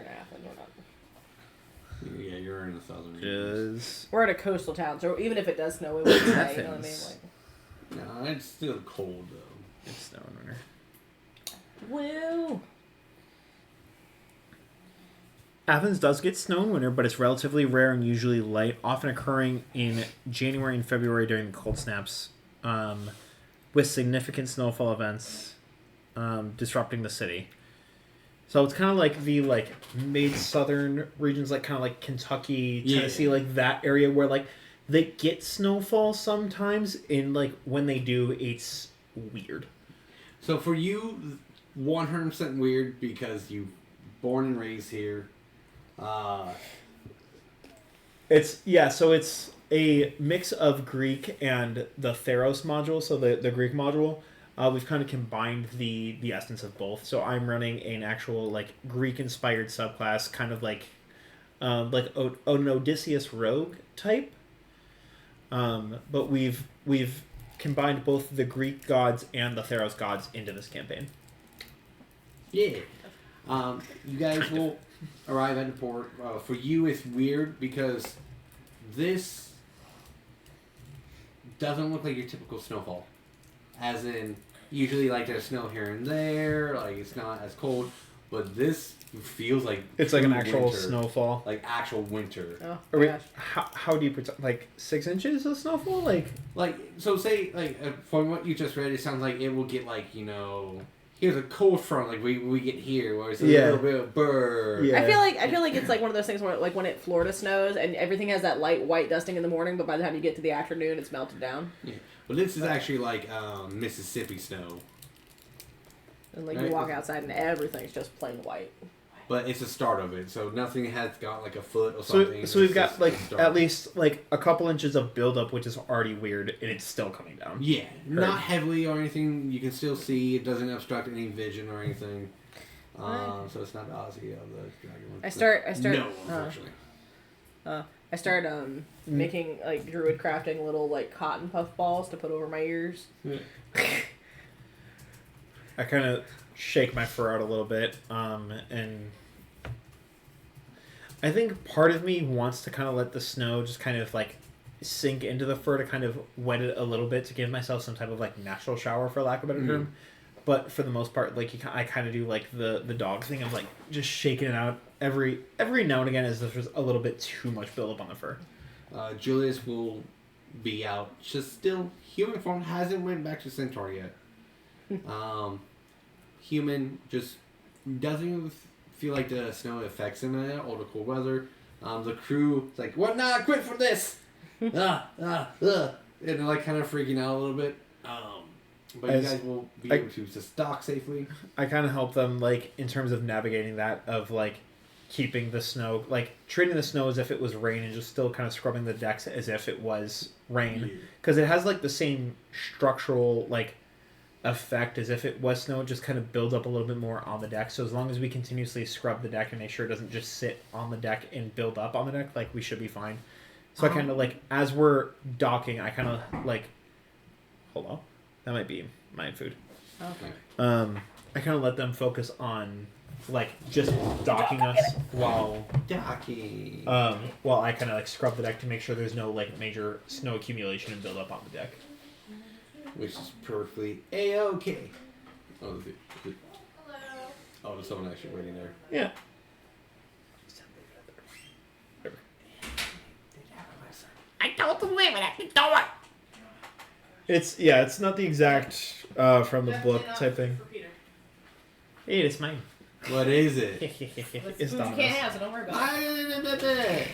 Athens. We're not. Yeah, you're in the southern regions. Does We're in a coastal town, so even if it does snow, it wouldn't stay. You know what I mean? Athens. No, it's still cold, though. it snow in winter? Woo! Athens does get snow in winter, but it's relatively rare and usually light, often occurring in January and February during the cold snaps, with significant snowfall events disrupting the city. So it's kind of like the mid-southern regions, like kind of like Kentucky, Tennessee, like that area where like they get snowfall sometimes. In like when they do, it's weird. So for you, 100% weird because you born and raised here. So it's a mix of Greek and the Theros module, so the Greek module. We've kind of combined the essence of both. So I'm running an actual like Greek inspired subclass, kind of like an Odysseus rogue type. But we've combined both the Greek gods and the Theros gods into this campaign. Yeah. You guys will arrive at the port. For you, it's weird because this doesn't look like your typical snowfall. As in, usually like there's snow here and there, like it's not as cold. But this feels like It's like an true actual winter, snowfall. like actual winter. Oh, Are we, gosh. how do you pretend, like 6 inches of snowfall? Like so, say from what you just read, it sounds like it will get like here's a cold front like we get here, where it's a little bit of burr. Yeah. I feel like it's like one of those things where like when Florida snows and everything has that light white dusting in the morning, but by the time you get to the afternoon, it's melted down. Yeah. But this is actually like Mississippi snow. And like Right. you walk outside and everything's just plain white. But it's the start of it, so nothing has got like a foot or So something. we've It's got just like the start. at least like a couple inches of buildup, which is already weird, and it's still coming down. Yeah, not heavily or anything. You can still see. It doesn't obstruct any vision or anything. Right. So it's not the Ozzy of the Dragon. I start. No, unfortunately. I start making like druid crafting little like cotton puff balls to put over my ears. Yeah. I kind of shake my fur out a little bit, and I think part of me wants to kind of let the snow just kind of like sink into the fur to kind of wet it a little bit to give myself some type of like natural shower, for lack of a better term. But for the most part, like I kind of do like the dog thing of like just shaking it out every now and again as if there's a little bit too much buildup on the fur. Julius will be out. Just still human form, hasn't went back to Centaur yet. Human just doesn't even feel like the snow affects him at all, or the cold weather. The crew is like, "What? Nah, quit for this!" And they're like kind of freaking out a little bit. But you guys will be able to stock safely. I kind of help them like in terms of navigating that, of like keeping the snow, like treating the snow as if it was rain and just still kind of scrubbing the decks as if it was rain, because it has like the same structural like effect as if it was snow. It just kind of builds up a little bit more on the deck. So as long as we continuously scrub the deck and make sure it doesn't just sit on the deck and build up on the deck, like we should be fine. So I kind of like, as we're docking, I kind of like, hold on, that might be my food. Okay. I kind of let them focus on like just docking us while I kind of like scrub the deck to make sure there's no like major snow accumulation and build up on the deck. Which is perfectly A-okay. Oh, Oh, there's someone actually waiting there. Yeah. I told them leave it at the door. It's not the exact from the book type thing. For Peter. Hey, it's mine. What is it? It's Foods you Domino's. can't have, so don't worry about it.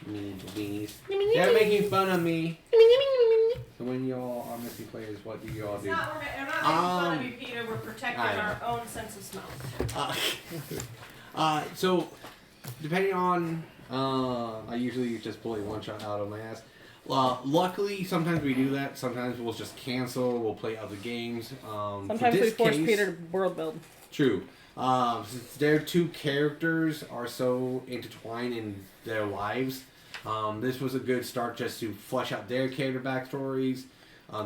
Beanies. They're making fun of me. So when y'all are missing players, what do y'all It's do? not, we're not making fun of you, Peter. We're protecting I know. our own sense of smell. So depending on, I usually just pull a one shot out of my ass. Luckily, sometimes we do that. Sometimes we'll just cancel. We'll play other games. Sometimes we force Peter to world build. True. Since their two characters are so intertwined in their lives, this was a good start just to flesh out their character backstories,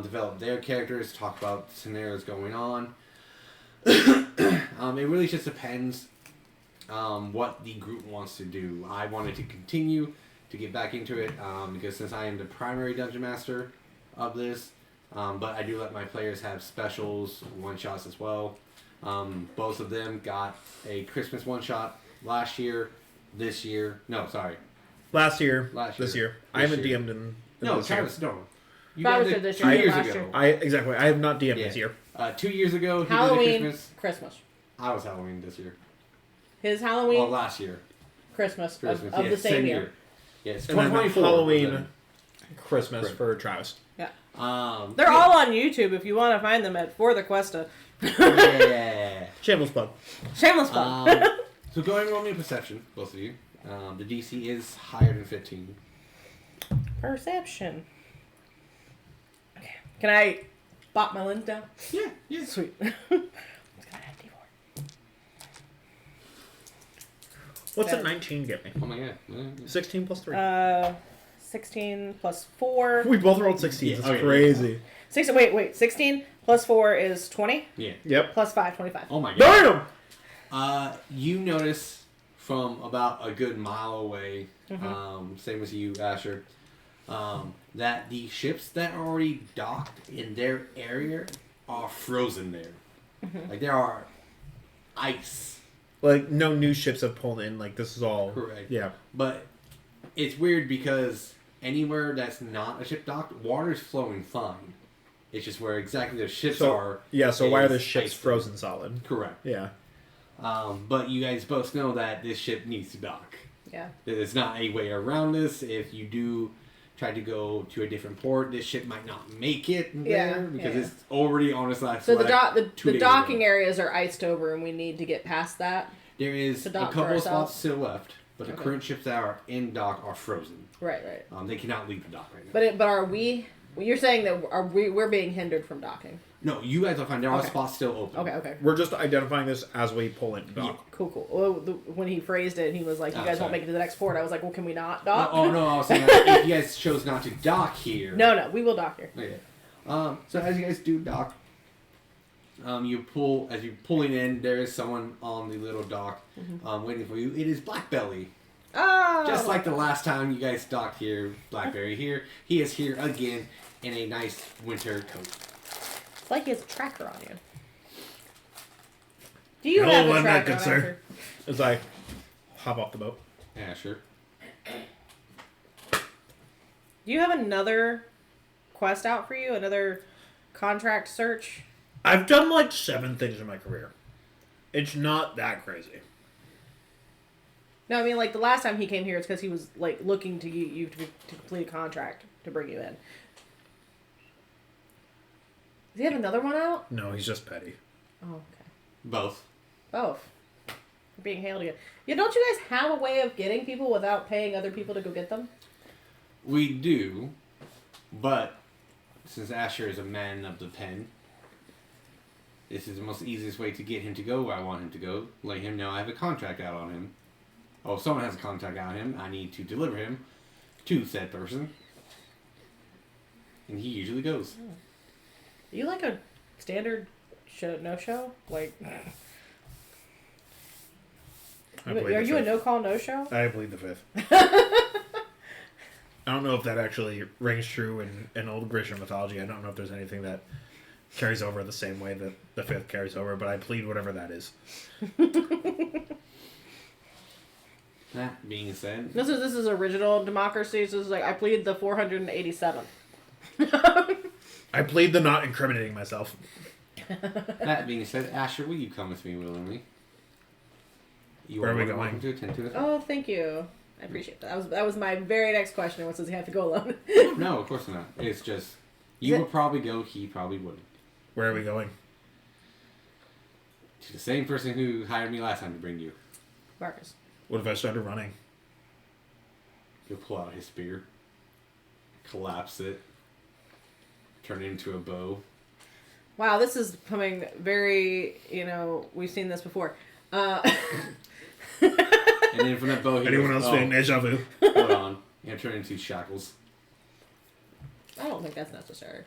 develop their characters, talk about scenarios going on. It really just depends what the group wants to do. I wanted to continue to get back into it because since I am the primary dungeon master of this, but I do let my players have specials, one-shots as well. Both of them got a Christmas one-shot last year, this year. No, sorry. Last year. Last This year. year. I haven't DM'd in No, this year. Travis, no. You Travis did did this 2 year, years last ago. year. Exactly. I have not DM'd Yeah. this year. 2 years ago, he Halloween, did a Christmas. Christmas. I was Halloween this year. His Halloween, Well, last year. Christmas, Christmas. of yeah, the same year. Yes, And then 2024. Halloween, Christmas for Travis. Yeah. They're They're all on YouTube if you want to find them at For the Questa. Yeah. Shameless plug. Shameless plug. So going roll me a perception, both of you. The DC is higher than 15. Perception. Okay. Can I bop my lens down? Yeah, yeah. Sweet. It's gonna have D4. What's a Okay. 19 get me? Oh my god. Yeah. 16 plus 3. 16 plus 4. We both rolled 16. Yeah, That's okay. crazy. Wait. 16 plus 4 is 20. Yeah. Yep. Plus 5, 25. Oh my god. Damn! You notice from about a good mile away, Mm-hmm. same as you, Asher, that the ships that are already docked in their area are frozen there. Mm-hmm. Like there are ice. Like, no new ships have pulled in. Like, this is all... Correct. Yeah. But it's weird because anywhere that's not a ship docked, water's flowing fine. It's just where exactly the ships are. Yeah, so why are the is ships ice. frozen solid? Correct. Yeah. But you guys both know that this ship needs to dock. Yeah. There's not a way around this. If you do try to go to a different port, this ship might not make it there because yeah. it's already on its last So leg the 2 days docking ago. areas are iced over, and we need to get past that. There is to a dock for couple of ourselves. spots still left, but the Okay. current ships that are in dock are frozen. Right. They cannot leave the dock right now. But are we? Well, you're saying that we're being hindered from docking? No, you guys are fine. There are Okay. spots still open. Okay. We're just identifying this as we pull in dock. Cool. Well, when he phrased it, he was like, "You guys won't sorry. make it to the next port." I was like, "Well, can we not dock?" No, I was saying that if you guys chose not to dock here. No, we will dock here. Okay. So as you guys do dock, you pull as you're pulling in. There is someone on the little dock, waiting for you. It is Blackbelly. Oh. Just like the last time you guys docked here, Blackberry here. He is here again in a nice winter coat. It's like he has a tracker on you. Do you have a I'm not tracker good, on sir. Asher? As I hop off the boat. Yeah, sure. Do you have another quest out for you? Another contract search? I've done like 7 things in my career. It's not that crazy. No, I mean, like, the last time he came here, it's because he was, like, looking to you to complete a contract to bring you in. Does he have another one out? No, he's just petty. Oh, okay. Both. Both. We're being hailed again. Yeah, don't you guys have a way of getting people without paying other people to go get them? We do, but since Asher is a man of the pen, this is the most easiest way to get him to go where I want him to go. Let him know I have a contract out on him. Oh, if someone has a contract out on him, I need to deliver him to said person. And he usually goes. Are you like a standard no-show? Like, I believe are the you a fifth. no-call, no-show? I believe the 5th. I don't know if that actually rings true in old Grecian mythology. I don't know if there's anything that carries over the same way that the 5th carries over, but I plead whatever that is. That being said, This is original democracy. So this is like I plead the 487th. I plead the not incriminating myself. that being said, Asher, will you come with me willingly? Where are we going? Welcome to attend to it. Oh, thank you. I appreciate that. That was my very next question. Was does he have to go alone? No, of course not. It's just you would probably go. He probably wouldn't. Where are we going? To the same person who hired me last time to bring you. Marcus. What if I started running? He'll pull out his spear, collapse it, turn it into a bow. Wow, this is becoming very, we've seen this before. And then from that bow, he Anyone goes, else feeling deja vu? Hold on. And turn it into shackles. I don't think that's necessary.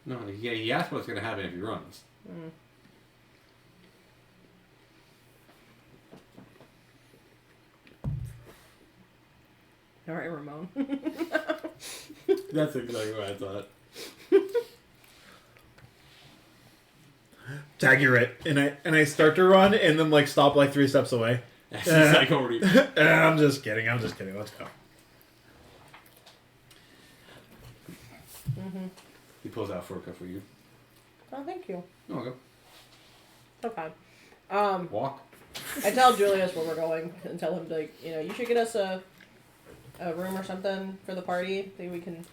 No, yeah, he asked what's going to happen if he runs. Mm. All right, Ramon. That's exactly what I thought. Tag, you're it. And I start to run and then like stop like 3 steps away. He's like already. I'm just kidding. Let's go. Mm-hmm. He pulls out Forca for you. Oh, thank you. No, go. Okay. Walk. I tell Julius where we're going and tell him like, you should get us a room or something for the party that we can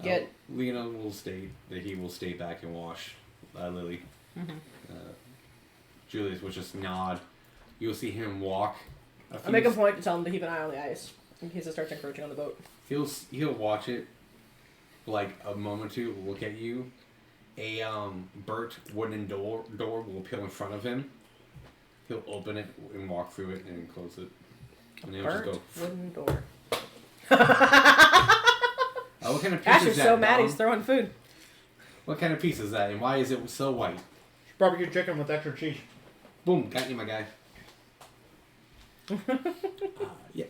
get. Lena will state that he will stay back and wash Lili. Mm-hmm. Julius will just nod. You'll see him walk. I make a point to tell him to keep an eye on the ice in case it starts encroaching on the boat. He'll watch it like a moment or two, look at you. A burnt wooden door will appear in front of him. He'll open it and walk through it and close it. And then he'll just Burnt go. wooden door. What kind of piece Asher's is that? so mad Dom? he's throwing food. What kind of piece is that, and why is it so white? Barbecue chicken with extra cheese. Boom, got you, my guy. Yeah.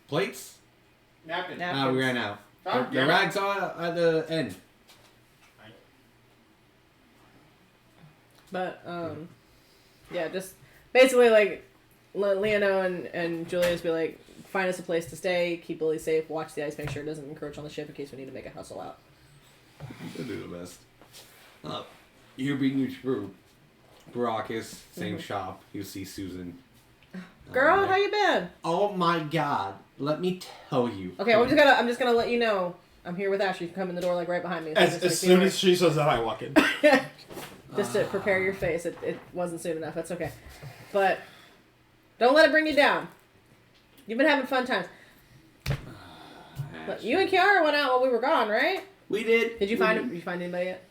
Plates? Napkin. Napkins. We ran out. Oh, The damn it. rags are at the end. But, yeah, just basically, like, let Leono and Julius be like, find us a place to stay, keep Lily safe, watch the ice, make sure it doesn't encroach on the ship in case we need to make a hustle out. They'll do the best. You're being new to Baracus, same shop. You'll see Susan. Girl, how you been? Oh my god. Let me tell you. Okay, I'm just gonna let you know. I'm here with Ashley. You can come in the door, like, right behind me. So just, like, As soon as she says that, I walk in. just to prepare your face. It wasn't soon enough. That's okay. But don't let it bring you down. You've been having fun times. Look, you and Kiara went out while we were gone, right? We did. Did you find anybody yet?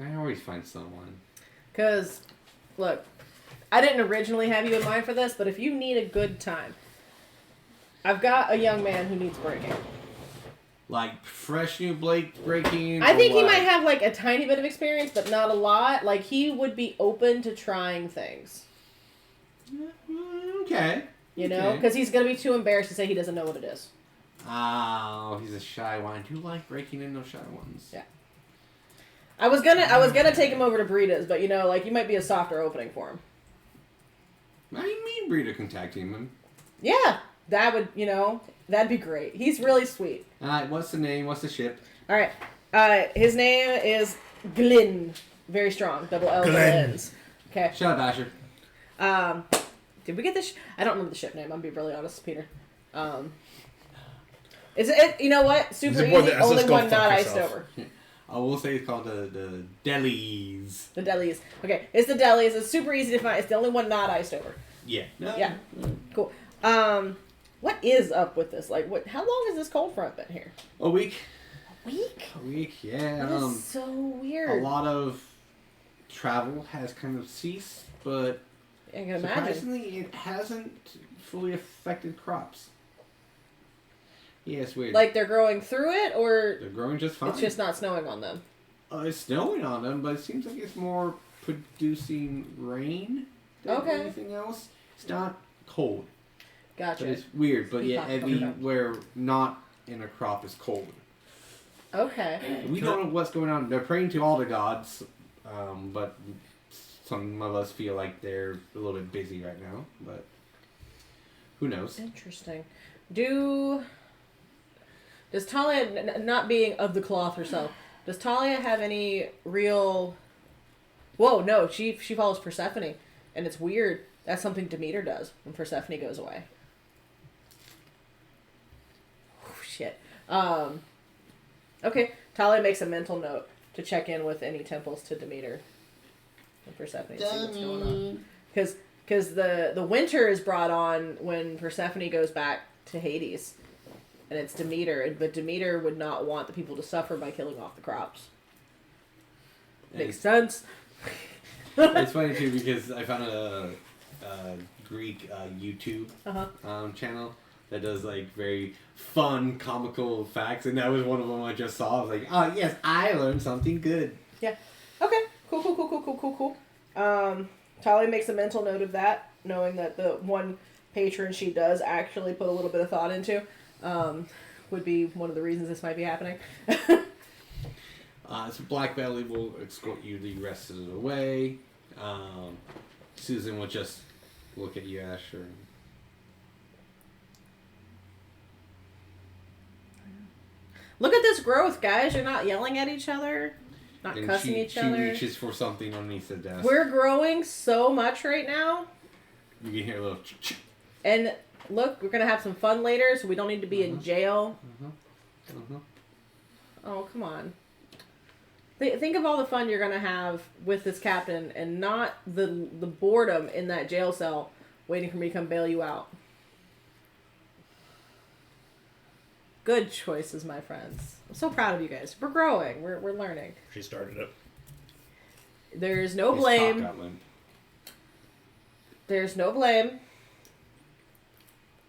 I always find someone. Because, look, I didn't originally have you in mind for this, but if you need a good time, I've got a young man who needs breaking. Like fresh new breaking. I think he might have like a tiny bit of experience, but not a lot. Like he would be open to trying things. Okay. You know, because he's gonna be too embarrassed to say he doesn't know what it is. Oh, he's a shy one. Do you like breaking in those shy ones? Yeah. I was gonna take him over to Brita's, but you know, like you might be a softer opening for him. What do you mean Brita contacting him? Yeah, that would, that'd be great. He's really sweet. Alright, what's the name? What's the ship? All right. His name is Glyn. Very strong. Double L, double N's. Okay. Shut up, Asher. Did we get this? I don't remember the ship name. I'm being really honest, Peter. Is it? You know what? Super easy. Only one not iced over. I will say it's called the delis. The delis. Okay, it's the delis. It's super easy to find. It's the only one not iced over. Yeah. No. Yeah. Cool. What is up with this? Like, what? How long has this cold front been here? A week. A week? A week. Yeah. That is so weird. A lot of travel has kind of ceased, but I can imagine. surprisingly, it hasn't fully affected crops. Yeah, it's weird. Like they're growing through it, or they're growing just fine. it's just not snowing on them. It's snowing on them, but it seems like it's more producing rain than anything else. It's not cold. Gotcha. But it's weird. But yeah, everywhere not in a crop is cold. Okay. We don't know what's going on. They're praying to all the gods, but some of us feel like they're a little bit busy right now. But who knows? Interesting. Does Thalia, not being of the cloth herself, does Thalia have any real... Whoa, no, she follows Persephone. And it's weird. That's something Demeter does when Persephone goes away. Oh, shit. Okay, Thalia makes a mental note to check in with any temples to Demeter and Persephone to see what's going on. Because the winter is brought on when Persephone goes back to Hades. And it's Demeter, but Demeter would not want the people to suffer by killing off the crops. Makes sense. It's funny too because I found a Greek YouTube channel that does like very fun comical facts, and that was one of them I just saw. I was like, oh yes, I learned something good. Yeah. Okay. Cool. Thalia makes a mental note of that, knowing that the one patron she does actually put a little bit of thought into would be one of the reasons this might be happening. So Black Belly will escort you the rest of the way. Susan will just look at you, Asher. Look at this growth, guys. You're not yelling at each other, not cussing each other. She reaches for something underneath the desk. We're growing so much right now. You can hear a little... And look, we're going to have some fun later, so we don't need to be in jail. Oh, come on. Think of all the fun you're going to have with this captain and not the boredom in that jail cell waiting for me to come bail you out. Good choices, my friends. I'm so proud of you guys. We're growing. We're learning. She started it. There's no His blame. cock got limp. There's no blame.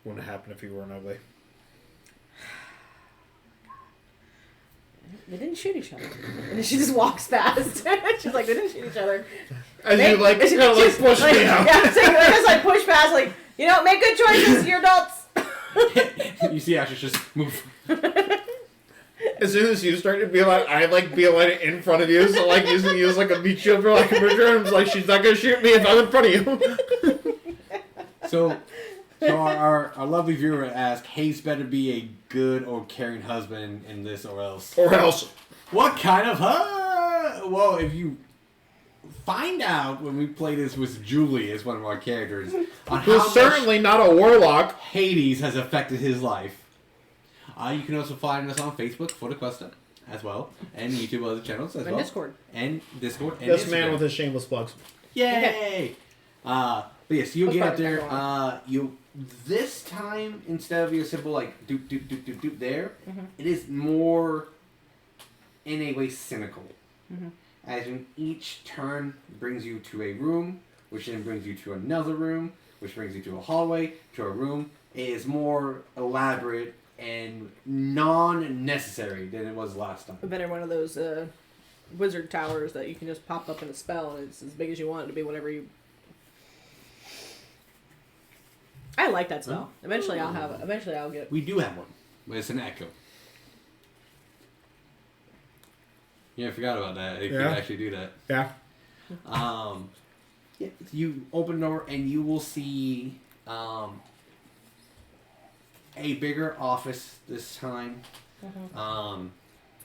Wouldn't happen if you weren't ugly. They didn't shoot each other. And then she just walks past. She's like, they didn't shoot each other. As you like, she, kind of like push me out. Yeah, so I just like push past, like, you know, make good choices, you're adults. You see Asher just move. As soon as you start to be like, I like be like in front of you, so like using you as like a meat shield for like a bridge. I'm like, she's not gonna shoot me if I'm in front of you. So our lovely viewer asked, Hayes better be a good or caring husband in this or else. Or else. What kind of Well, if you find out when we play this with Julius, one of our characters, on Who's how certainly not a warlock. Hades has affected his life. You can also find us on Facebook for the Questa as well, and YouTube other channels as well. And Discord. And This Instagram. man with his shameless plugs. Yay! But yes, you'll get up there. This time, instead of your simple like doop doop doop doop doop there, it is more in a way cynical. As in each turn brings you to a room, which then brings you to another room, which brings you to a hallway, to a room. It is more elaborate and non-necessary than it was last time. Better one of those wizard towers that you can just pop up in a spell and it's as big as you want it to be whenever you... I like that spell. Eventually I'll get... We do have one, but it's an echo. Yeah, I forgot about that. You can actually do that. Yeah. You open the door and you will see a bigger office this time.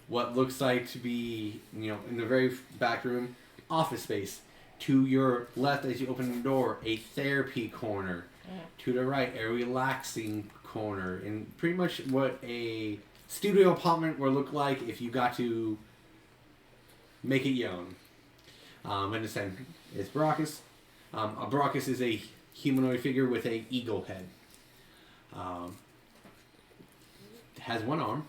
What looks like to be, in the very back room, office space. To your left, as you open the door, a therapy corner. To the right, a relaxing corner. And pretty much what a studio apartment would look like if you got to make it your own. And the same is Baracus. Baracus is a humanoid figure with a eagle head. Has one arm,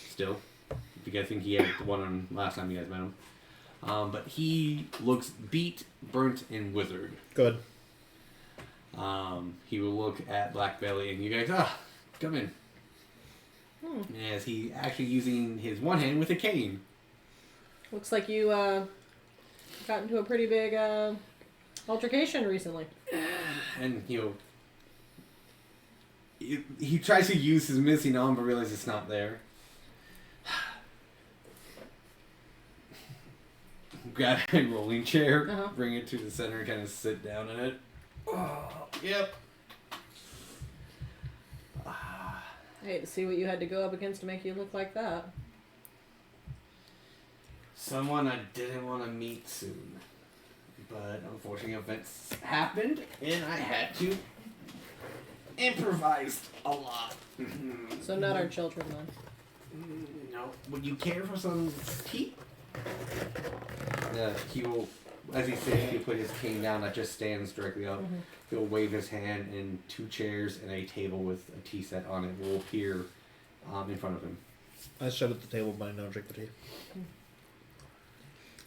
still. If you guys think he had one arm last time you guys met him. But he looks beat, burnt, and withered. Good. He will look at Black Belly and you guys, come in. As he actually using his one hand with a cane. Looks like you got into a pretty big altercation recently. And he tries to use his missing arm but realizes it's not there. grab a rolling chair, Uh-huh. bring it to the center, and kind of sit down in it. Oh, yep. I hate to see what you had to go up against to make you look like that. Someone I didn't want to meet soon. But unfortunately events happened and I had to improvise a lot. So not our children, then. No. Would you care for some tea? He will, as he says, he'll put his cane down that just stands directly up. Mm-hmm. He'll wave his hand and 2 chairs and a table with a tea set on it will appear in front of him. I shut at the table, but I don't drink the tea.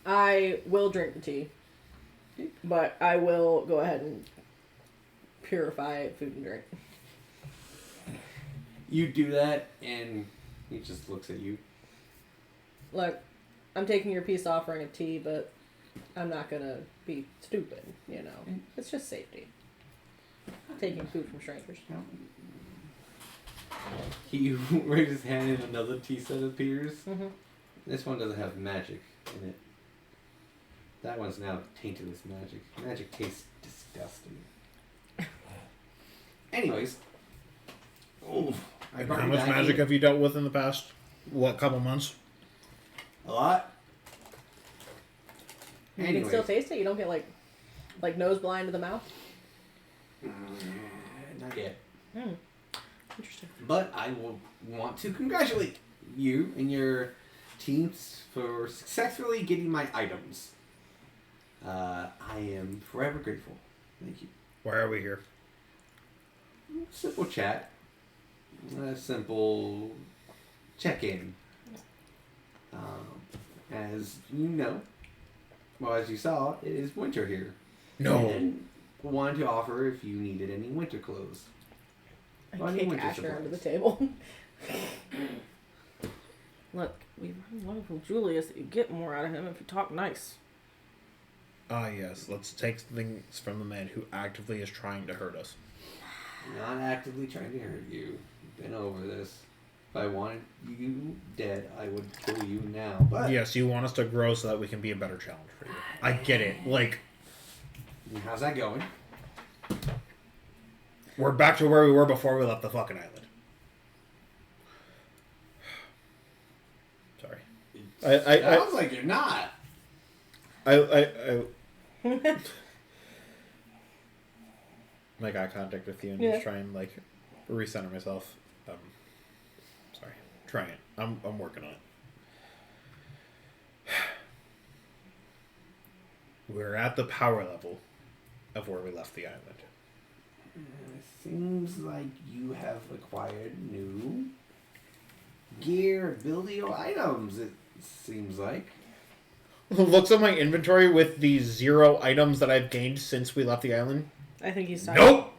I will drink the tea, but I will go ahead and purify food and drink. You do that and he just looks at you. Look, I'm taking your peace offering of tea, but I'm not gonna be stupid, you know. It's just safety. Taking food from strangers. He raises his hand and another tea set appears. Mm-hmm. This one doesn't have magic in it. That one's now tainted with magic. Magic tastes disgusting. Anyways. Oh, And how much magic have you dealt with in the past, couple months? A lot. You can still taste it? You don't get like nose blind to the mouth? Not yet. Interesting. But I will want to congratulate you and your teams for successfully getting my items. I am forever grateful. Thank you. Why are we here? Simple chat. A simple check-in. As you know, well, as you saw, it is winter here. No. And wanted to offer if you needed any winter clothes. I kick Asher under the table. Look, we learned from Julius that you get more out of him if you talk nice. Ah, yes. Let's take things from the man who actively is trying to hurt us. Not actively trying to hurt you. Been over this. If I wanted you dead, I would kill you now. But Yes, you want us to grow so that we can be a better challenge for you. I get it. Like, how's that going? we're back to where we were before we left the fucking island. Sorry. Sounds like you're not. I make eye contact with you and just try and like recenter myself. Sorry, trying it. I'm working on it. We're at the power level of where we left the island. Seems like you have acquired new gear, building items. It seems like. Looks at my inventory with the 0 items that I've gained since we left the island. I think he's talking. Nope.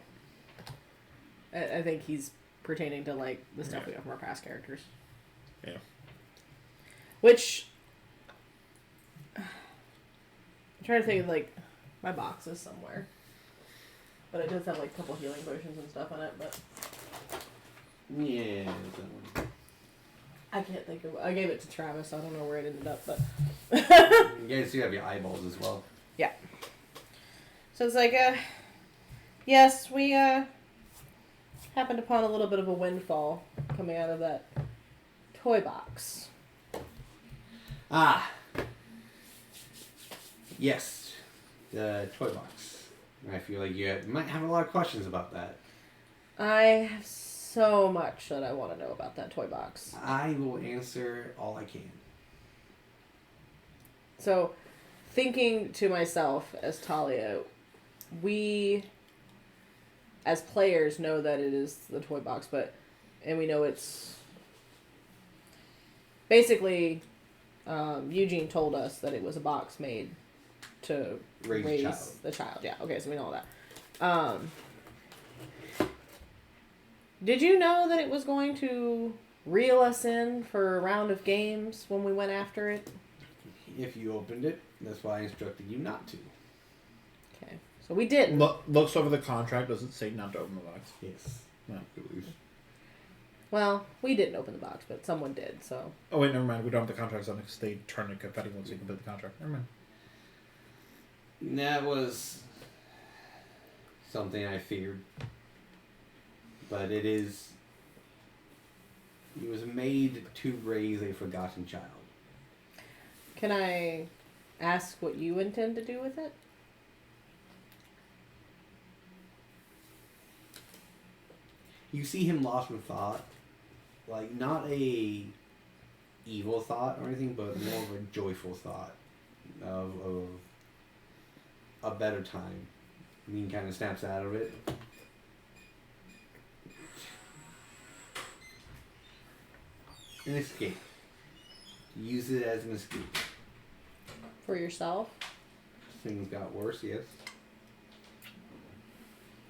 I think he's pertaining to like the stuff we got from our past characters. Yeah. Which I'm trying to think of like my box is somewhere, but it does have like a couple healing potions and stuff on it. But Yeah, that one. I can't think of. I gave it to Travis. So I don't know where it ended up, but You guys do have your eyeballs as well. yeah. So it's like, yes, we happened upon a little bit of a windfall coming out of that toy box. Ah. Yes. The toy box. I feel like you might have a lot of questions about that. I have so much that I want to know about that toy box. I will answer all I can. So, thinking to myself as Thalia, we, as players, know that it is the toy box, and we know it's basically, Eugene told us that it was a box made to raise the child. Yeah, okay, so we know all that. Did you know that it was going to reel us in for a round of games when we went after it? If you opened it, that's why I instructed you not to. Okay, so we didn't. Looks over the contract. Does it say not to open the box? Yes. No. Well, we didn't open the box, but someone did, so. Oh wait, never mind. We don't have the contracts on it because they turn to confetti once we complete the contract. Never mind. That was something I feared. But it is... He was made to raise a forgotten child. Can I ask what you intend to do with it? You see him lost in thought. Like, not a evil thought or anything, but more of a joyful thought of a better time. And he kind of snaps out of it. An escape. Use it as an escape. For yourself? Things got worse, yes.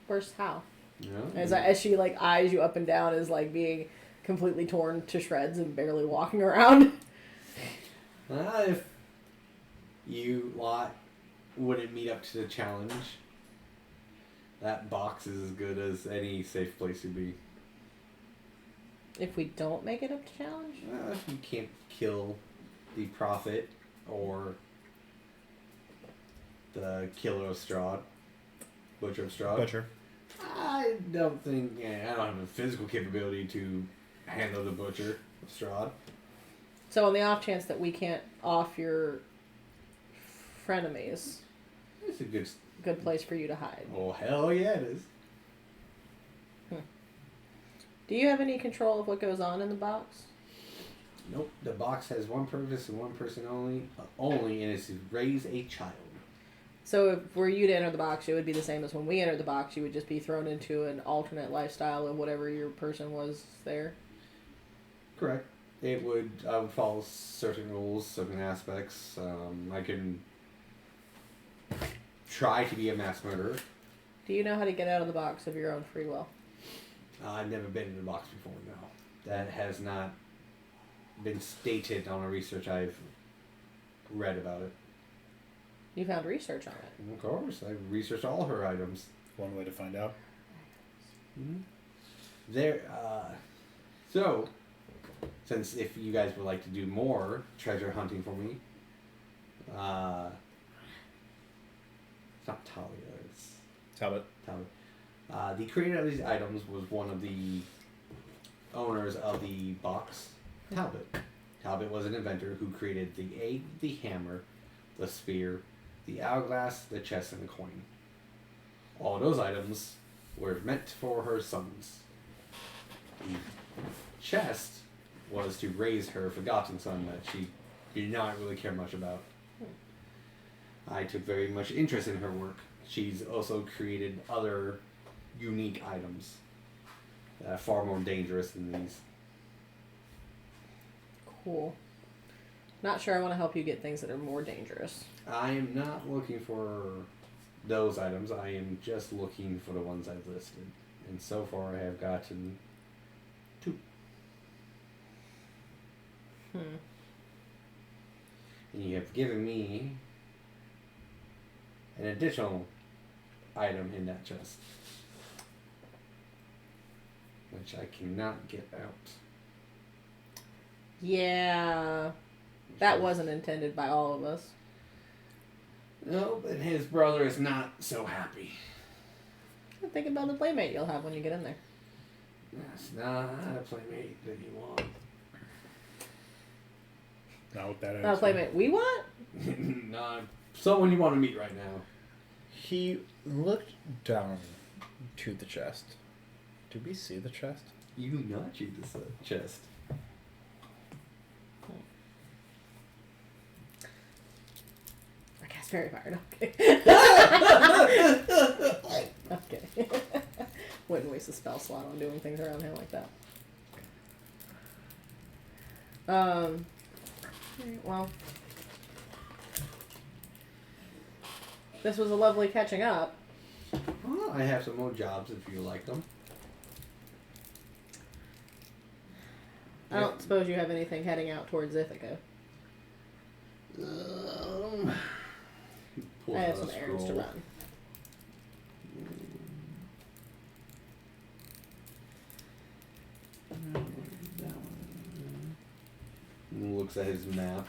Worse how? No. As she like eyes you up and down as like being completely torn to shreds and barely walking around. If you lot wouldn't meet up to the challenge, that box is as good as any safe place to be. If we don't make it up to challenge? If you can't kill the prophet or the killer of Strahd, Butcher of Strahd. Butcher. I don't think... I don't have the physical capability to handle the Butcher of Strahd. So on the off chance that we can't off your frenemies, It's a good place for you to hide. Oh, hell yeah it is. Do you have any control of what goes on in the box? Nope. The box has one purpose and one person only, and it's to raise a child. So if were you to enter the box, it would be the same as when we entered the box. You would just be thrown into an alternate lifestyle of whatever your person was there. Correct. I would follow certain rules, certain aspects. I can try to be a mass murderer. Do you know how to get out of the box of your own free will? I've never been in the box before, no. That has not been stated on a research I've read about it. You found research on it. Of course, I researched all her items. One way to find out. Mm-hmm. There, so, since if you guys would like to do more treasure hunting for me, it's not Thalia, it's Talbot. Talbot. The creator of these items was one of the owners of the box, Talbot. Talbot was an inventor who created the egg, the hammer, the spear, the hourglass, the chest, and the coin. All those items were meant for her sons. The chest was to raise her forgotten son that she did not really care much about. I took very much interest in her work. She's also created other unique items that are far more dangerous than these. Cool. Not sure I want to help you get things that are more dangerous. I am not looking for those items. I am just looking for the ones I've listed. And so far I have gotten 2. And you have given me an additional item in that chest, which I cannot get out. Yeah. That wasn't intended by all of us. No, but his brother is not so happy. Think about the playmate you'll have when you get in there. That's not a playmate that you want. Not with that Not a playmate we want? Not someone you want to meet right now. He looked down to the chest. Did we see the chest? You do not cheat this chest. I cast Fairy Fire. Okay. Okay. Wouldn't waste a spell slot on doing things around him like that. Well, this was a lovely catching up. Well, I have some more jobs if you like them. I don't suppose you have anything heading out towards Ithaca. I have some errands to run. Looks at his map.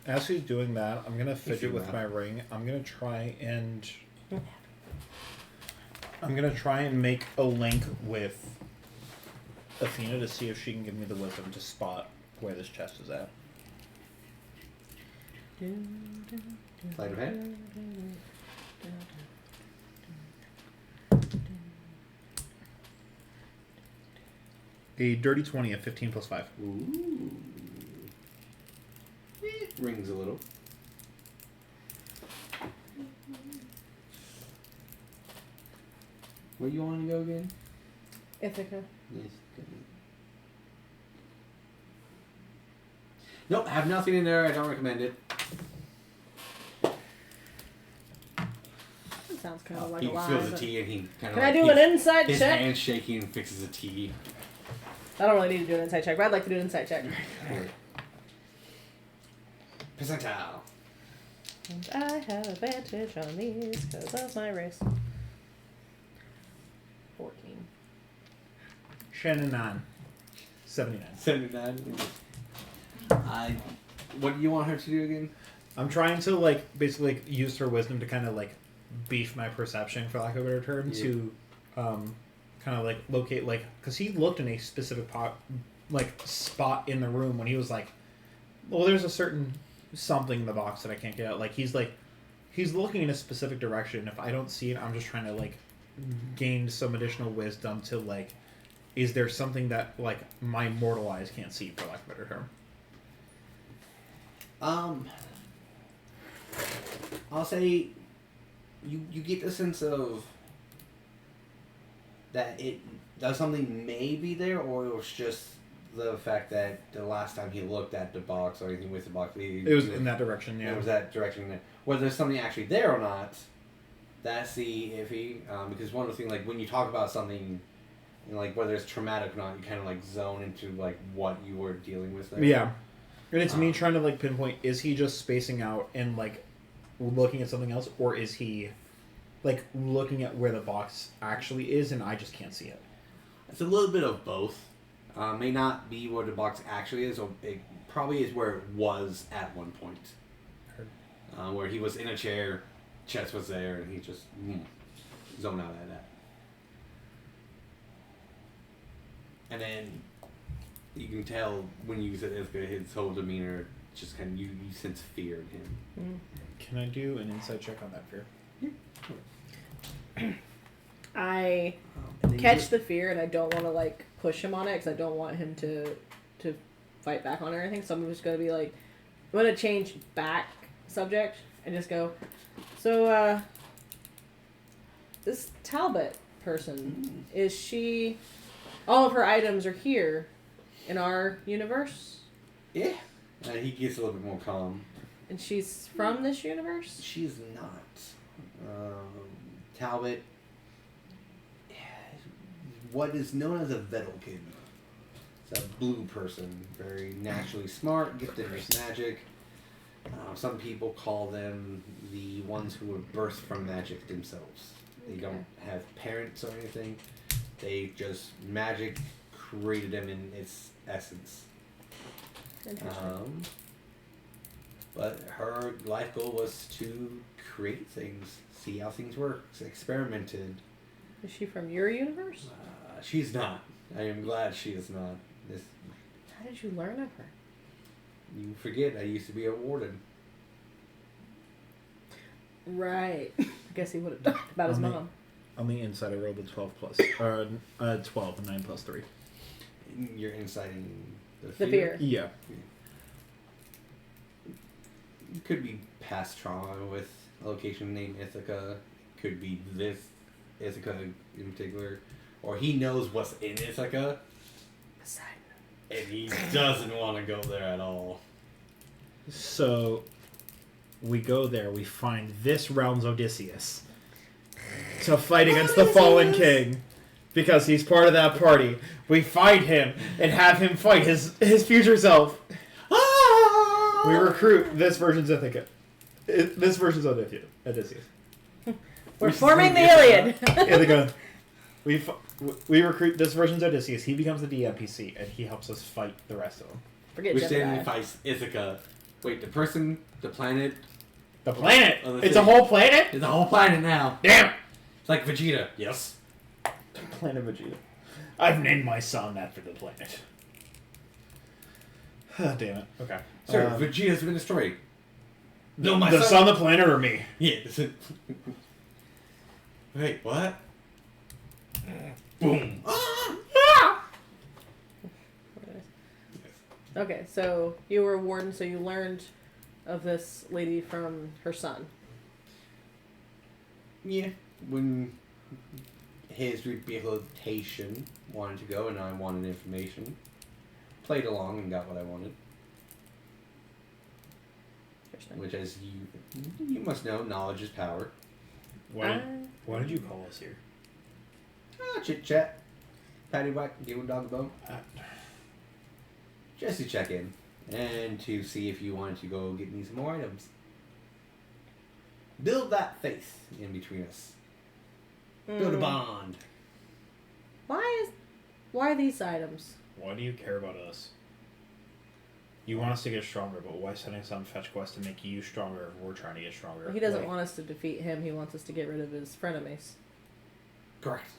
As he's doing that, I'm gonna Fixing fidget with that. my ring. I'm gonna try and make a link with Athena to see if she can give me the wisdom to spot where this chest is at. Sleight of hand. A dirty 20 at 15 plus 5. Ooh. Rings a little. Where you want to go again? Ithaca. Yes. Nope, have nothing in there. I don't recommend it. That sounds kind of like He a lie. fills a but- tea and he kind of. Can I do an insight His check? hand's shaking and fixes a tea. I don't really need to do an insight check, but I'd like to do an insight check. Percentile. And I have advantage on these because of my race. 14. Shannon 79. 79. What do you want her to do again? I'm trying to basically use her wisdom to kind of beef my perception, for lack of a better term, to kind of locate because he looked in a specific spot in the room when he was well, there's a certain something in the box that I can't get out. He's looking in a specific direction. If I don't see it, I'm just trying to gain some additional wisdom to is there something that my mortal eyes can't see, for lack of a better term. I'll say you get the sense of that something may be there, or it was just the fact that the last time he looked at the box or anything with the box, It was in that direction, yeah. It was that direction. Whether there's something actually there or not, that's the iffy. Because one of the things, when you talk about something, whether it's traumatic or not, you kind of zone into what you were dealing with there. Yeah. And it's me trying to pinpoint, is he just spacing out and looking at something else, or is he looking at where the box actually is and I just can't see it? It's a little bit of both. May not be where the box actually is, or it probably is where it was at one point. Where he was in a chair, chest was there, and he just zoned out at that. And then you can tell when you said Ithaca, his whole demeanor just kind of, you sense fear in him. Can I do an insight check on that fear? I catch the fear, and I don't want to push him on it because I don't want him to fight back on it or anything. So I'm just gonna be I'm gonna change back subject and just go. So this Talbot person, is she? All of her items are here in our universe. Yeah. He gets a little bit more calm. And she's from this universe? She's not. Talbot, what is known as a Vettelkin. It's a blue person, very naturally smart, gifted with magic. Some people call them the ones who were birthed from magic themselves. They don't have parents or anything. They just, magic created them in its essence. But her life goal was to create things, see how things work, experimented. Is she from your universe? She's not. I am glad she is not. How did you learn of her? You forget, I used to be a warden. Right. I guess he would have talked about his mom. On the inside, I rolled a 12 plus. 12, 9 plus 3. You're inciting the The fear. Yeah. You could be past trauma with a location named Ithaca. Could be this Ithaca in particular. Or he knows what's in Ithaca. And he doesn't want to go there at all. So, we go there, we find this realm's Odysseus to fight against the fallen king. Because he's part of that party. We find him and have him fight his future self. We recruit this version's Ithaca. This version's Odysseus. We're forming the Iliad. Ithaca. We recruit this version's Odysseus. He becomes the DMPC, and he helps us fight the rest of them. Forget Which then Gemini. fights Ithaca Wait, the person, the planet... The planet! Oh, It's a whole planet? It's a whole planet now. Damn! It's like Vegeta. Yes. The planet Vegeta. I've named my son after the planet. Damn it. Okay. Sir, Vegeta's been destroyed. No, my the son... the planet, or me? Yes. Wait, what? Boom. Okay, so you were a warden, so you learned of this lady from her son. Yeah. When his rehabilitation wanted to go and I wanted information, played along and got what I wanted. Which, as you must know, knowledge is power. Why did you call us here? Chit chat, patty whack, give a dog a bone. Just to check in and to see if you wanted to go get me some more items. Build that faith in between us. Build a bond. Why these items? Why do you care about us? You want us to get stronger, but why sending some fetch quest to make you stronger if we're trying to get stronger? Well, he doesn't want us to defeat him. He wants us to get rid of his frenemies. Correct.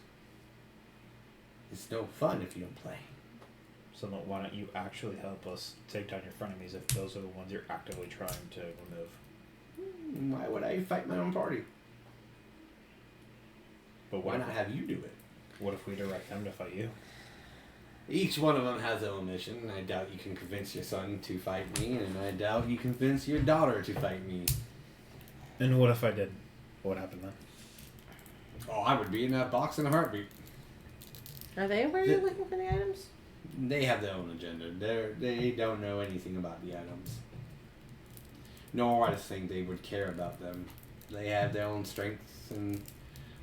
It's no fun if you don't play. So why don't you actually help us take down your frenemies if those are the ones you're actively trying to remove? Why would I fight my own party? But Why not have you do it? What if we direct them to fight you? Each one of them has their own mission. I doubt you can convince your son to fight me, and I doubt you convince your daughter to fight me. And what if I did? What happened then? Oh, I would be in that box in a heartbeat. Are they aware you're looking for the items? They have their own agenda. They don't know anything about the items. Nor I think they would care about them. They have their own strengths and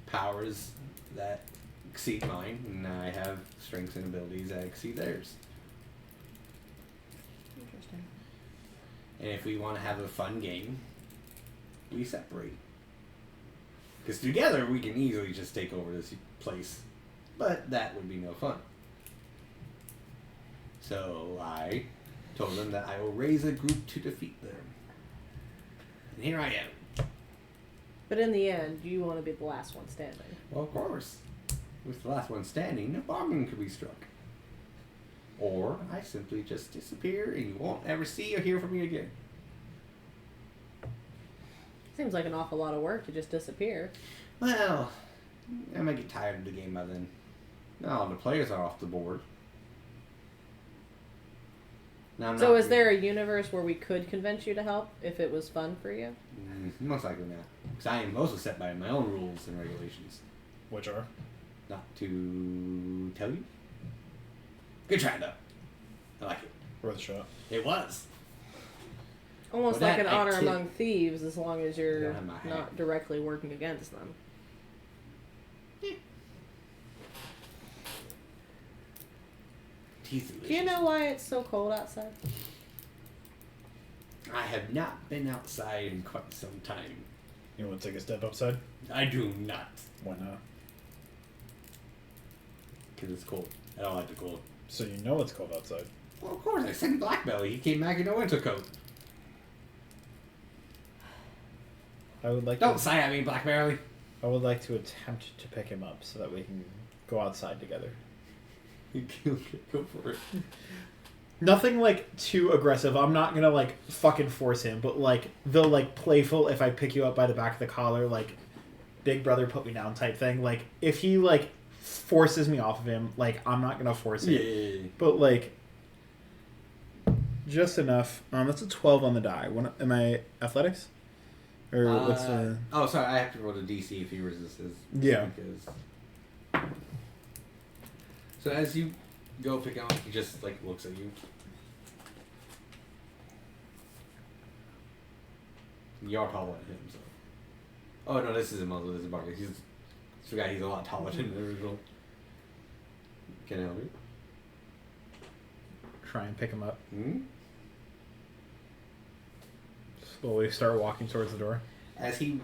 powers that exceed mine, and I have strengths and abilities that exceed theirs. Interesting. And if we want to have a fun game, we separate. Because together we can easily just take over this place. But that would be no fun. So I told them that I will raise a group to defeat them. And here I am. But in the end, you want to be the last one standing. Well, of course. With the last one standing, no bargain could be struck. Or I simply just disappear and you won't ever see or hear from me again. Seems like an awful lot of work to just disappear. Well, I might get tired of the game by then. Now all the players are off the board. Now, I'm So not is there a universe where we could convince you to help if it was fun for you? Most likely not. Because I am also set by my own rules and regulations. Which are? Not to tell you. Good try, though. I like it. Worth a shot. It was. Almost Well, like an that honor acti- among thieves as long as you're Yeah, my hat. not directly working against them. Teeth Do you know why it's so cold outside? I have not been outside in quite some time. You want to take a step outside? I do not. Why not? Because it's cold. I don't like the cold. So you know it's cold outside. Well, of course. I sent Blackbelly. He came back in a winter coat. I would like Don't to, sigh at me, Blackberry. I would like to attempt to pick him up so that we can go outside together. Go for it. Nothing like too aggressive. I'm not gonna like fucking force him, but like the like playful if I pick you up by the back of the collar, like big brother put me down type thing. Like if he like forces me off of him, like I'm not gonna force it. Yeah. But like just enough. That's a 12 on the die. Am I athletics? Or what's the Oh, sorry. I have to roll the DC if he resists. Yeah. Because... So as you go pick him up, he just like looks at you. You're taller than him, so. Oh no, this is a muzzle. This is a bargain. He's a lot taller than the original. Can I help you? try and pick him up? Hmm? Slowly start walking towards the door. As he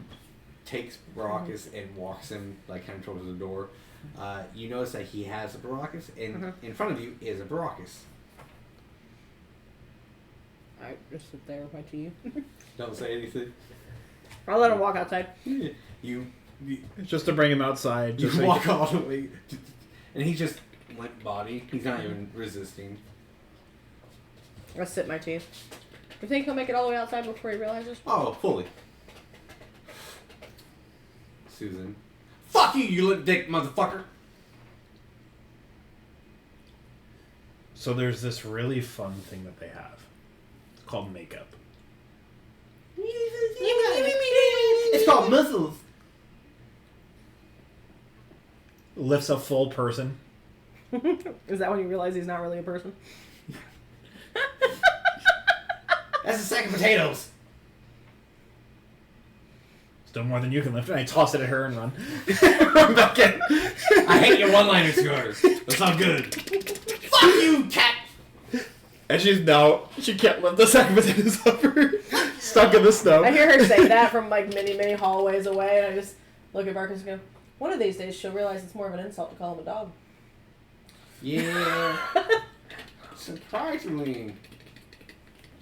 takes Baracus and walks him like kind of towards the door, you notice that he has a Baracus, and in front of you is a Baracus. I just sit there with my tea. Don't say anything. I'll let him walk outside. You Just to bring him outside. you Just so walk all the way, and he's just limp body. He's not even resisting. I'll sip my tea. You think he'll make it all the way outside before he realizes? Oh, fully. Susan. Fuck you, you little dick motherfucker! So there's this really fun thing that they have. It's called makeup. It's called muscles. Lifts a full person. Is that when you realize he's not really a person? That's a sack of potatoes. Still more than you can lift. And I toss it at her and run. Run back in. I hate your one-liners, yours. That's not good. Fuck you, cat. And she can't lift the sack of potatoes up her. Stuck in the snow. I hear her say that from like many, many hallways away, and I just look at Marcus and go, one of these days she'll realize it's more of an insult to call him a dog. Yeah. Surprisingly,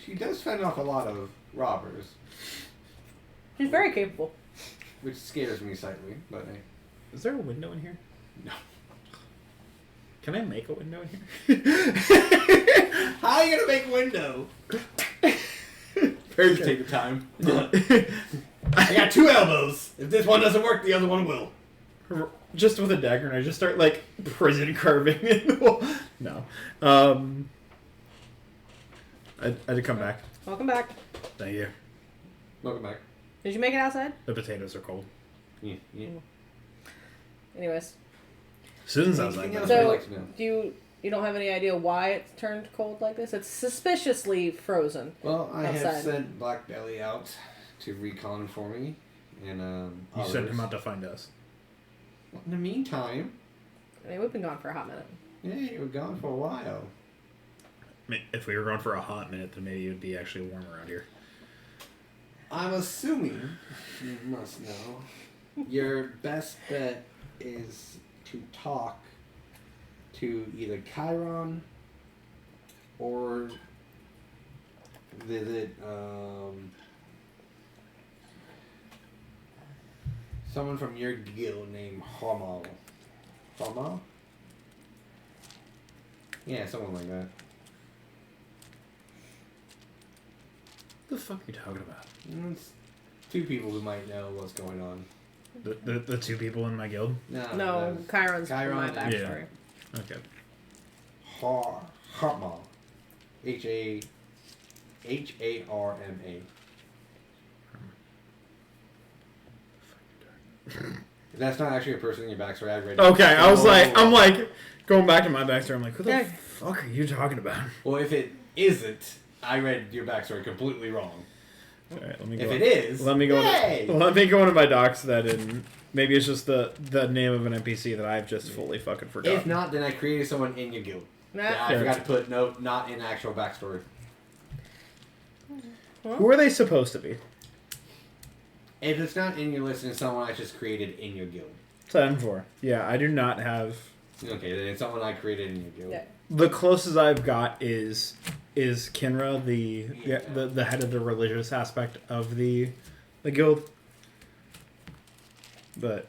she does fend off a lot of robbers, She's very capable. which scares me slightly. But Is there a window in here? no. Can I make a window in here? How are you gonna make a window? Very Just take your time. good. I got 2 elbows. If this one doesn't work, the other one will. Just with a dagger, and I just start like prison carving in the wall. No. I had to come back. Welcome back. Thank you. Welcome back. Did you make it outside? The potatoes are cold. Yeah. Anyways. Susan's outside. Anything else? So, I'd like to know. you don't have any idea why it's turned cold like this? It's suspiciously frozen. Well, I have Outside. sent Black Belly out to recon for me, and You sent him out to find us. In the meantime, I mean, we've been gone for a hot minute. yeah, you were gone for a while. I mean, if we were going for a hot minute, then maybe it would be actually warm around here. I'm assuming you must know your best bet is to talk to either Chiron or visit someone from your guild named Hamal. Hamal? Yeah, someone like that. What the fuck are you talking about? It's 2 people who might know what's going on. The 2 people in my guild? No, Chiron's Chiron my and- backstory. Okay. Hartmal. Harma. That's not actually a person in your backstory. I read it. Okay, I was like, Oh. I'm like, going back to my backstory, I'm like, who the Yeah. fuck are you talking about? Well, if it isn't, I read your backstory completely wrong. Alright, let me If go. it is, Let me go. yay! Let me go into my docs that in. Maybe it's just the name of an NPC that I've just fully fucking forgotten. If not, then I created someone in your guild. Yeah, I Yeah. forgot to put no, not in actual backstory. Who are they supposed to be? If it's not in your list, then it's someone I just created in your guild. 10-4. Yeah, I do not have. Okay, then it's someone I created in your guild. Yeah. The closest I've got is Kinra, the head of the religious aspect of the guild. But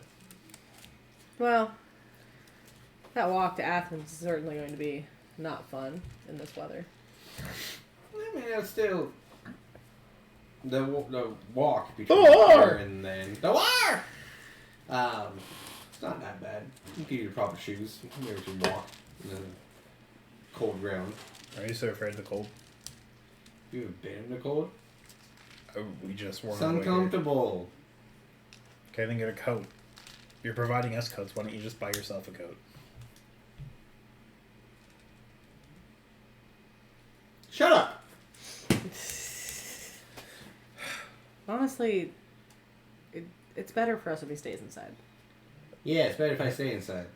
Well, that walk to Athens is certainly going to be not fun in this weather. I mean, it's still the walk between The war! here and then the war. It's not that bad. You can get your proper shoes. You can be able to walk in the cold ground. Are you so afraid of the cold? You have been in the cold. Oh, we just wore It's uncomfortable. Okay, then get a coat. You're providing us coats. Why don't you just buy yourself a coat? Shut up. Honestly, it's better for us if he stays inside. Yeah, it's better if I stay inside.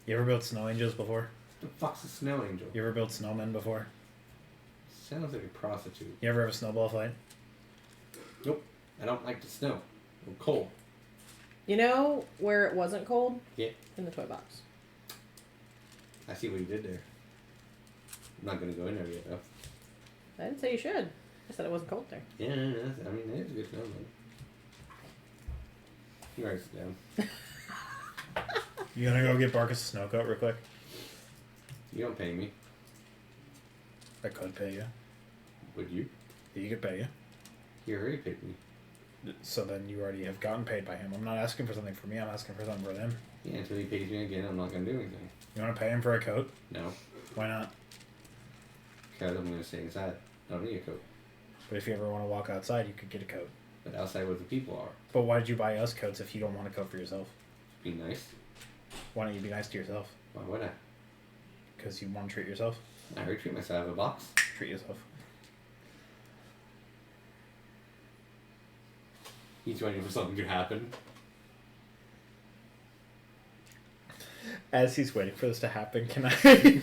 You ever built snow angels before? The fuck's a snow angel? You ever built snowmen before? Sounds like a prostitute. You ever have a snowball fight? Nope. I don't like the snow. I'm cold. You know where it wasn't cold? Yeah. In the toy box. I see what you did there. I'm not gonna go in there yet though. I didn't say you should. I said it wasn't cold there. Yeah, I mean, it is good to know. You already sit down. You gonna go get Barkus a snow coat real quick? You don't pay me. I could pay you. Would you? He could pay you. You already paid me. So then you already have gotten paid by him. I'm not asking for something for me. I'm asking for something for them. Yeah, until he pays me again, I'm not gonna do anything. You want to pay him for a coat? No. Why not? Because I'm gonna stay inside. I don't need a coat. But if you ever want to walk outside, you could get a coat. But outside where the people are. But why did you buy us coats if you don't want a coat for yourself? Be nice. Why don't you be nice to yourself? Why would I? Because you want to treat yourself? I already treat myself. I have a box. Treat yourself. He's waiting for something to happen. As he's waiting for this to happen, can I...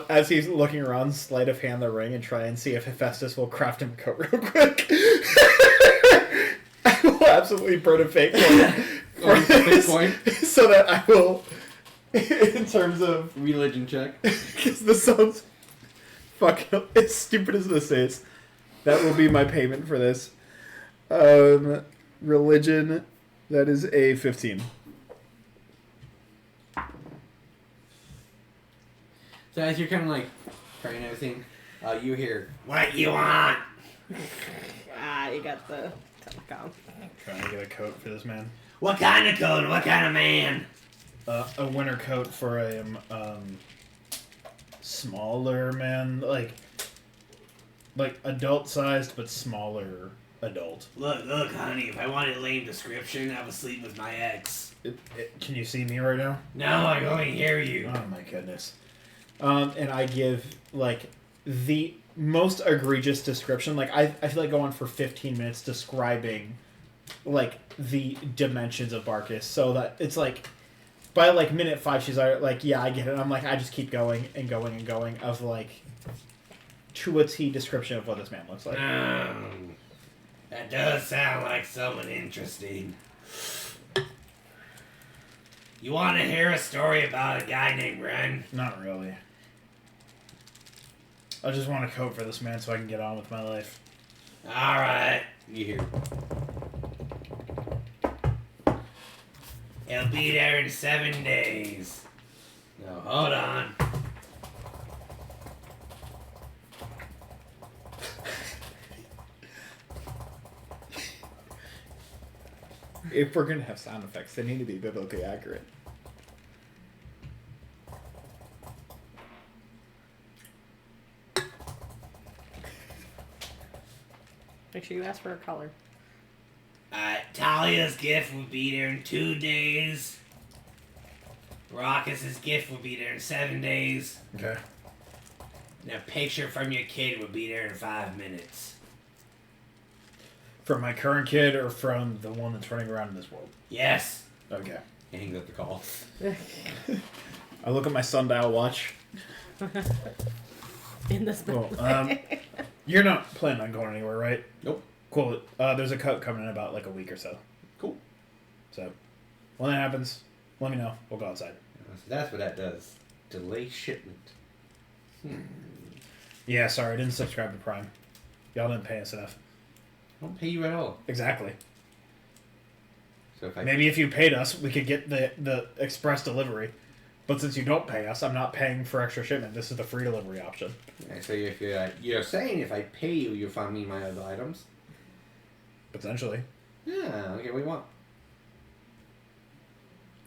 as he's looking around, sleight of hand the ring and try and see if Hephaestus will craft him a coat real quick. I will absolutely burn a fake coin for this, so that I will, in terms of... Religion check. Because this sounds fucking... As stupid as this is, that will be my payment for this. Religion, that is a 15. So as you're kind of like trying everything, you hear, "What you want?" You got the telecom. Trying to get a coat for this man. What kind of coat? What kind of man? A winter coat for a smaller man, like adult sized but smaller adult. Look, honey. If I wanted a lame description, I was sleeping with my ex. Can you see me right now? No, I can only hear you. Oh my goodness. And I give, like, the most egregious description. Like, I feel like going for 15 minutes describing, like, the dimensions of Barkus. So that it's like, by, like, minute 5, she's like, yeah, I get it. And I'm like, I just keep going and going and going of, like, to a T description of what this man looks like. That does sound like someone interesting. You want to hear a story about a guy named Ren? Not really. I just want a coat for this man so I can get on with my life. Alright. You hear. He'll be there in 7 days. No, hold on. If we're going to have sound effects, they need to be biblically accurate. Make sure you ask for a color. Thalia's gift will be there in 2 days. Raucus's gift will be there in 7 days. Okay. And a picture from your kid will be there in 5 minutes. From my current kid or from the one that's running around in this world? Yes. Okay. He hangs up the call. I look at my sundial watch. In this Well, you're not planning on going anywhere, right? Nope. Cool. There's a coat coming in about like a week or so. Cool. So, when that happens, let me know. We'll go outside. So that's what that does. Delay shipment. Yeah, sorry, I didn't subscribe to Prime. Y'all didn't pay us enough. I don't pay you at all. Exactly. So if I Maybe if you paid us, we could get the express delivery. But since you don't pay us, I'm not paying for extra shipment. This is the free delivery option. Okay, so if you're saying if I pay you, you'll find me my other items. Potentially. Yeah. Okay. What do you want?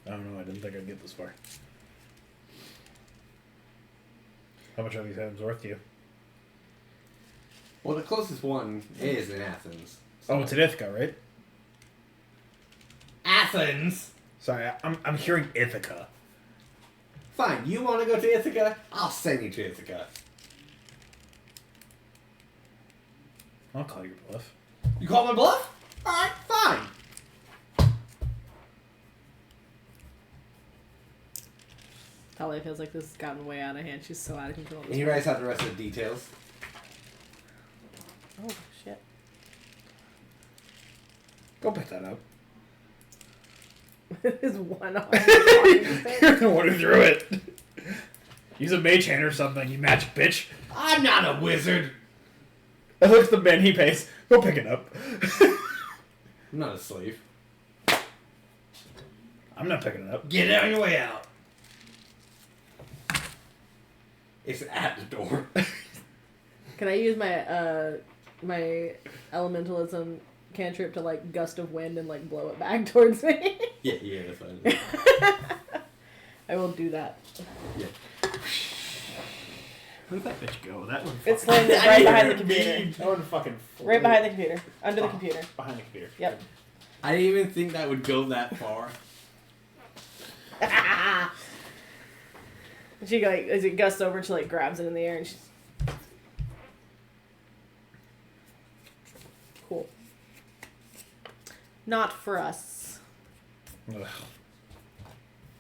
I don't know. I didn't think I'd get this far. How much are these items worth to you? Well, the closest one is in Athens. Oh, it's in Ithaca, right? Athens. Sorry, I'm hearing Ithaca. Fine. You want to go to Ithaca? I'll send you to Ithaca. I'll call your bluff. You call my bluff? All right. Fine. Thalia feels like this has gotten way out of hand. She's so out of control. And he writes out the rest of the details. Oh, shit. Go pick that up. His one arm. You're the one who threw it. Use a mage hand or something, you magic bitch. I'm not a wizard. I look at the man he pays. Go pick it up. I'm not a slave. I'm not picking it up. Get it on your way out. It's at the door. Can I use my my elementalism cantrip to like gust of wind and like blow it back towards me? Yeah, that's fine. I will do that. Yeah. Where'd that bitch go? That one. It's landed right behind the computer. That one fucking. Right behind the computer. Under the computer. Behind the computer. Yep. I didn't even think that would go that far. She like as it gusts over, she like grabs it in the air and she's cool. Not for us. Ugh.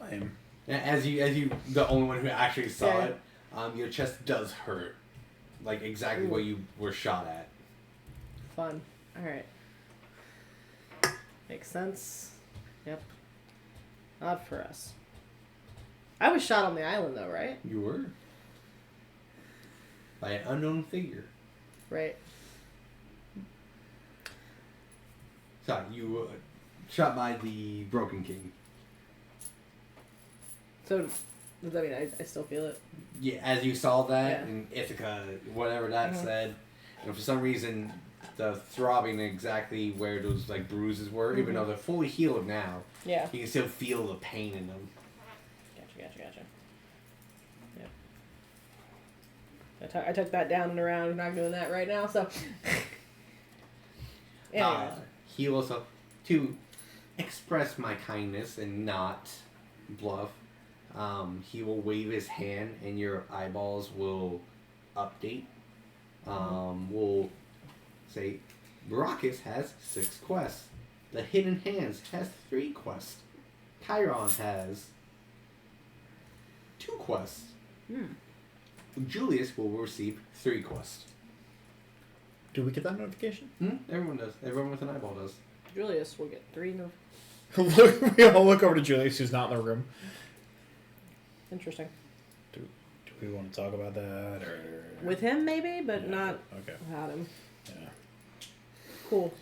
Lame. As you, the only one who actually saw Yeah. it, your chest does hurt, like exactly where you were shot at. Fun. All right. Makes sense. Yep. Not for us. I was shot on the island though, right? You were by an unknown figure. Right. Sorry, you were shot by the Broken King. So does that mean I still feel it? Yeah, as you saw that, Yeah. and Ithaca, whatever that Mhm. said, and for some reason, the throbbing exactly where those like bruises were, even though they're fully healed now, Yeah. you can still feel the pain in them. Gotcha. Yeah. I took that down and around. I'm not doing that right now, so. Anyways. He also, to express my kindness and not bluff, he will wave his hand and your eyeballs will update. Will say, Baracus has 6 quests. The Hidden Hands has 3 quests. Chiron has 2 quests. Julius will receive 3 quests. Do we get that notification? Everyone does. Everyone with an eyeball does. Julius will get 3 no. Look, we all look over to Julius, who's not in the room. Interesting. Do we want to talk about that or With him, maybe, but Yeah, not okay. without him. Yeah. Cool.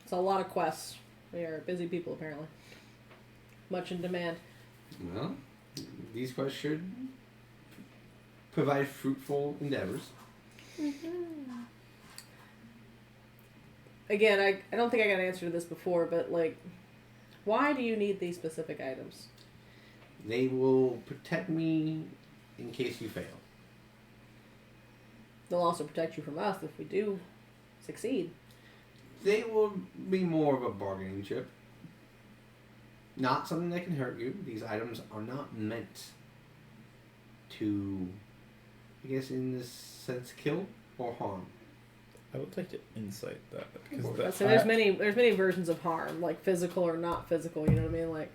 It's a lot of quests. We are busy people, apparently. Much in demand. Well, these quests should provide fruitful endeavors. Again, I don't think I got an answer to this before, but, like, why do you need these specific items? They will protect me in case you fail. They'll also protect you from us if we do succeed. They will be more of a bargaining chip. Not something that can hurt you. These items are not meant to, I guess in this sense, kill or harm. I would like to insight that So there's many versions of harm, like physical or not physical. You know what I mean? Like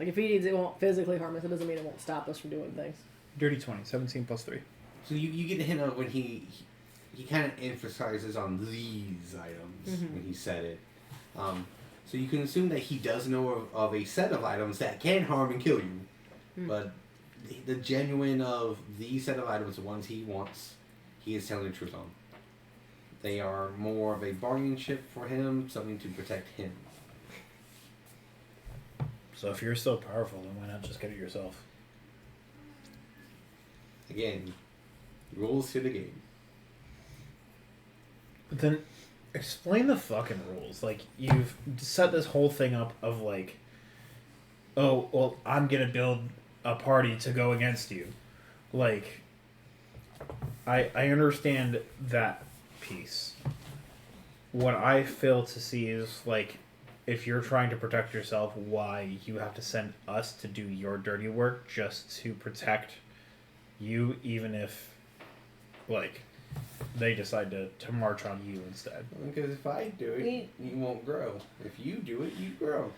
if he needs, it won't physically harm us. It doesn't mean it won't stop us from doing things. Dirty 20, 17 plus 3. So you get a hint of when he kind of emphasizes on these items when he said it. So you can assume that he does know of a set of items that can harm and kill you. But the genuine of these set of items, the ones he wants, he is telling the truth on. They are more of a bargaining chip for him, something to protect him. So if you're so powerful, then why not just get it yourself? Again, rules to the game. But then, explain the fucking rules. Like, you've set this whole thing up of like, oh, well, I'm gonna build a party to go against you. Like, I understand that piece. What I fail to see is, like, if you're trying to protect yourself, why you have to send us to do your dirty work just to protect you, even if, like, they decide to march on you instead. Because if I do it, you won't grow. If you do it, you grow.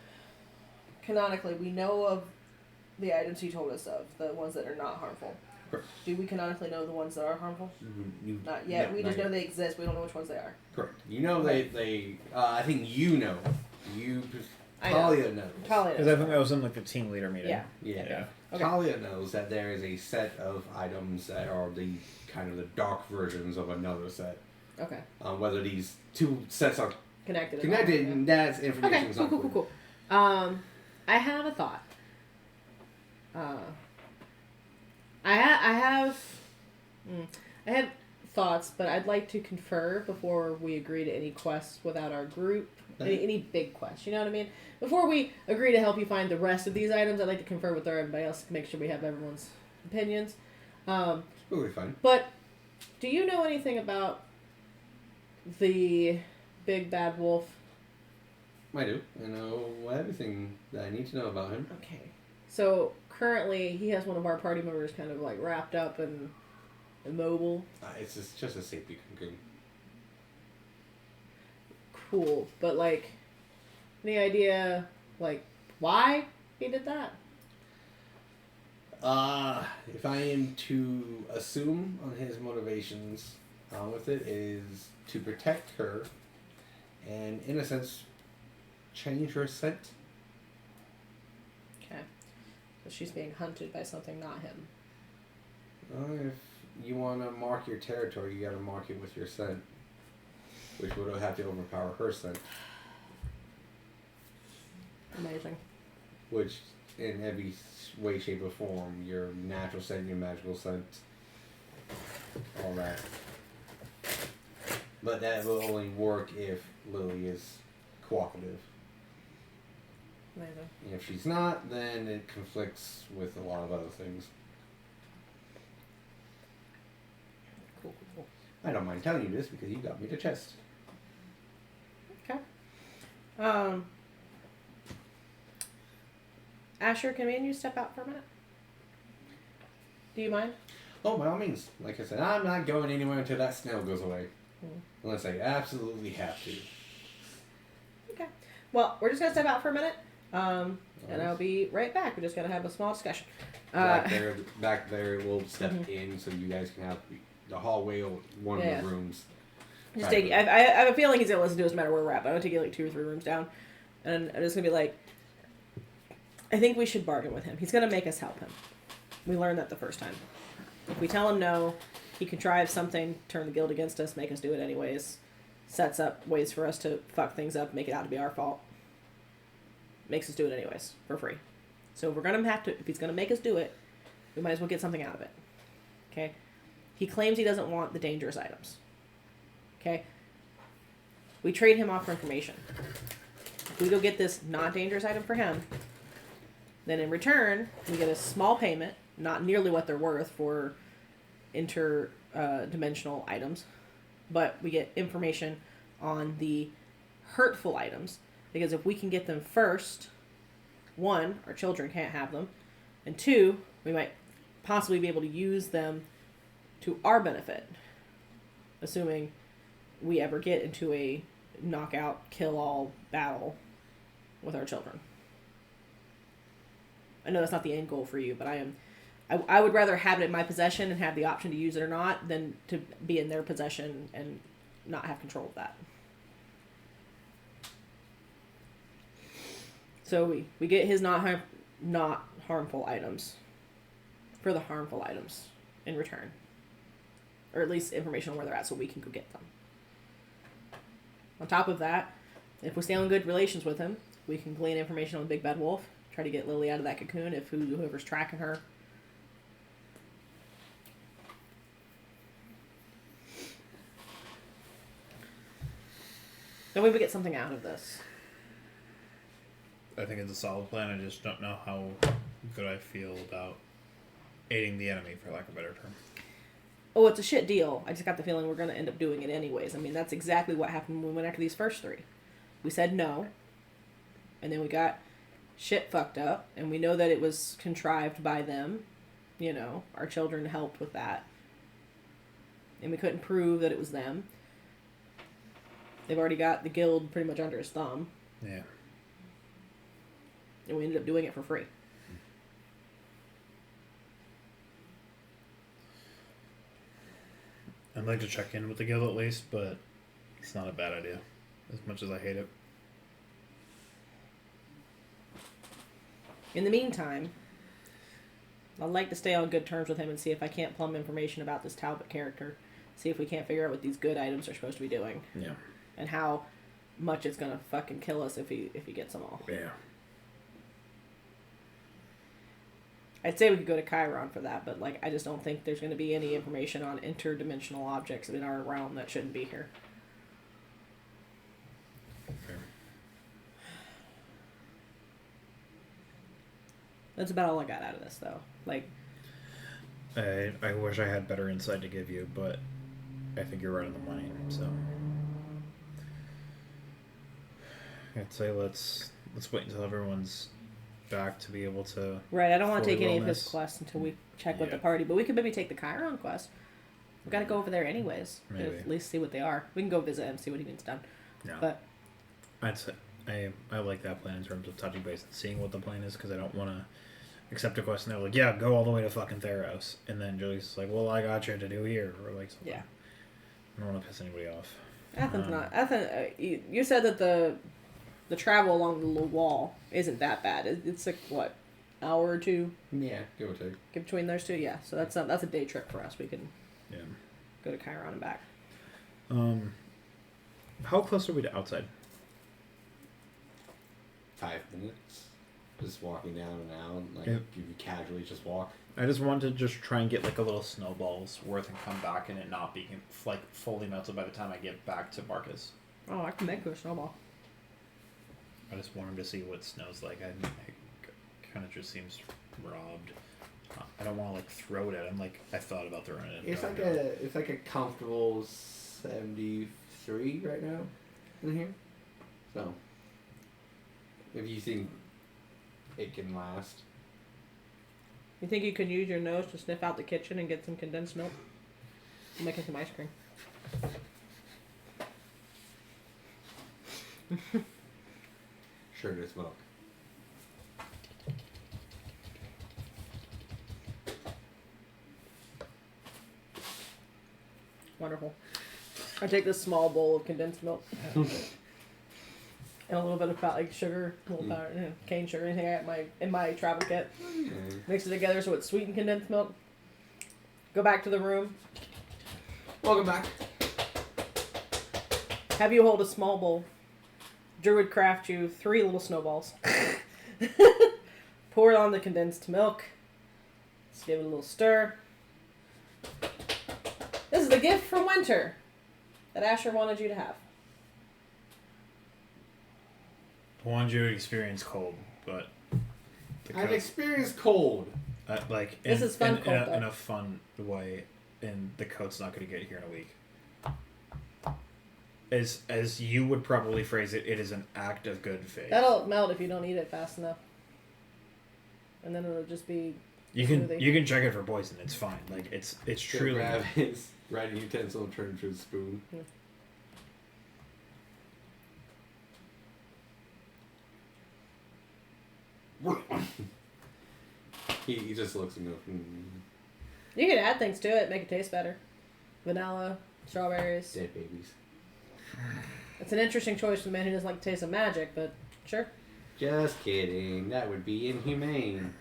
Canonically, we know of the items you told us of, the ones that are not harmful. Correct. Do we canonically know the ones that are harmful? Not yet. No, We not just yet. know they exist. We don't know which ones they are. Correct. You know they I think you know. You I know. Talia knows. Talia Because knows. I think that was in like the team leader meeting. Yeah. Yeah. Yeah. Okay. Talia knows that there is a set of items that are the kind of the dark versions of another set. Okay. Whether these two sets are Connected. connected, and that's Okay. information. Cool. I have a thought. I have thoughts, but I'd like to confer before we agree to any quests without our group. Any big quests, you know what I mean? Before we agree to help you find the rest of these items, I'd like to confer with everybody else to make sure we have everyone's opinions. We'll be fine. But do you know anything about the big bad wolf? I do. I know everything that I need to know about him. Okay. So currently he has one of our party members kind of like wrapped up and immobile. It's just a safety cocoon. Cool. But like, any idea like why he did that? If I am to assume on his motivations with it is to protect her and, in a sense, change her scent. Okay. So she's being hunted by something not him. If you want to mark your territory, you got to mark it with your scent, which would have to overpower her scent, Amazing. which in every way, shape, or form, your natural scent, your magical scent, all that. But that will only work if Lili is cooperative. Amazing. And if she's not, then it conflicts with a lot of other things. Cool. I don't mind telling you this because you got me the chest. Okay. Asher, can me and you step out for a minute? Do you mind? Oh, by all means. Like I said, I'm not going anywhere until that snail goes away. Hmm. Unless I absolutely have to. Okay. Well, we're just gonna step out for a minute. And I'll be right back. We just gotta have a small discussion. Back there, we'll step in so you guys can have the hallway or one of the rooms. Just take. I have a feeling he's gonna listen to us no matter where we're at. But I'm gonna take you like 2 or 3 rooms down, and I'm just gonna be like, I think we should bargain with him. He's gonna make us help him. We learned that the first time. If we tell him no, he contrives something, turn the guild against us, make us do it anyways. Sets up ways for us to fuck things up, make it out to be our fault. Makes us do it anyways, for free. So if we're gonna have to, if he's gonna make us do it, we might as well get something out of it. Okay? He claims he doesn't want the dangerous items. Okay? We trade him off for information. If we go get this not dangerous item for him, then in return, we get a small payment, not nearly what they're worth for interdimensional items, but we get information on the hurtful items, because if we can get them first, 1, our children can't have them, and 2, we might possibly be able to use them to our benefit, assuming we ever get into a knockout, kill-all battle with our children. I know that's not the end goal for you, but I would rather have it in my possession and have the option to use it or not than to be in their possession and not have control of that. So we get his not harmful items for the harmful items in return. Or at least information on where they're at so we can go get them. On top of that, if we stay on good relations with him, we can glean information on the big bad wolf, try to get Lili out of that cocoon if whoever's tracking her. Then we would get something out of this. I think it's a solid plan. I just don't know how good I feel about aiding the enemy, for lack of a better term. Oh, it's a shit deal. I just got the feeling we're going to end up doing it anyways. I mean, that's exactly what happened when we went after these first 3. We said no, and then we got shit fucked up, and we know that it was contrived by them. You know, our children helped with that. And we couldn't prove that it was them. They've already got the guild pretty much under his thumb. Yeah. And we ended up doing it for free. I'd like to check in with the guild at least, but it's not a bad idea, as much as I hate it. In the meantime, I'd like to stay on good terms with him and see if I can't plumb information about this Talbot character. See if we can't figure out what these good items are supposed to be doing. Yeah. And how much it's gonna fucking kill us if he gets them all. Yeah. I'd say we could go to Chiron for that, but like I just don't think there's gonna be any information on interdimensional objects in our realm that shouldn't be here. Fair. That's about all I got out of this, though. Like, I wish I had better insight to give you, but I think you're right on the money. So I'd say let's wait until everyone's back to be able to. right, I don't want to fully take any of wellness. his quests until we check with Yeah. the party, but we could maybe take the Chiron quest. We've got to go over there anyways. Maybe. At least see what they are. We can go visit him, see what he needs done. Yeah. But I'd say I like that plan in terms of touching base and seeing what the plan is, because I don't want to accept a quest and they're like, yeah, go all the way to fucking Theros, and then Julius is like, well, I got you to do here, or like something. yeah, I don't want to piss anybody off. Athens you said that the travel along the little wall isn't that bad. It's like what, hour or two? Yeah, give or take. Get between those two, yeah. So that's a day trip for us. We can Yeah. go to Chiron and back. How close are we to outside? 5 minutes. Just walking down and out. Like, Yep. you casually just walk. I just want to just try and get like a little snowball's worth and come back and it not be like fully melted by the time I get back to Marcus. Oh, I can make a snowball. I just want him to see what snow's like. I kind of just seems robbed. I don't want to like throw it at him. Like I thought about throwing it. It's like a comfortable 73 right now in here. So if you think it can last. You think you can use your nose to sniff out the kitchen and get some condensed milk? I'm making some ice cream. Sure, there's milk. Wonderful. I take this small bowl of condensed milk and a little bit of like sugar, a little powder, cane sugar, anything I got in my travel kit. Mix it together so it's sweet and condensed milk. Go back to the room. Welcome back. Have you hold a small bowl. Druid craft you 3 little snowballs. Pour it on the condensed milk. Let's give it a little stir. This is the gift from Winter that Asher wanted you to have. I wanted you to experience cold, but I've experienced cold. like This is fun cold, though. in a fun way, and the coat's not going to get here in a week. As you would probably phrase it, it is an act of good faith. That'll melt if you don't eat it fast enough. And then it'll just be You can smoothie. you can check it for poison. It's fine. Like it's truly. Grab his writing utensil and turn it into a spoon. He just looks and goes, You can add things to it, make it taste better. Vanilla, strawberries. dead babies. It's an interesting choice for the man who doesn't like the taste of magic, but sure. Just kidding. That would be inhumane.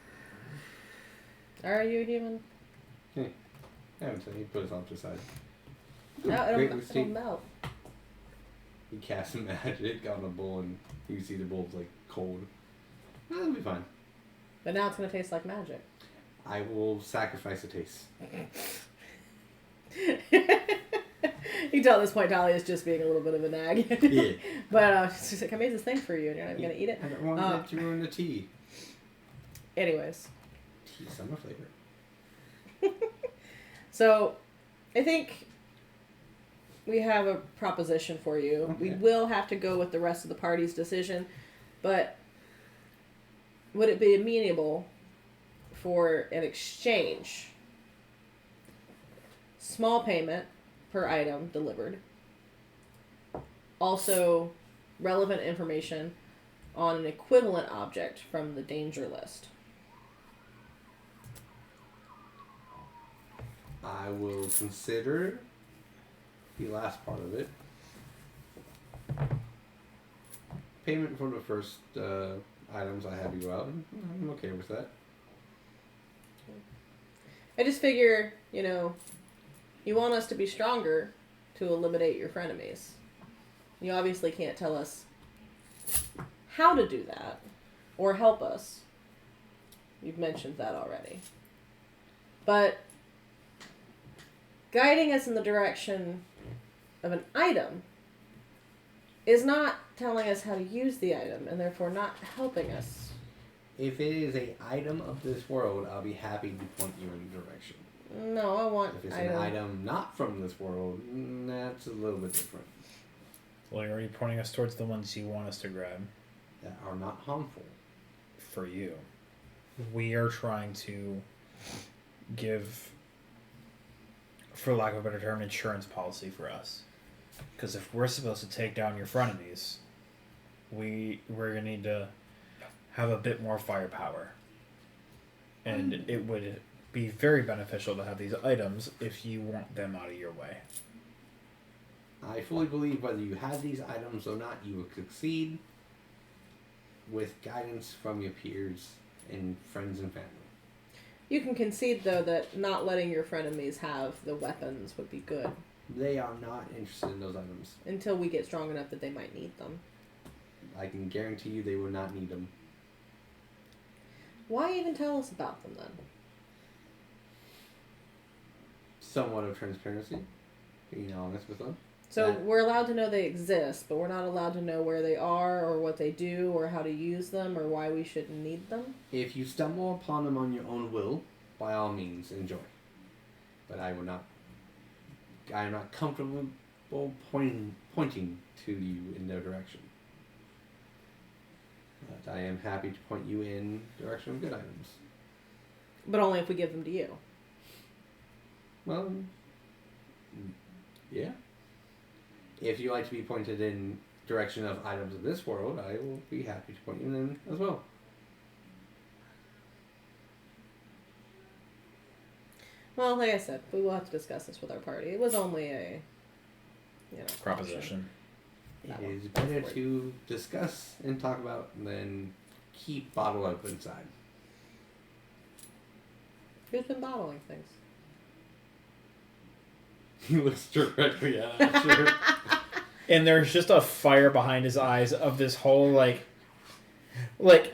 Are you human? I haven't said he put his off to the side. No, Great it'll mistake. melt. He casts some magic on a bowl and you see the bowl's like cold. That'll be fine. But now it's going to taste like magic. I will sacrifice a taste. You can tell at this point Thalia is just being a little bit of a nag. Yeah. But she's like, I made this thing for you and you're not even going to eat it. I don't want that you ruin the tea. Anyways. Tea summer flavor. So, I think we have a proposition for you. Okay. We will have to go with the rest of the party's decision, but would it be amenable for an exchange? Small payment per item delivered. Also, relevant information on an equivalent object from the danger list. I will consider the last part of it. Payment for the first items, I have you out, and I'm okay with that. I just figure, you want us to be stronger to eliminate your frenemies. You obviously can't tell us how to do that or help us. You've mentioned that already. But guiding us in the direction of an item is not telling us how to use the item and therefore not helping us. If it is an item of this world, I'll be happy to point you in a direction. No, I want If it's an item not from this world, that's a little bit different. Well, you're already pointing us towards the ones you want us to grab. That are not harmful. For you. We are trying to give, for lack of a better term, an insurance policy for us. Because if we're supposed to take down your frenemies, we're going to need to have a bit more firepower. And it would be very beneficial to have these items if you want them out of your way. I fully believe whether you have these items or not, you will succeed with guidance from your peers and friends and family. You can concede, though, that not letting your frenemies have the weapons would be good. They are not interested in those items. Until we get strong enough that they might need them. I can guarantee you they will not need them. Why even tell us about them, then? Somewhat of transparency. Being honest with them. So we're allowed to know they exist, but we're not allowed to know where they are or what they do or how to use them or why we should need them? If you stumble upon them on your own will, by all means, enjoy. But I am not comfortable pointing to you in their direction. But I am happy to point you in the direction of good items. But only if we give them to you. Well, yeah. If you like to be pointed in direction of items of this world, I will be happy to point you in as well. Well, like I said, we will have to discuss this with our party. It was only a, Proposition. It is better to discuss and talk about than keep bottled up inside. Who's been bottling things? He looks directly at it. And there's just a fire behind his eyes of this whole, like,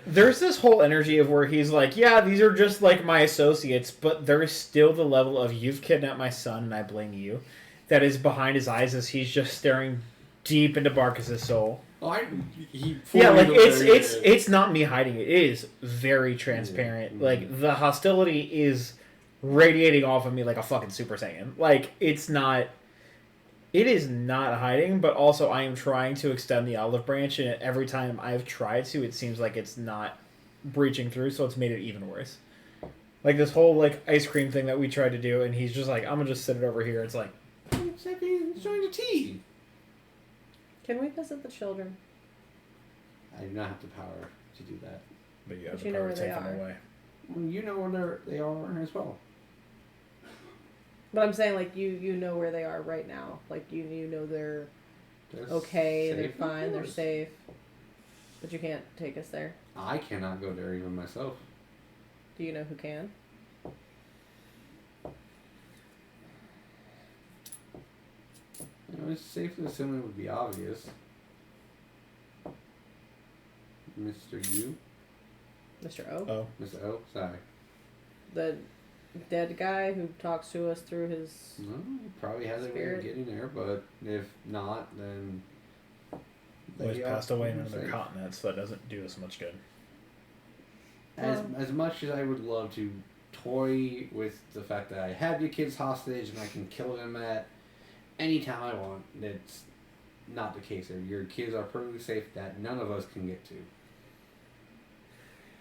there's this whole energy of where he's like, yeah, these are just, like, my associates, but there's still the level of, you've kidnapped my son, and I blame you, that is behind his eyes as he's just staring deep into Barkas's soul. Yeah, like, it's not me hiding it. It is very transparent. Mm-hmm. Like, the hostility is radiating off of me like a fucking Super Saiyan. Like, it is not hiding, but also I am trying to extend the olive branch, and every time I've tried to, it seems like it's not breaching through, so it's made it even worse. Like, this whole, like, ice cream thing that we tried to do, and he's just like, I'm gonna just sit it over here. It's like... It's like he's enjoying the tea. Can we visit the children? I do not have the power to do that. But you have But the you know power where to they take them are. away. Well, you know where they are as well. But I'm saying, like, you know where they are right now. Like, you know they're okay, they're safe, fine, of they're course. safe. But you can't take us there. I cannot go there even myself. Do you know who can? It's safe to assume it would be obvious. Mr. U? Mr. O? Oh. Mr. O? Sorry. The dead guy who talks to us through his... No, he probably has a way Spirit. of getting there, but if not, then... Well, he's they passed are away in another safe. continent, so that doesn't do us much good. As much as I would love to toy with the fact that I have your kids hostage and I can kill them at any time I want, it's not the case here. Your kids are perfectly safe that none of us can get to.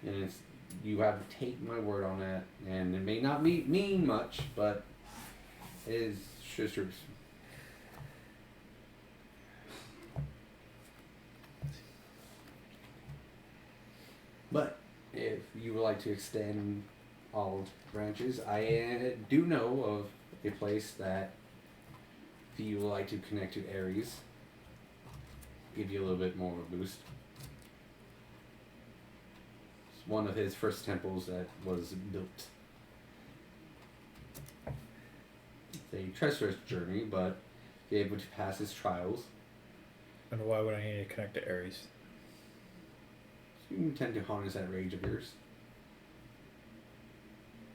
And it's, you have to take my word on that, and it may not mean much, but it is just truth. But if you would like to extend olive branches, I do know of a place that if you would like to connect to Ares, give you a little bit more of a boost. one of his first temples that was built. It's a treacherous journey, but be able to pass his trials. And why would I need to connect to Ares? You tend to harness that rage of yours.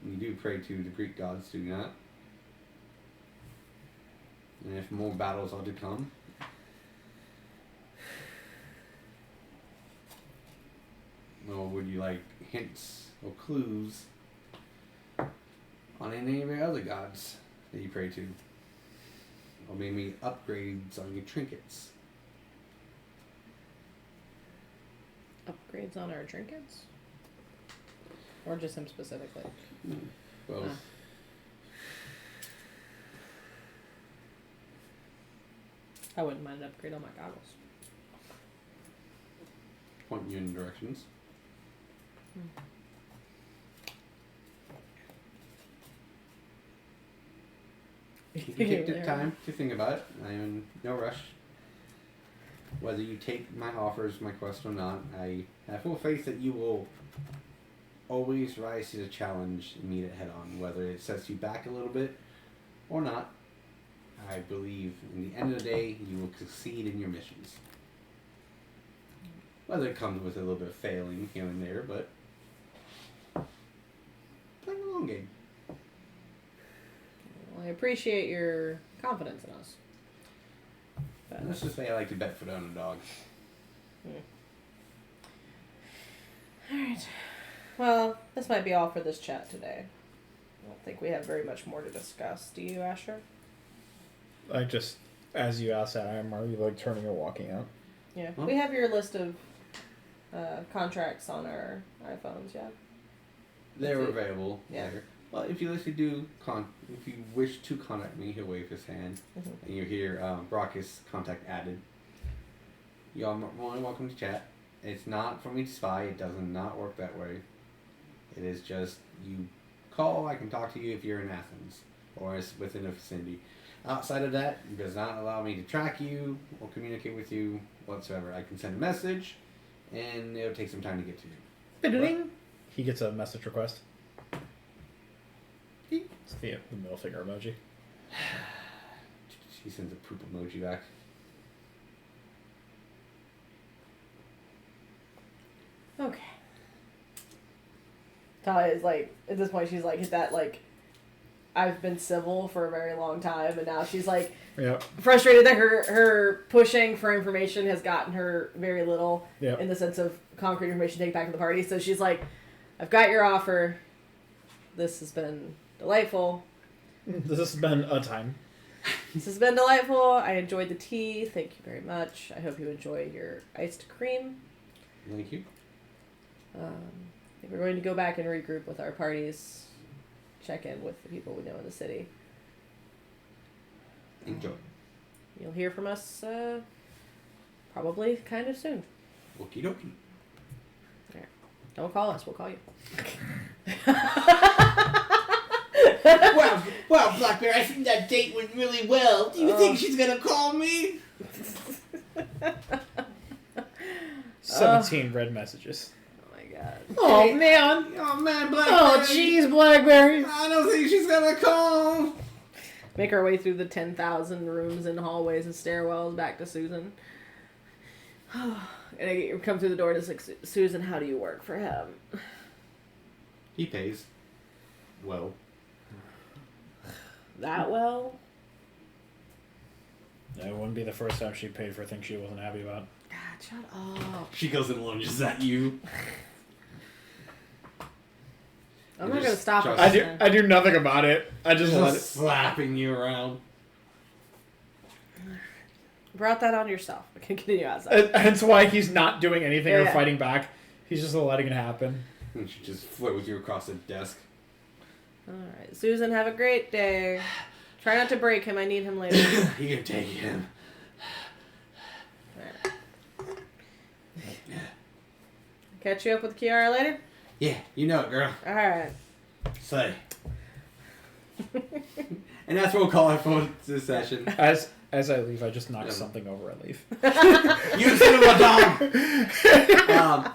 You do pray to the Greek gods, do you not? And if more battles are to come, or would you like hints or clues on any of your other gods that you pray to? Or maybe upgrades on your trinkets? Upgrades on our trinkets? Or just him specifically? Both. I wouldn't mind an upgrade on my goggles. Point you in directions. You can take the time to think about it. I am in no rush. Whether you take my offers, my quest or not, I have full faith that you will always rise to the challenge and meet it head on. Whether it sets you back a little bit or not, I believe in the end of the day you will succeed in your missions. Whether it comes with a little bit of failing here and there, but playing a long game. Well, I appreciate your confidence in us. But Let's just say I like to bet for the underdog. Alright. Well, this might be all for this chat today. I don't think we have very much more to discuss. Do you, Asher? I just, as you asked that, are you like turning or walking out? Yeah. Huh? We have your list of contracts on our iPhones, yeah? They're available Yeah. later. Well, if you listen to if you wish to contact me, he'll wave his hand, and you hear Brock's contact added. You are more than welcome to chat. It's not for me to spy. It does not work that way. It is just you call. I can talk to you if you're in Athens or it's within the vicinity. Outside of that, it does not allow me to track you or communicate with you whatsoever. I can send a message, and it'll take some time to get to you. Ding. He gets a message request. It's the middle finger emoji. She sends a poop emoji back. Okay. Thalia is like, at this point, she's like, hit that, like, I've been civil for a very long time, and now she's like, Yep. frustrated that her pushing for information has gotten her very little Yep. in the sense of concrete information to take back to the party. So she's like, I've got your offer. This has been delightful. This has been a time. This has been delightful. I enjoyed the tea. Thank you very much. I hope you enjoy your iced cream. Thank you. I think we're going to go back and regroup with our parties. Check in with the people we know in the city. Enjoy. You'll hear from us probably kind of soon. Okie dokie. Don't call us. We'll call you. Well, Blackbear, I think that date went really well. Do you think she's gonna call me? 17 red messages. Oh my god. Oh, man. Oh man, Blackberry. Oh, jeez, Blackberry. I don't think she's gonna call. Make our way through the 10,000 rooms and hallways and stairwells back to Susan. And I come through the door to like, Susan, how do you work for him? He pays. Well. That well? It wouldn't be the first time she paid for things she wasn't happy about. God, shut up. She goes and lunges at you. I'm You not gonna just stop trust- her. I do nothing about it. I just let it. Just slapping you around. Brought that on yourself. I can continue outside. Hence why he's not doing anything or Yeah. fighting back. He's just letting it happen. And she just floats you across the desk. Alright, Susan, have a great day. Try not to break him. I need him later. You can take him. Alright. Catch you up with Kiara later? Yeah, you know it, girl. Alright. Slay. And that's what we'll call it for this session. As As I leave, I just knock something over and leave. You son of a dog!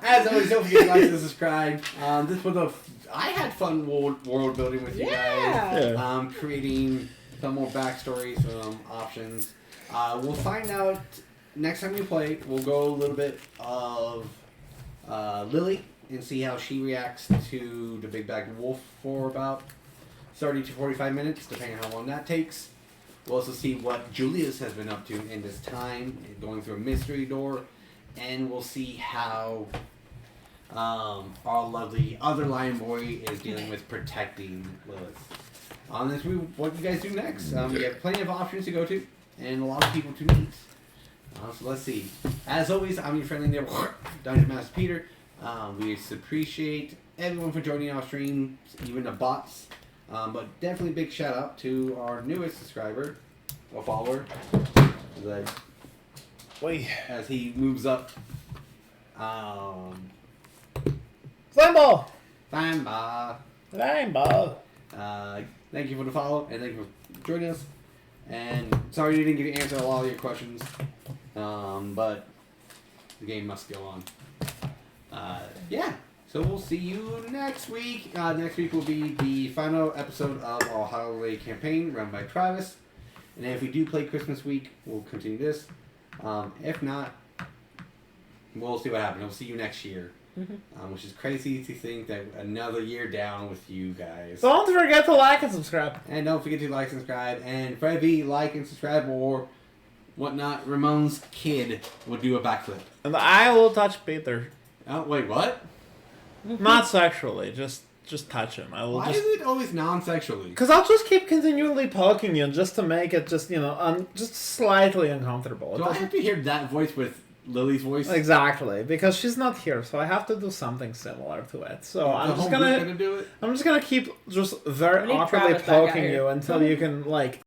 As always, don't forget to like and subscribe. This was I had fun world building with you guys. Yeah. Creating some more backstory, some options. We'll find out next time we play. We'll go a little bit of Lili and see how she reacts to the big bag wolf for about 30 to 45 minutes, depending on how long that takes. We'll also see what Julius has been up to in this time, going through a mystery door, and we'll see how our lovely other lion boy is dealing with protecting Lilith. On this, what you guys do next? We have plenty of options to go to, and a lot of people to meet. So let's see. As always, I'm your friendly neighbor, Dungeon Master Peter. We appreciate everyone for joining our stream, even the bots. But definitely big shout out to our newest subscriber, or follower, as he moves up. Flameball! Flameball! Thank you for the follow, and thank you for joining us. And sorry you didn't get to answer a lot of your questions, but the game must go on. Yeah. So we'll see you next week. Next week will be the final episode of our holiday campaign run by Travis. And if we do play Christmas week, we'll continue this. If not, we'll see what happens. We'll see you next year. Which is crazy to think that another year down with you guys. Don't forget to like and subscribe. And don't forget to like and subscribe. And for every like and subscribe or whatnot, Ramon's kid will do a backflip. And I will touch Peter. Oh, wait, what? Not sexually, just touch him. I will. Why is it always non-sexually? Because I'll just keep continually poking you just to make it just just slightly uncomfortable. Do I have to hear that voice with Lily's voice? Exactly, because she's not here, so I have to do something similar to it. So I'm just gonna do it. I'm just gonna keep just very We need awkwardly Travis back out poking here. you until you can